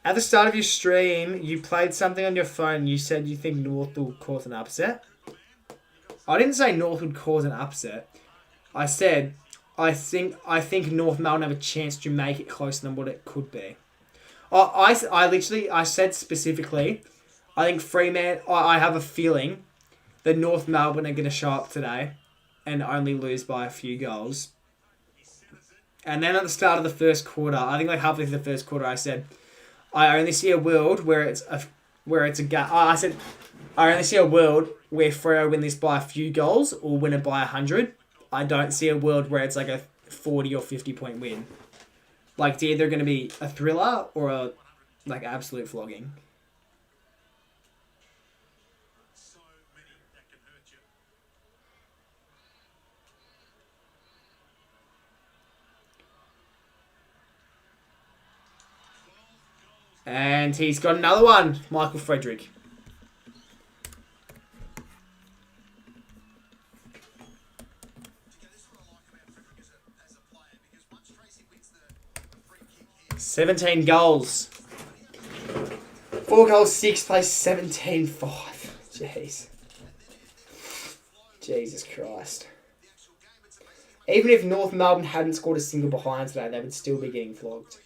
At the start of your stream, you played something on your phone. You said you think North will cause an upset. I didn't say North would cause an upset. I said I think North Melbourne have a chance to make it closer than what it could be. I said specifically, I think Fremantle. I have a feeling that North Melbourne are going to show up today and only lose by a few goals. And then at the start of the first quarter, I think like halfway through the first quarter, I said, I only see a world where it's a gap. I said, I only see a world where Freo win this by a few goals or win it by 100. I don't see a world where it's like a 40 or 50 point win. Like it's either going to be a thriller or a like absolute flogging. And he's got another one, Michael Frederick. $17 goals. 4 goals, 6 plays 17-5. Jeez. Jesus Christ. Even if North Melbourne hadn't scored a single behind today, they would still be getting flogged.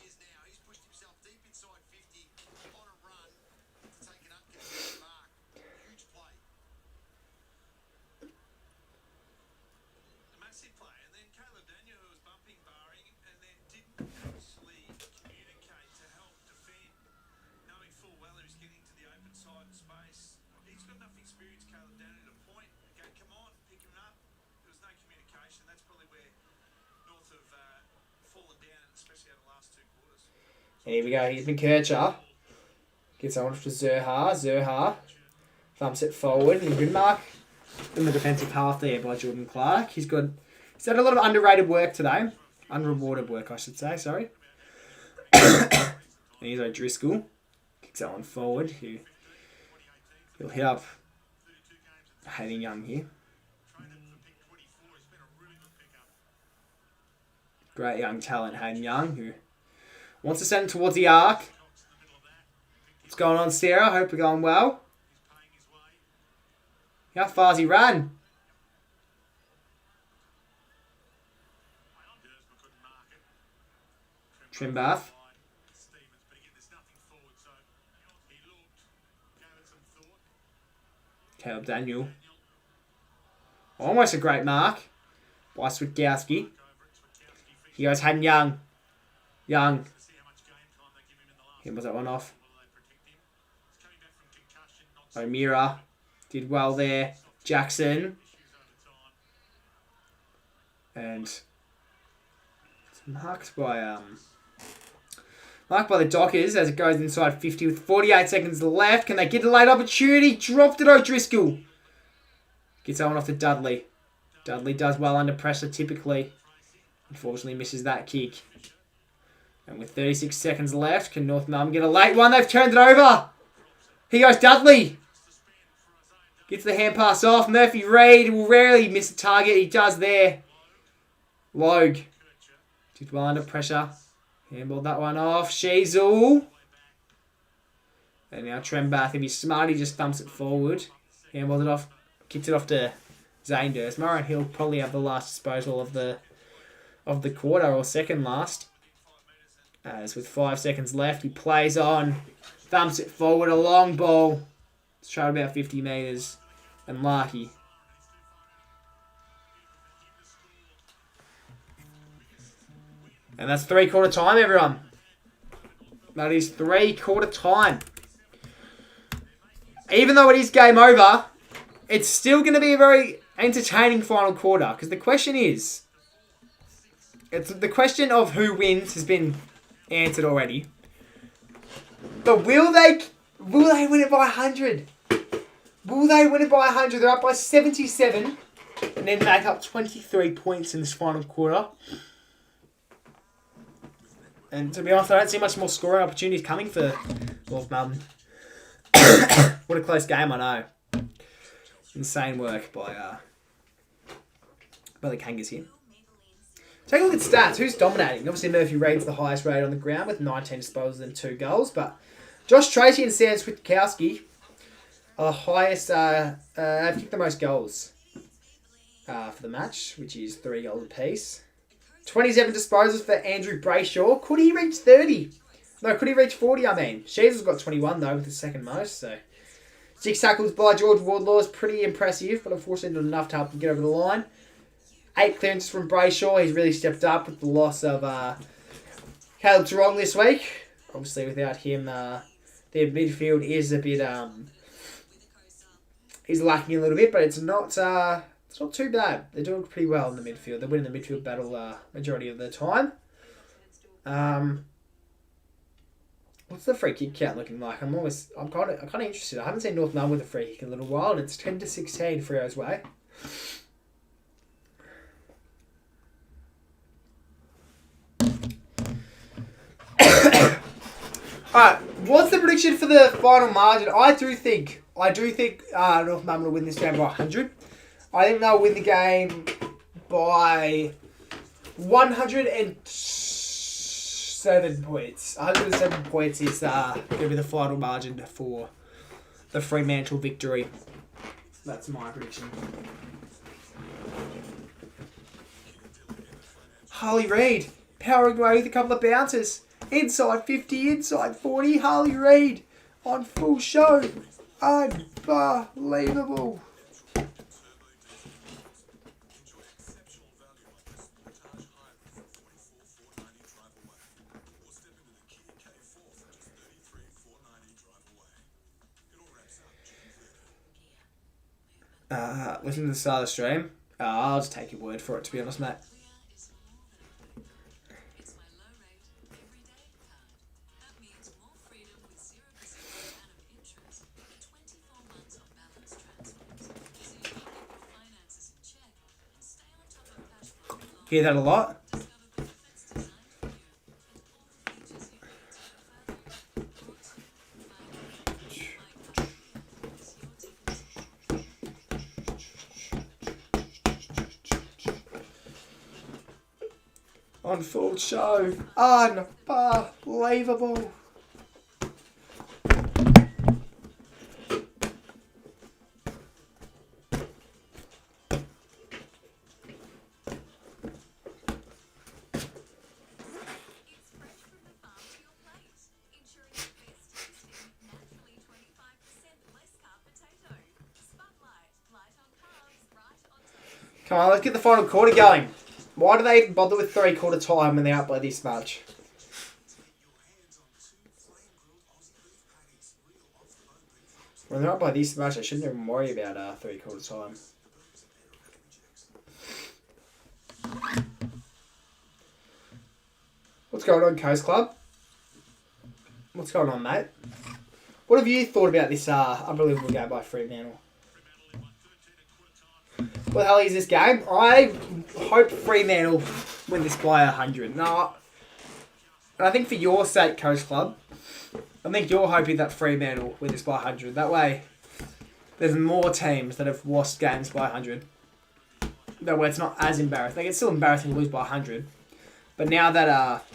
Here we go. Here's McKercher. Gets on for Zerha. Zerha thumps it forward. And good mark in the defensive half there by Jordan Clark. He's had a lot of underrated work today. Unrewarded work, I should say. Sorry. And here's O'Driscoll. Kicks that one forward. He'll hit up Hayden Young here. Great young talent, Hayden Young, who wants to send it towards the arc. What's going on, Sarah? Hope you're going well. How far's he ran? Trimbath. Caleb Daniel. Almost a great mark by Switkowski. Here goes Hayden Young. Young. Here was that one off. O'Meara did well there. Jackson. And it's marked by the Dockers as it goes inside 50 with 48 seconds left. Can they get a late opportunity? Dropped it, O'Driscoll. Gets that one off to Dudley. Dudley does well under pressure typically. Unfortunately misses that kick. And with 36 seconds left, can North Melbourne get a late one? They've turned it over. Here goes Dudley. Gets the hand pass off. Murphy Reid will rarely miss a target. He does there. Logue. Did well under pressure. Handballed that one off. Sheasel. And now Trembath. If he's smart, he just thumps it forward. Handballed it off. Kicks it off to Zane Dursma. And he'll probably have the last disposal of the quarter or second last. As with 5 seconds left, he plays on. Thumps it forward. A long ball. It's trailed about 50 metres. And Larky. And that's 3/4 time, everyone. That is 3/4 time. Even though it is game over, it's still going to be a very entertaining final quarter. Because the question is, the question of who wins has been answered already. But will they win it by 100? Will they win it by 100? They're up by 77 and then make up 23 points in this final quarter. And to be honest, I don't see much more scoring opportunities coming for North Melbourne. What a close game, I know. Insane work by the Kangas here. Take a look at stats. Who's dominating? Obviously, Murphy Reid's the highest rate on the ground with 19 disposals and 2 goals. But Josh Tracy and Sam Switkowski are the highest, have kicked the most goals for the match, which is 3 goals apiece. 27 disposals for Andrew Brayshaw. Could he reach 30? No, could he reach 40, I mean. Shea's got 21, though, with the second most. So 6 tackles by George Wardlaw is pretty impressive, but unfortunately not enough to help him get over the line. 8 clearances from Brayshaw. He's really stepped up with the loss of Caleb Tarong this week. Obviously, without him, their midfield is a bit is lacking a little bit, but it's not too bad. They're doing pretty well in the midfield. They're winning the midfield battle majority of the time. What's the free kick count looking like? I'm kind of interested. I haven't seen North Melbourne with a free kick in a little while, and it's 10-16 Freo's way. Alright, what's the prediction for the final margin? I do think North Melbourne will win this game by 100. I think they'll win the game by 107 points. 107 points is going to be the final margin for the Fremantle victory. That's my prediction. Harley Reid powering away with a couple of bounces. Inside 50, inside 40. Harley Reid on full show. Unbelievable. Listen to the start of the stream. I'll just take your word for it, to be honest, mate. Hear that a lot? On full show. Unbelievable. Come on, let's get the final quarter going. Why do they even bother with 3/4 time when they're out by this much? When they're up by this much, I shouldn't even worry about 3/4 time. What's going on, Coast Club? What's going on, mate? What have you thought about this unbelievable game by Fremantle? What the hell is this game? I hope Fremantle win this by 100. No, and I think for your sake, Coast Club, I think you're hoping that Fremantle win this by 100. That way, there's more teams that have lost games by 100. That way, it's not as embarrassing. Like, it's still embarrassing to lose by 100. But now that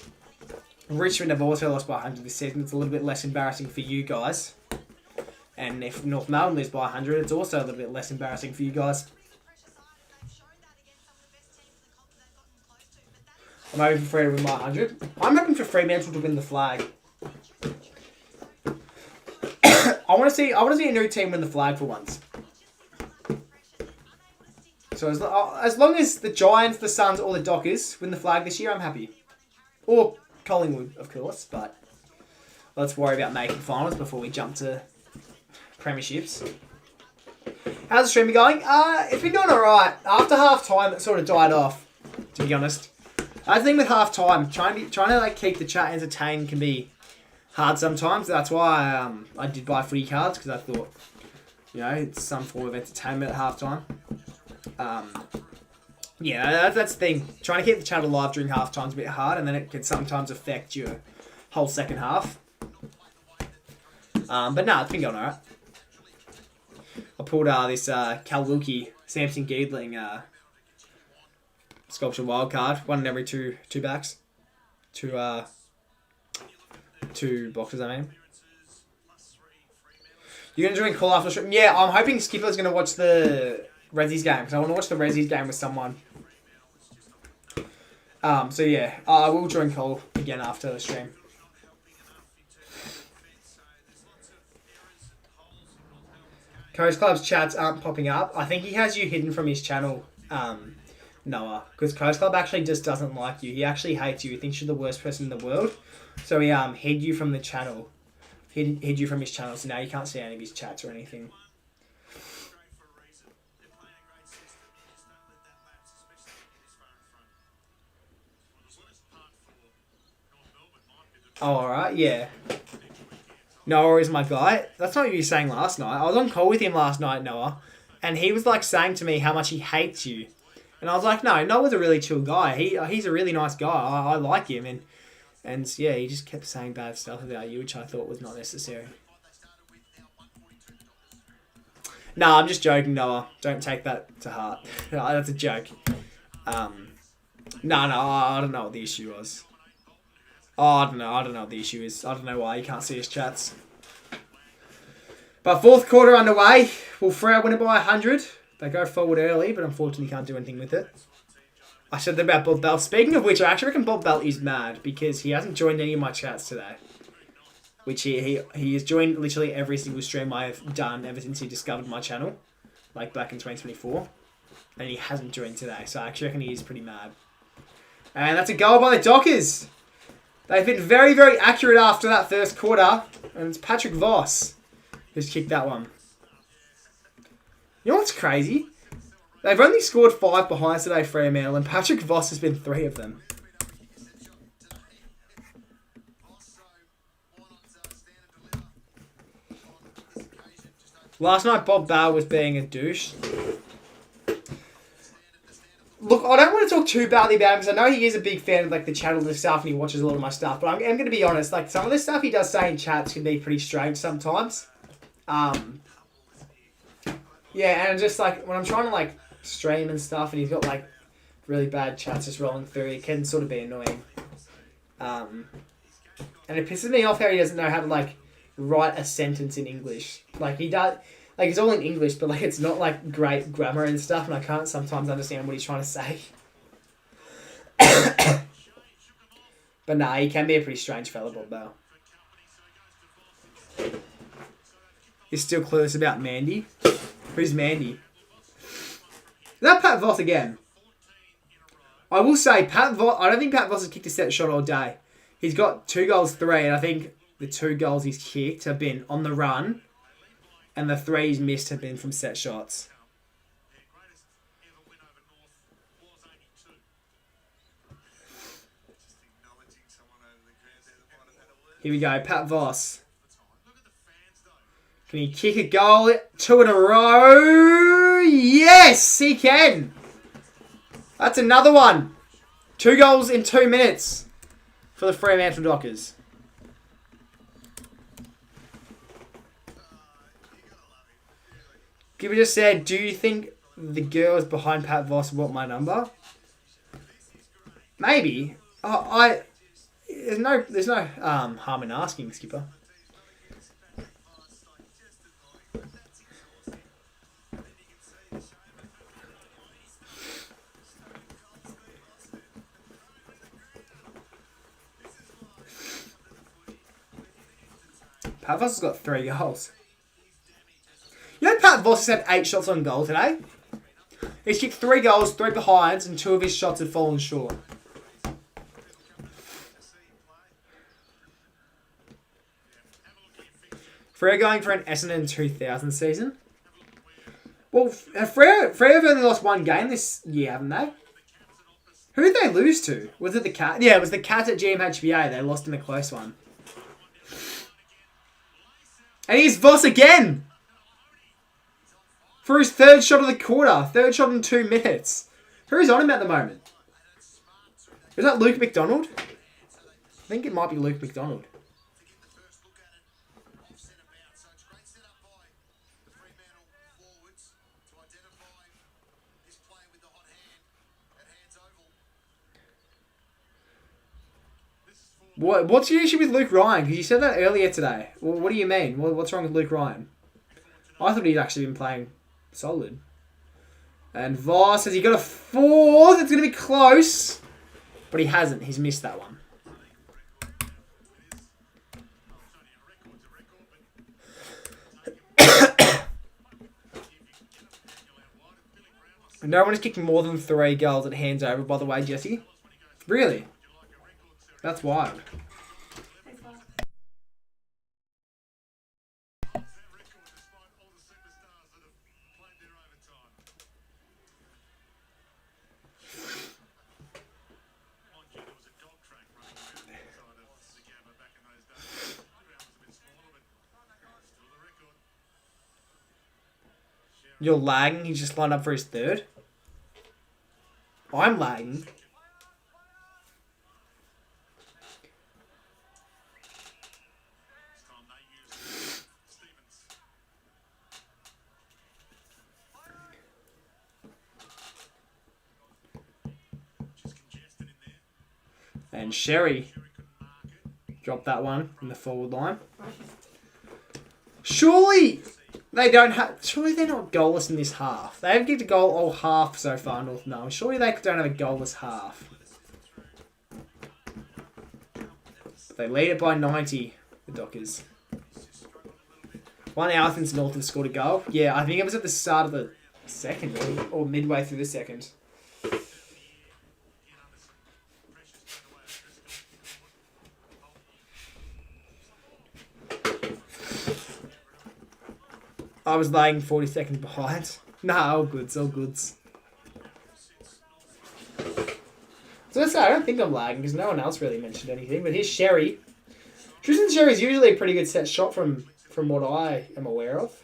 Richmond have also lost by 100 this season, it's a little bit less embarrassing for you guys. And if North Melbourne lose by 100, it's also a little bit less embarrassing for you guys. I'm hoping for Fremantle to win by 100. I'm hoping for Fremantle to win the flag. I want to see a new team win the flag for once. So as long as the Giants, the Suns, or the Dockers win the flag this year, I'm happy. Or Collingwood, of course, but let's worry about making finals before we jump to premierships. How's the stream going? It's been going alright. After half time, it sort of died off, to be honest. I think with half time, trying to like keep the chat entertained can be hard sometimes. That's why I did buy footy cards, because I thought, you know, it's some form of entertainment at half time. Yeah, that's the thing. Trying to keep the chat alive during half time is a bit hard, and then it can sometimes affect your whole second half. But no, it's been going alright. I pulled this Cal Wilkie, Samson Giedling Sculpture wild card. One in every two backs. Two boxes, I mean. You're going to drink call after the stream? Yeah, I'm hoping Skipper's going to watch the Rezzies game, because I want to watch the Rezzies game with someone. So yeah, I will join call again after the stream. Coast Club's chats aren't popping up. I think he has you hidden from his channel, Noah. Because Coast Club actually just doesn't like you. He actually hates you. He thinks you're the worst person in the world. So he hid you from the channel. Hid you from his channel, so now you can't see any of his chats or anything. Oh, alright, yeah. Noah is my guy. That's not what you were saying last night. I was on call with him last night, Noah, and he was like saying to me how much he hates you. And I was like, no, Noah's a really chill guy. He's a really nice guy. I like him. And yeah, he just kept saying bad stuff about you, which I thought was not necessary. No, I'm just joking, Noah. Don't take that to heart. That's a joke. No, I don't know what the issue was. Oh, I don't know what the issue is. I don't know why you can't see his chats. But fourth quarter underway. Will Freo win it by 100? They go forward early, but unfortunately can't do anything with it. I said that about Bob Bell. Speaking of which, I actually reckon Bob Bell is mad because he hasn't joined any of my chats today. Which he has joined literally every single stream I've done ever since he discovered my channel. Like back in 2024. And he hasn't joined today. So I actually reckon he is pretty mad. And that's a goal by the Dockers. They've been very, very accurate after that first quarter. And it's Patrick Voss who's kicked that one. You know what's crazy? They've only scored 5 behinds today, Fremantle, and Patrick Voss has been 3 of them. Last night, Bob Bale was being a douche. Look, I don't want to talk too badly about him because I know he is a big fan of like the channel and stuff, and he watches a lot of my stuff. But I'm going to be honest, like some of the stuff he does say in chats can be pretty strange sometimes. Yeah, and just like when I'm trying to like stream and stuff, and he's got like really bad chats just rolling through, it can sort of be annoying. And it pisses me off how he doesn't know how to like write a sentence in English. Like he does. Like, it's all in English, but, like, it's not, like, great grammar and stuff, and I can't sometimes understand what he's trying to say. But, nah, he can be a pretty strange fella, Bob Bale. He's still clueless about Mandy. Who's Mandy? Is that Pat Voss again? I will say, Pat Voss... I don't think Pat Voss has kicked a set shot all day. He's got 2 goals, 3, and I think the 2 goals he's kicked have been on the run... And the 3 he's missed have been from set shots. Here we go, Pat Voss. Can he kick a goal? 2 in a row. Yes, he can. That's another one. 2 goals in 2 minutes for the Fremantle Dockers. Gibby just said, do you think the girls behind Pat Voss want my number? Maybe. There's no harm in asking, Skipper. Pat Voss has got 3 goals. You know Pat Voss has had 8 shots on goal today? He's kicked 3 goals, 3 behinds, and 2 of his shots have fallen short. Freo going for an Essendon 2000 season? Well, Freo have only lost 1 game this year, haven't they? Who did they lose to? Was it the Cats? Yeah, it was the Cats at GMHBA. They lost in a close one. And here's Voss again! For his 3rd shot of the quarter. 3rd shot in 2 minutes. Who's on him at the moment? Is that Luke McDonald? I think it might be Luke McDonald. What's your issue with Luke Ryan? Because you said that earlier today. Well, what do you mean? What's wrong with Luke Ryan? I thought he'd actually been playing solid. And Voss says he got a 4th. It's going to be close. But he hasn't. He's missed that one. No one is kicking more than 3 goals at hands over, by the way, Jesse. Really? That's wild. You're lagging? He just lined up for his 3rd? I'm lagging. And Sherry dropped that one in the forward line. Surely they don't have. Surely they're not goalless in this half. They haven't kicked a goal all half so far, North Melbourne. Surely they don't have a goalless half. But they lead it by 90, the Dockers. 1 hour since North have scored a goal. Yeah, I think it was at the start of the second or midway through the second. I was lagging 40 seconds behind. Nah, all goods, all goods. So let's say I don't think I'm lagging because no one else really mentioned anything. But here's Sherry. Tristan Sherry's usually a pretty good set shot from what I am aware of.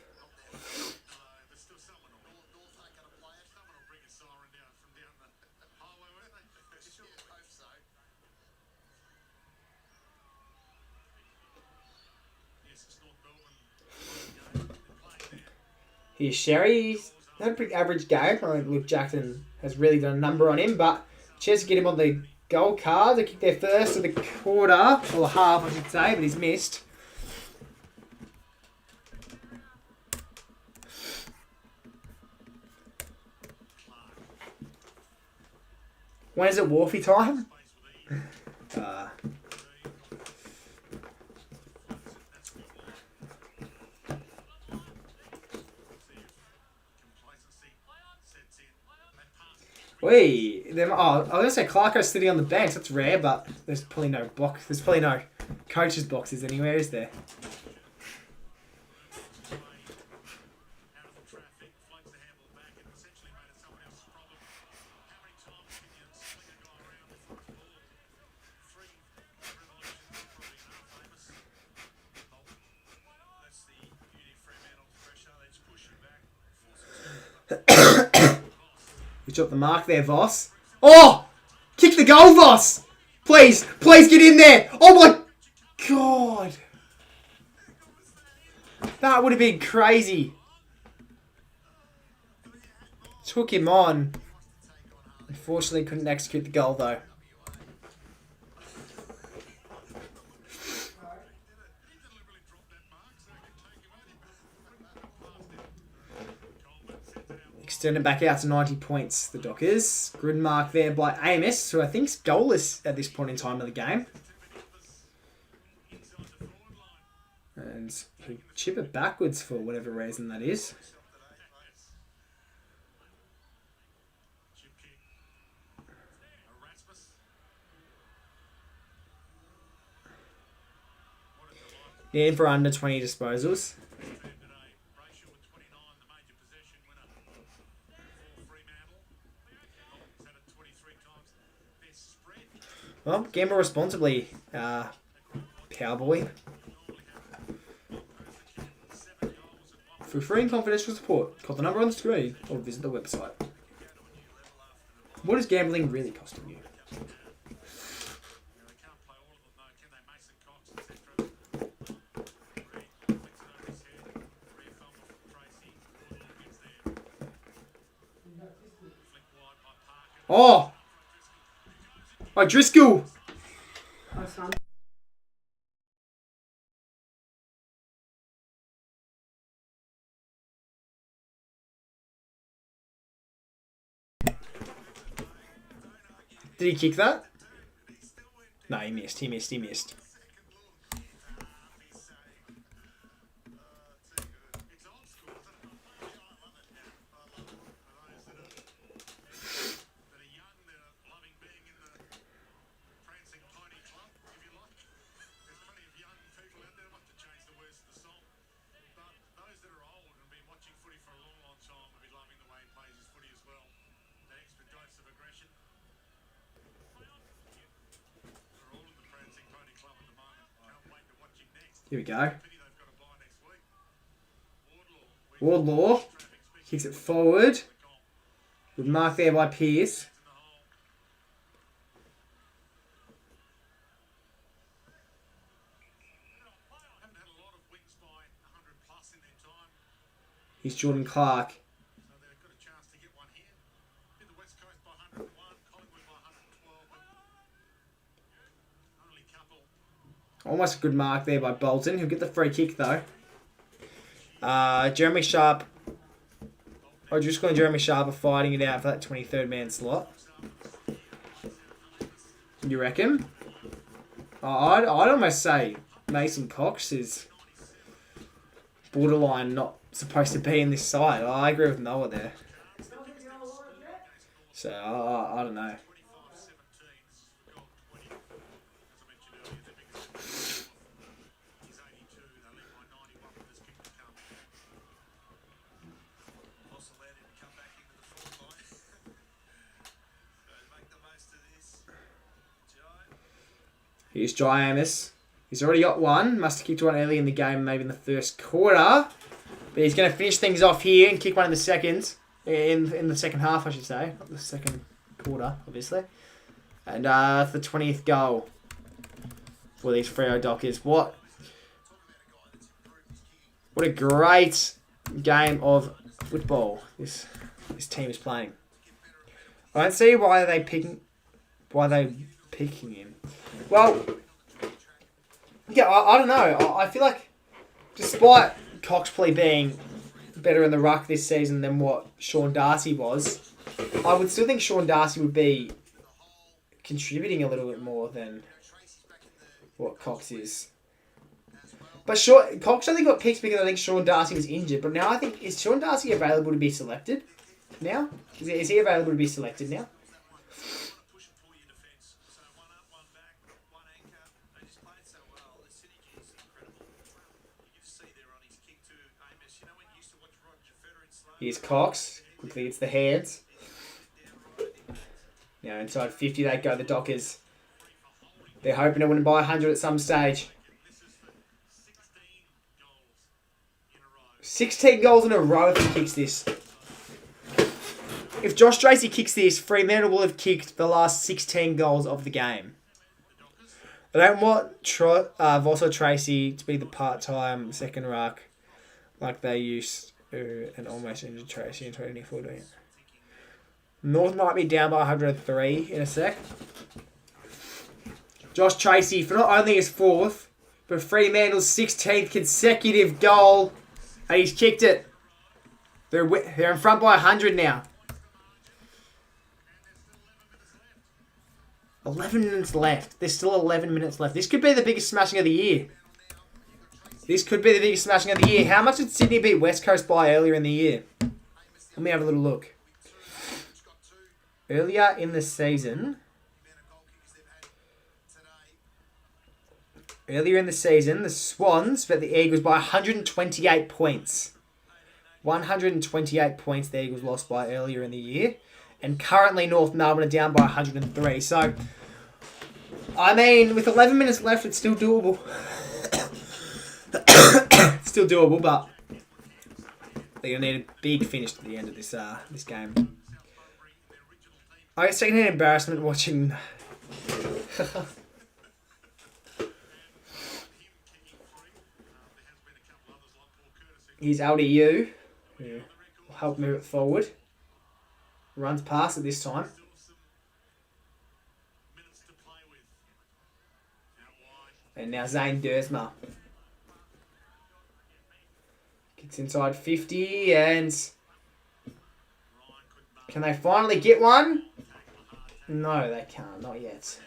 Here's Sherry. Had a pretty average game. I think Luke Jackson has really done a number on him, but chance to get him on the goal card. They kicked their first of the quarter, or half, I should say, but he's missed. When is it Wharfie time? Wait, I was gonna say Clarko's sitting on the bench. That's rare, but there's probably no box. There's probably no coaches' boxes anywhere, is there? You dropped the mark there, Voss. Oh! Kick the goal, Voss! Please, please get in there! Oh my God! That would have been crazy. Took him on. Unfortunately, couldn't execute the goal though. Extend it back out to 90 points, the Dockers. Good mark there by Amos, who I think's goalless at this point in time of the game. And he'll chip it backwards for whatever reason that is. In for under 20 disposals. Well, gamble responsibly, Powerboy. For free and confidential support, call the number on the screen or visit the website. What is gambling really costing you? Oh! Oh, Driscoll! Did he kick that? No, he missed. He missed. Here we go. Wardlaw kicks it forward. Good mark there by Pearce. Here's Jordan Clark. Almost a good mark there by Bolton. He'll get the free kick though. Jeremy Sharp. O'Driscoll and Jeremy Sharp are fighting it out for that 23rd man slot. You reckon? I'd almost say Mason Cox is borderline not supposed to be in this side. I agree with Noah there. So, I don't know. Here's Jai Amos. He's already got one. Must have kicked one early in the game, maybe in the first quarter. But he's going to finish things off here and kick one in the second. In the second half, I should say. Not the second quarter, obviously. And the 20th goal for these Freo Dockers. What a great game of football this team is playing. I don't see why they picking him. Well, yeah, I don't know. I feel like despite Coxpley being better in the ruck this season than what Sean Darcy was, I would still think Sean Darcy would be contributing a little bit more than what Cox is. But Cox only got picked because I think Sean Darcy was injured. But now I think, is Sean Darcy available to be selected now? Is he available to be selected now? Here's Cox. Quickly gets the hands. Now inside 50 they go, the Dockers. They're hoping to win by 100 at some stage. 16 goals in a row if he kicks this. If Josh Tracy kicks this, Fremantle will have kicked the last 16 goals of the game. I don't want Vosso Tracy to be the part-time second ruck like they used to, and almost injured Tracy in 2014. North might be down by 103 in a sec. Josh Tracy for not only his fourth, but Fremantle's 16th consecutive goal. And he's kicked it. They're in front by 100 now. 11 minutes left. There's still 11 minutes left. This could be the biggest smashing of the year. How much did Sydney beat West Coast by earlier in the year? Let me have a little look. Earlier in the season, the Swans beat the Eagles by 128 points. 128 points the Eagles lost by earlier in the year. And currently North Melbourne are down by 103. So, I mean, with 11 minutes left, it's still doable. But they're going to need a big finish at the end of this game. I get second-hand embarrassment watching... Here's LDU, who will help move it forward. Runs past it this time. And now Zane Dersma. Gets inside 50 and... Can they finally get one? No, they can't. Not yet.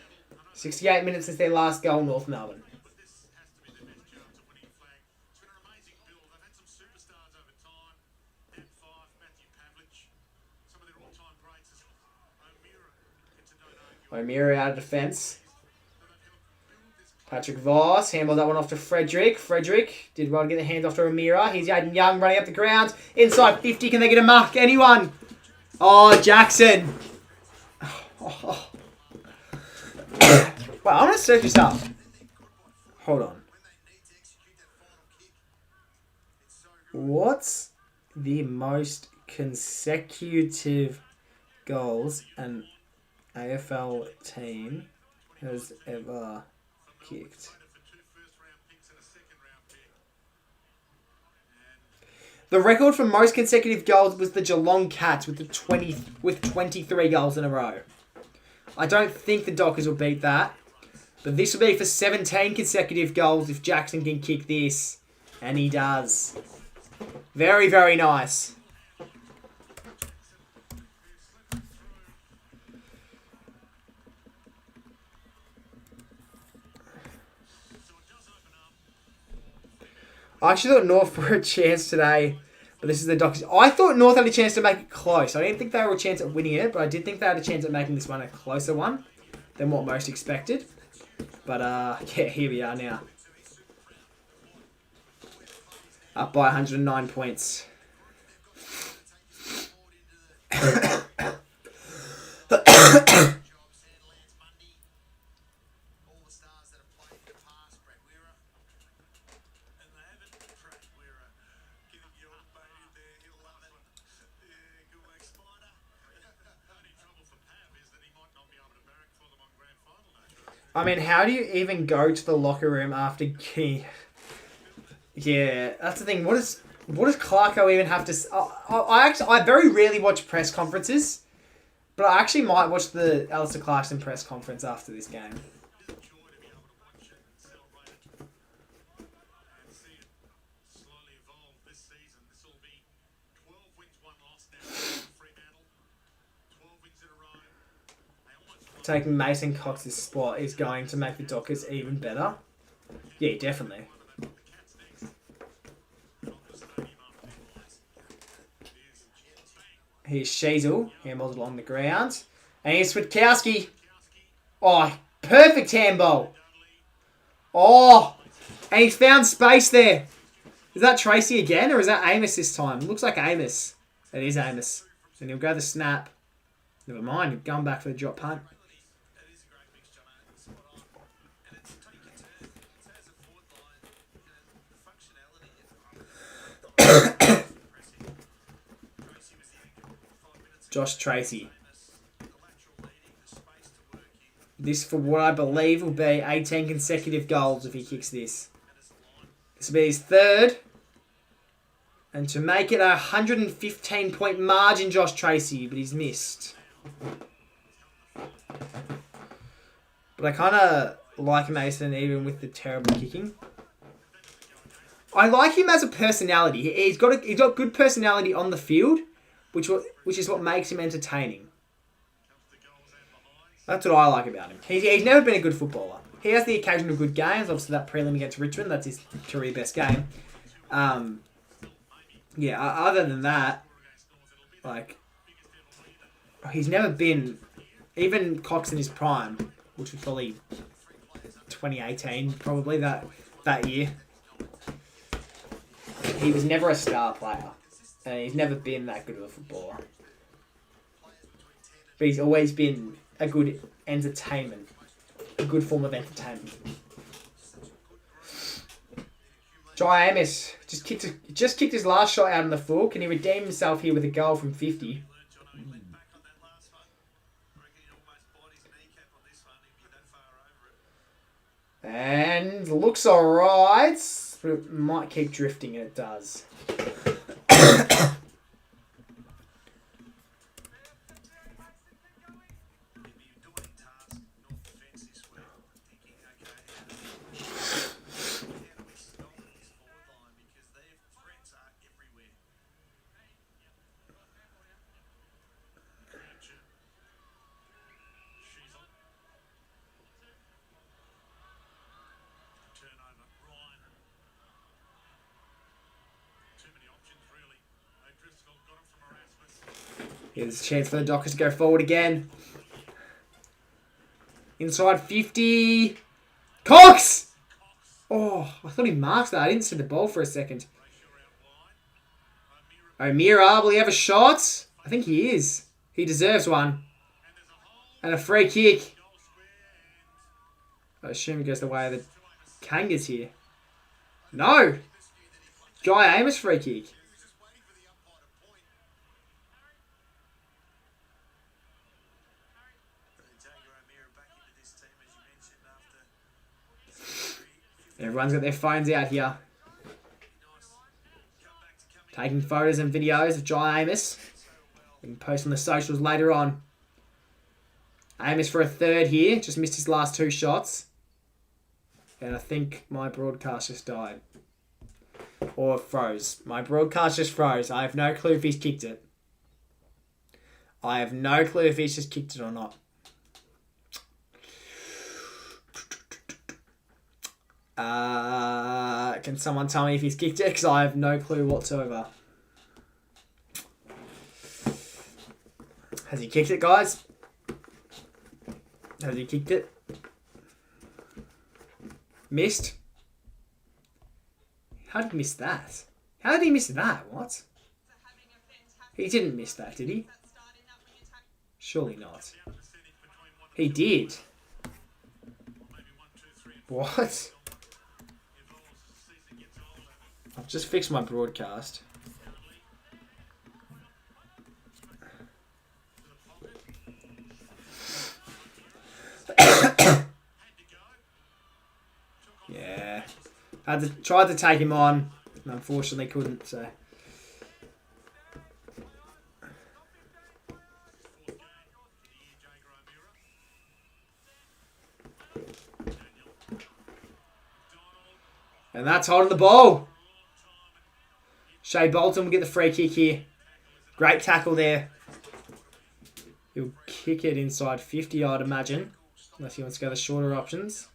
68 minutes since their last goal, North Melbourne. But this has to be their best chance of winning flag. It's been an amazing build. They've had some superstars over time. Dan Fife, Matthew Pavlich, some of their all-time greats. O'Meara gets a don't argue. O'Meara out of defence. Patrick Voss handled that one off to Frederick. Frederick did well to get the hand off to O'Meara. Here's Aiden Young running up the ground. Inside 50. Can they get a mark? Anyone? Oh, Jackson. Oh. Well, I'm going to search this up. Hold on. What's the most consecutive goals an AFL team has ever kicked? The record for most consecutive goals was the Geelong Cats with 23 goals in a row. I don't think the Dockers will beat that. But this will be for 17 consecutive goals if Jackson can kick this. And he does. Very, very nice. I actually thought North were a chance today, but this is the Dockers. I thought North had a chance to make it close. I didn't think they were a chance at winning it, but I did think they had a chance at making this one a closer one than what most expected. But, yeah, here we are now. Up by 109 points. I mean, how do you even go to the locker room after getting... Yeah, that's the thing. What does Clarko even have to... I very rarely watch press conferences, but I actually might watch the Alistair Clarkson press conference after this game. Taking Mason Cox's spot is going to make the Dockers even better. Yeah, definitely. Here's Sheasel, handballed along the ground. And here's Switkowski. Oh, perfect handball. Oh, and he's found space there. Is that Tracy again, or is that Amos this time? Looks like Amos. It is Amos. And he'll go the snap. Never mind, he's going back for the drop punt. Josh Tracy. This, for what I believe, will be 18 consecutive goals if he kicks this. This will be his third. And to make it a 115-point margin, Josh Tracy, but he's missed. But I kind of like Mason even with the terrible kicking. I like him as a personality. He's got good personality on the field, which is what makes him entertaining. That's what I like about him. He's never been a good footballer. He has the occasional good games. Obviously, that prelim against Richmond, that's his career best game. Yeah, other than that, like, he's never been... Even Cox in his prime, which was probably 2018, probably that year. He was never a star player. And he's never been that good of a footballer. But he's always been a good entertainment. A good form of entertainment. Jai Amos just kicked his last shot out in the full. Can he redeem himself here with a goal from 50? And looks alright. But it might keep drifting, and it does. Here's a chance for the Dockers to go forward again. Inside 50. Cox! Oh, I thought he marked that. I didn't see the ball for a second. O'Meara, will he have a shot? I think he is. He deserves one. And a free kick. I assume he goes the way of the Kangas here. No! Jai Amos free kick. Everyone's got their phones out here. Taking photos and videos of Jai Amos. We can post on the socials later on. Amos for a third here. Just missed his last 2 shots. And I think my broadcast just died. Or froze. My broadcast just froze. I have no clue if he's kicked it. I have no clue if he's just kicked it or not. Can someone tell me if he's kicked it? Because I have no clue whatsoever. Has he kicked it, guys? Has he kicked it? Missed? How did he miss that? How did he miss that? What? He didn't miss that, did he? Surely not. He did. What? I've just fixed my broadcast. Yeah. Tried to take him on, and unfortunately couldn't, so. And that's holding the ball. Shea Bolton will get the free kick here. Great tackle there. He'll kick it inside 50, I'd imagine. Unless he wants to go the shorter options.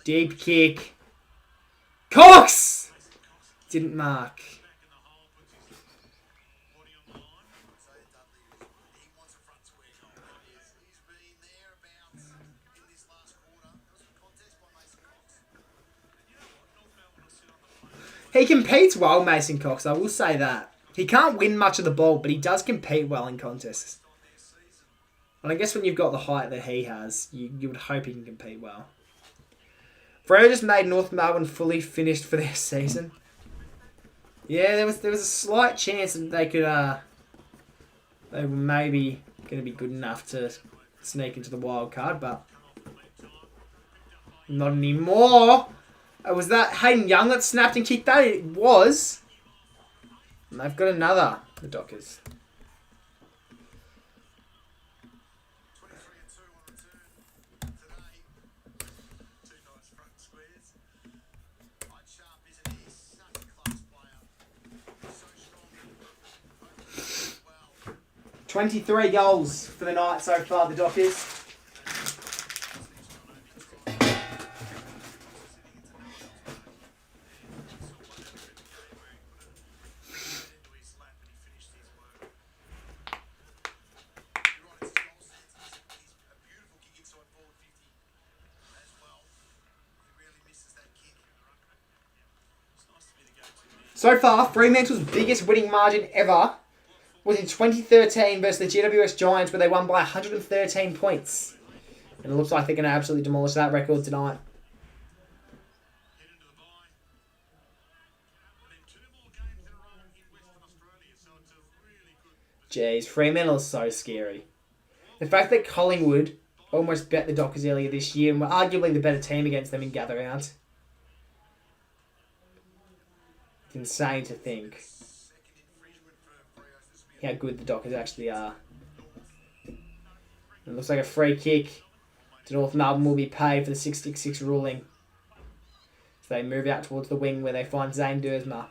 Deep kick. Cox! Didn't mark. He competes well, Mason Cox, I will say that. He can't win much of the ball, but he does compete well in contests. And I guess when you've got the height that he has, you would hope he can compete well. Freo just made North Melbourne fully finished for their season. Yeah, there was a slight chance that they could they were maybe going to be good enough to sneak into the wild card, but not anymore. Was that Hayden Young that snapped and kicked that? It was. And they've got another, the Dockers. $23 goals for the night so far, the Dockers. So far, Fremantle's biggest winning margin ever was in 2013 versus the GWS Giants, where they won by 113 points. And it looks like they're going to absolutely demolish that record tonight. Jeez, Fremantle is so scary. The fact that Collingwood almost bet the Dockers earlier this year and were arguably the better team against them in gather round. It's insane to think how good the Dockers actually are. It looks like a free kick to North Melbourne will be paid for the 666 ruling. So they move out towards the wing where they find Zane Duursma.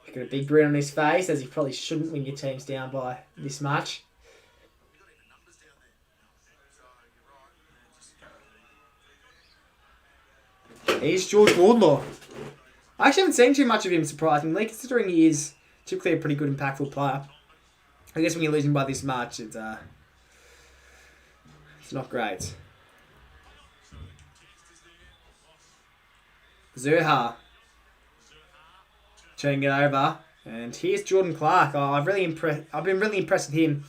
He's got a big grin on his face, as he probably shouldn't when your team's down by this much. Here's George Wardlaw. I actually haven't seen too much of him, surprisingly, considering he is Typically a pretty good, impactful player. I guess when you're losing by this much, it's not great. Zerha. Turning it over. And here's Jordan Clark. Oh, I've been really impressed with him.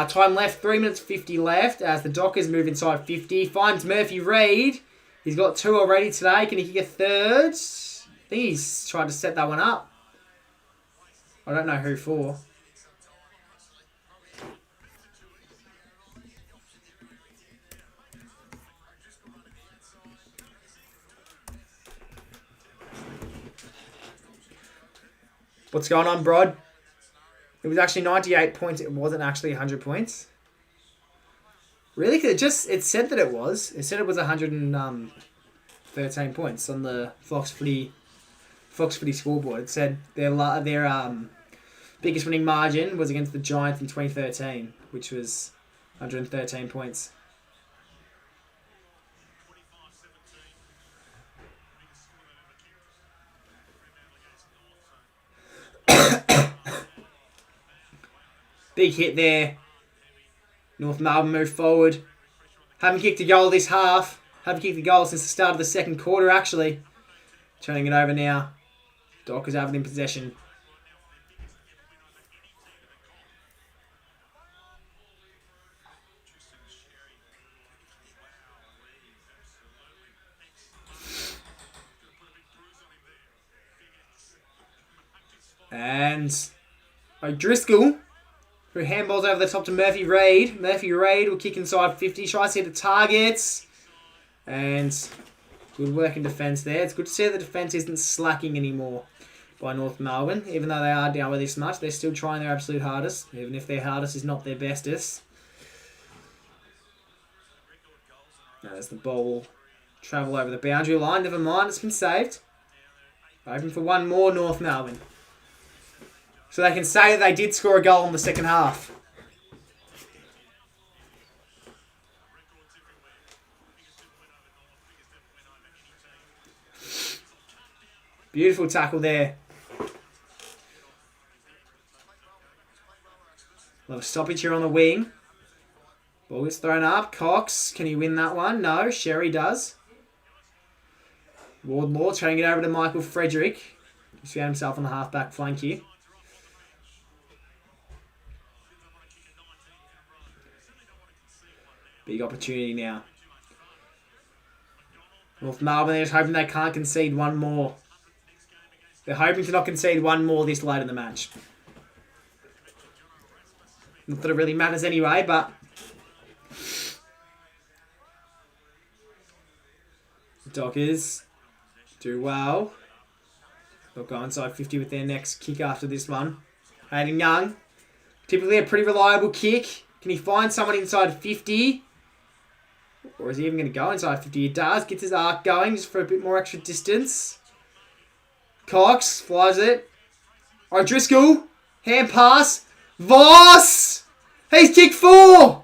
Time left, 3 minutes 50 left as the Dockers move inside 50. Finds Murphy Reid. He's got 2 already today. Can he kick a third? I think he's tried to set that one up. I don't know who for. What's going on, Brod? It was actually 98 points. It wasn't actually 100 points. Really? Because it said that it was. It said it was 113 points on the Fox Footy scoreboard. It said their biggest winning margin was against the Giants in 2013, which was 113 points. Big hit there. North Melbourne move forward. Haven't kicked a goal this half. Haven't kicked a goal since the start of the second quarter, actually. Turning it over now. Dockers have it in possession. And O'Driscoll, who handballs over the top to Murphy Reid. Murphy Reid will kick inside 50. Tries to hit the targets. And good work in defence there. It's good to see that the defence isn't slacking anymore by North Melbourne. Even though they are down by this much, they're still trying their absolute hardest, even if their hardest is not their bestest. Now as the ball will travel over the boundary line. Never mind, it's been saved. Open for one more, North Melbourne. So they can say that they did score a goal in the second half. Beautiful tackle there. A little stoppage here on the wing. Ball gets thrown up. Cox, can he win that one? No, Sherry does. Wardlaw trying to get over to Michael Frederick. He's found himself on the half-back flank here. Big opportunity now. North Melbourne, they're just hoping they can't concede one more. They're hoping to not concede one more this late in the match. Not that it really matters anyway, but... Dockers do well. They'll go inside 50 with their next kick after this one. Hayden Young. Typically a pretty reliable kick. Can he find someone inside 50? Or is he even going to go inside 50? He does. Gets his arc going just for a bit more extra distance. Cox flies it. O'Driscoll. Hand pass. Voss! He's kicked 4!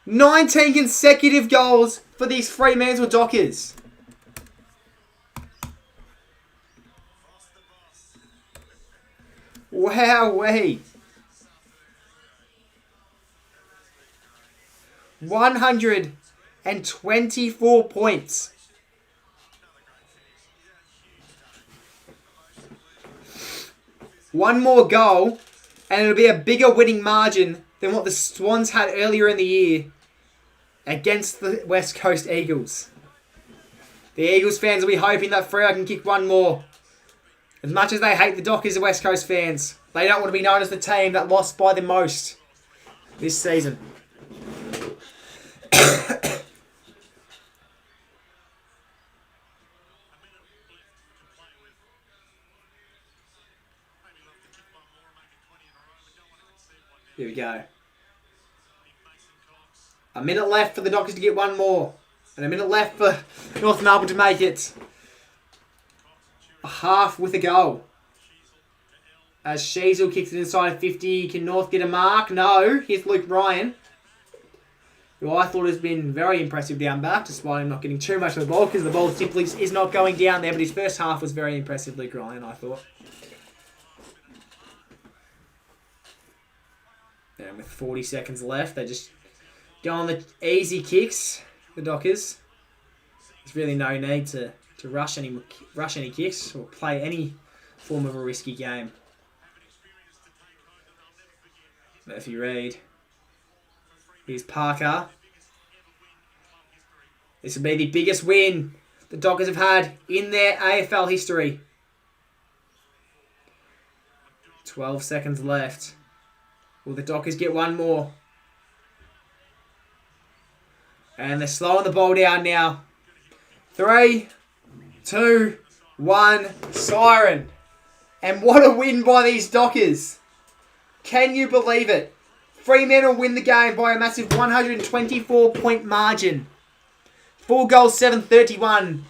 19 consecutive goals for these Fremantle Dockers. Wowee. 124 points. One more goal, and it'll be a bigger winning margin than what the Swans had earlier in the year against the West Coast Eagles. The Eagles fans will be hoping that Freo can kick one more. As much as they hate the Dockers, the West Coast fans, they don't want to be known as the team that lost by the most this season. Here we go. A minute left for the Dockers to get one more. And a minute left for North Melbourne to make it a half with a goal. As Sheasel kicks it inside 50. Can North get a mark? No. Here's Luke Ryan. who I thought has been very impressive down back, despite him not getting too much of the ball, because the ball simply is not going down there. But his first half was very impressive, Luke Ryan, I thought. And with 40 seconds left, they just go on the easy kicks, the Dockers. There's really no need to rush any kicks or play any form of a risky game. Murphy Reid. Here's Parker. This will be the biggest win the Dockers have had in their AFL history. 12 seconds left. Will the Dockers get one more? And they're slowing the ball down now. 3, 2, 1, siren. And what a win by these Dockers. Can you believe it? Fremantle win the game by a massive 124-point margin. 4 goals, 731.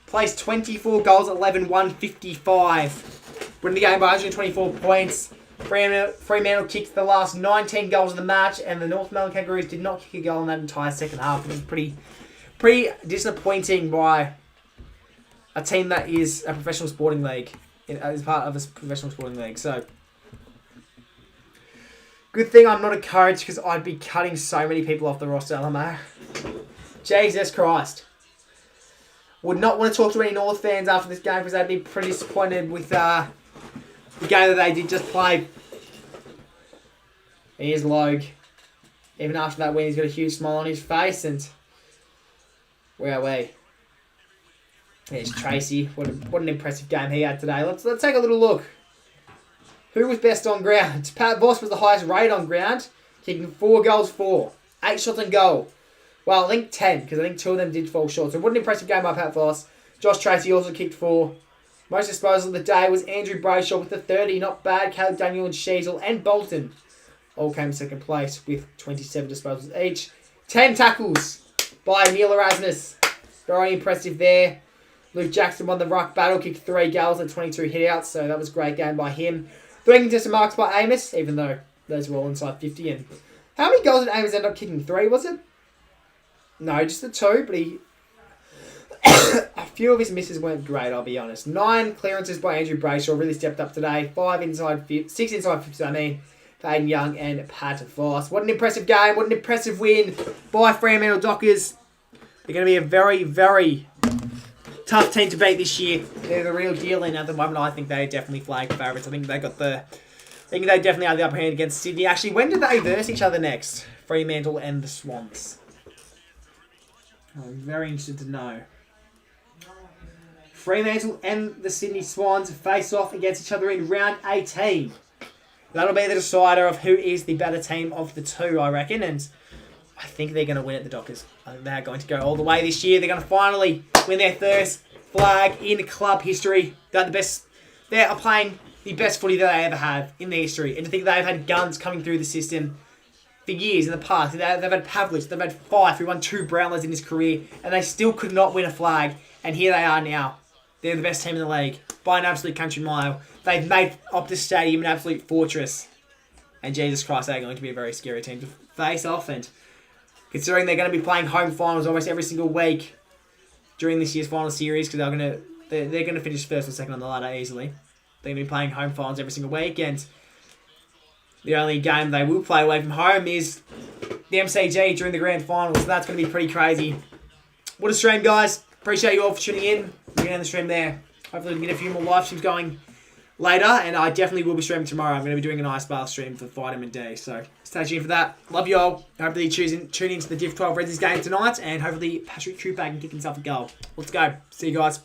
Placed 24 goals, 11, 155. Win the game by 124 points. Fremantle kicked the last 19 goals of the match, and the North Melbourne Kangaroos did not kick a goal in that entire second half. It was pretty disappointing by a team that is a professional sporting league, as part of a professional sporting league. So, good thing I'm not a coach, because I'd be cutting so many people off the roster, LMA. Jesus Christ. Would not want to talk to any North fans after this game, because they'd be pretty disappointed with the game that they did just play. Here's Logue. Even after that win, he's got a huge smile on his face. And where are we? There's Tracy. What an impressive game he had today. Let's take a little look. Who was best on ground? Pat Voss was the highest rate on ground, kicking 4 goals, 4. 8 shots on goal. Well, I think 10, because I think 2 of them did fall short. So what an impressive game by Pat Voss. Josh Tracy also kicked 4. Most disposal of the day was Andrew Brayshaw with the 30. Not bad. Caleb Daniel and Sheasel and Bolton all came second place with 27 disposals each. 10 tackles by Neil Erasmus. Very impressive there. Luke Jackson won the ruck battle, kicked 3 goals and 22 hitouts, so that was a great game by him. 3 contested marks by Amos, even though those were all inside 50. And how many goals did Amos end up kicking? 3, was it? No, just the 2, but he... a few of his misses weren't great, I'll be honest. 9 clearances by Andrew Brayshaw, really stepped up today. 6 inside 50, for Aiden Young and Pat Voss. What an impressive game, what an impressive win by Fremantle Dockers. They're going to be a very, very tough team to beat this year. They're the real deal, and at the moment I think they definitely flag favourites. I think they definitely have the upper hand against Sydney. Actually, when did they verse each other next? Fremantle and the Swans. I'm very interested to know. Fremantle and the Sydney Swans face off against each other in round 18. That'll be the decider of who is the better team of the two, I reckon. And I think they're going to win it, the Dockers. I think they're going to go all the way this year. They're going to finally win their first flag in club history. They're the best. They are playing the best footy that they ever have in their history. And to think they've had guns coming through the system for years in the past. They've had Pavlich, they've had Fife, who won 2 Brownlows in his career, and they still could not win a flag. And here they are now. They're the best team in the league by an absolute country mile. They've made Optus Stadium an absolute fortress. And Jesus Christ, they're going to be a very scary team to face off. And considering they're going to be playing home finals almost every single week during this year's final series, because they're going to finish first or second on the ladder easily. They're going to be playing home finals every single week, and the only game they will play away from home is the MCG during the grand final. So that's going to be pretty crazy. What a stream, guys. Appreciate you all for tuning in. We're going to end the stream there. Hopefully we can get a few more live streams going later, and I definitely will be streaming tomorrow. I'm going to be doing an ice bath stream for Vitamin D, so stay tuned for that. Love you all. Hopefully you tune into the Div 12 Reds game tonight, and hopefully Patrick Cooper can kick himself a goal. Let's go. See you guys.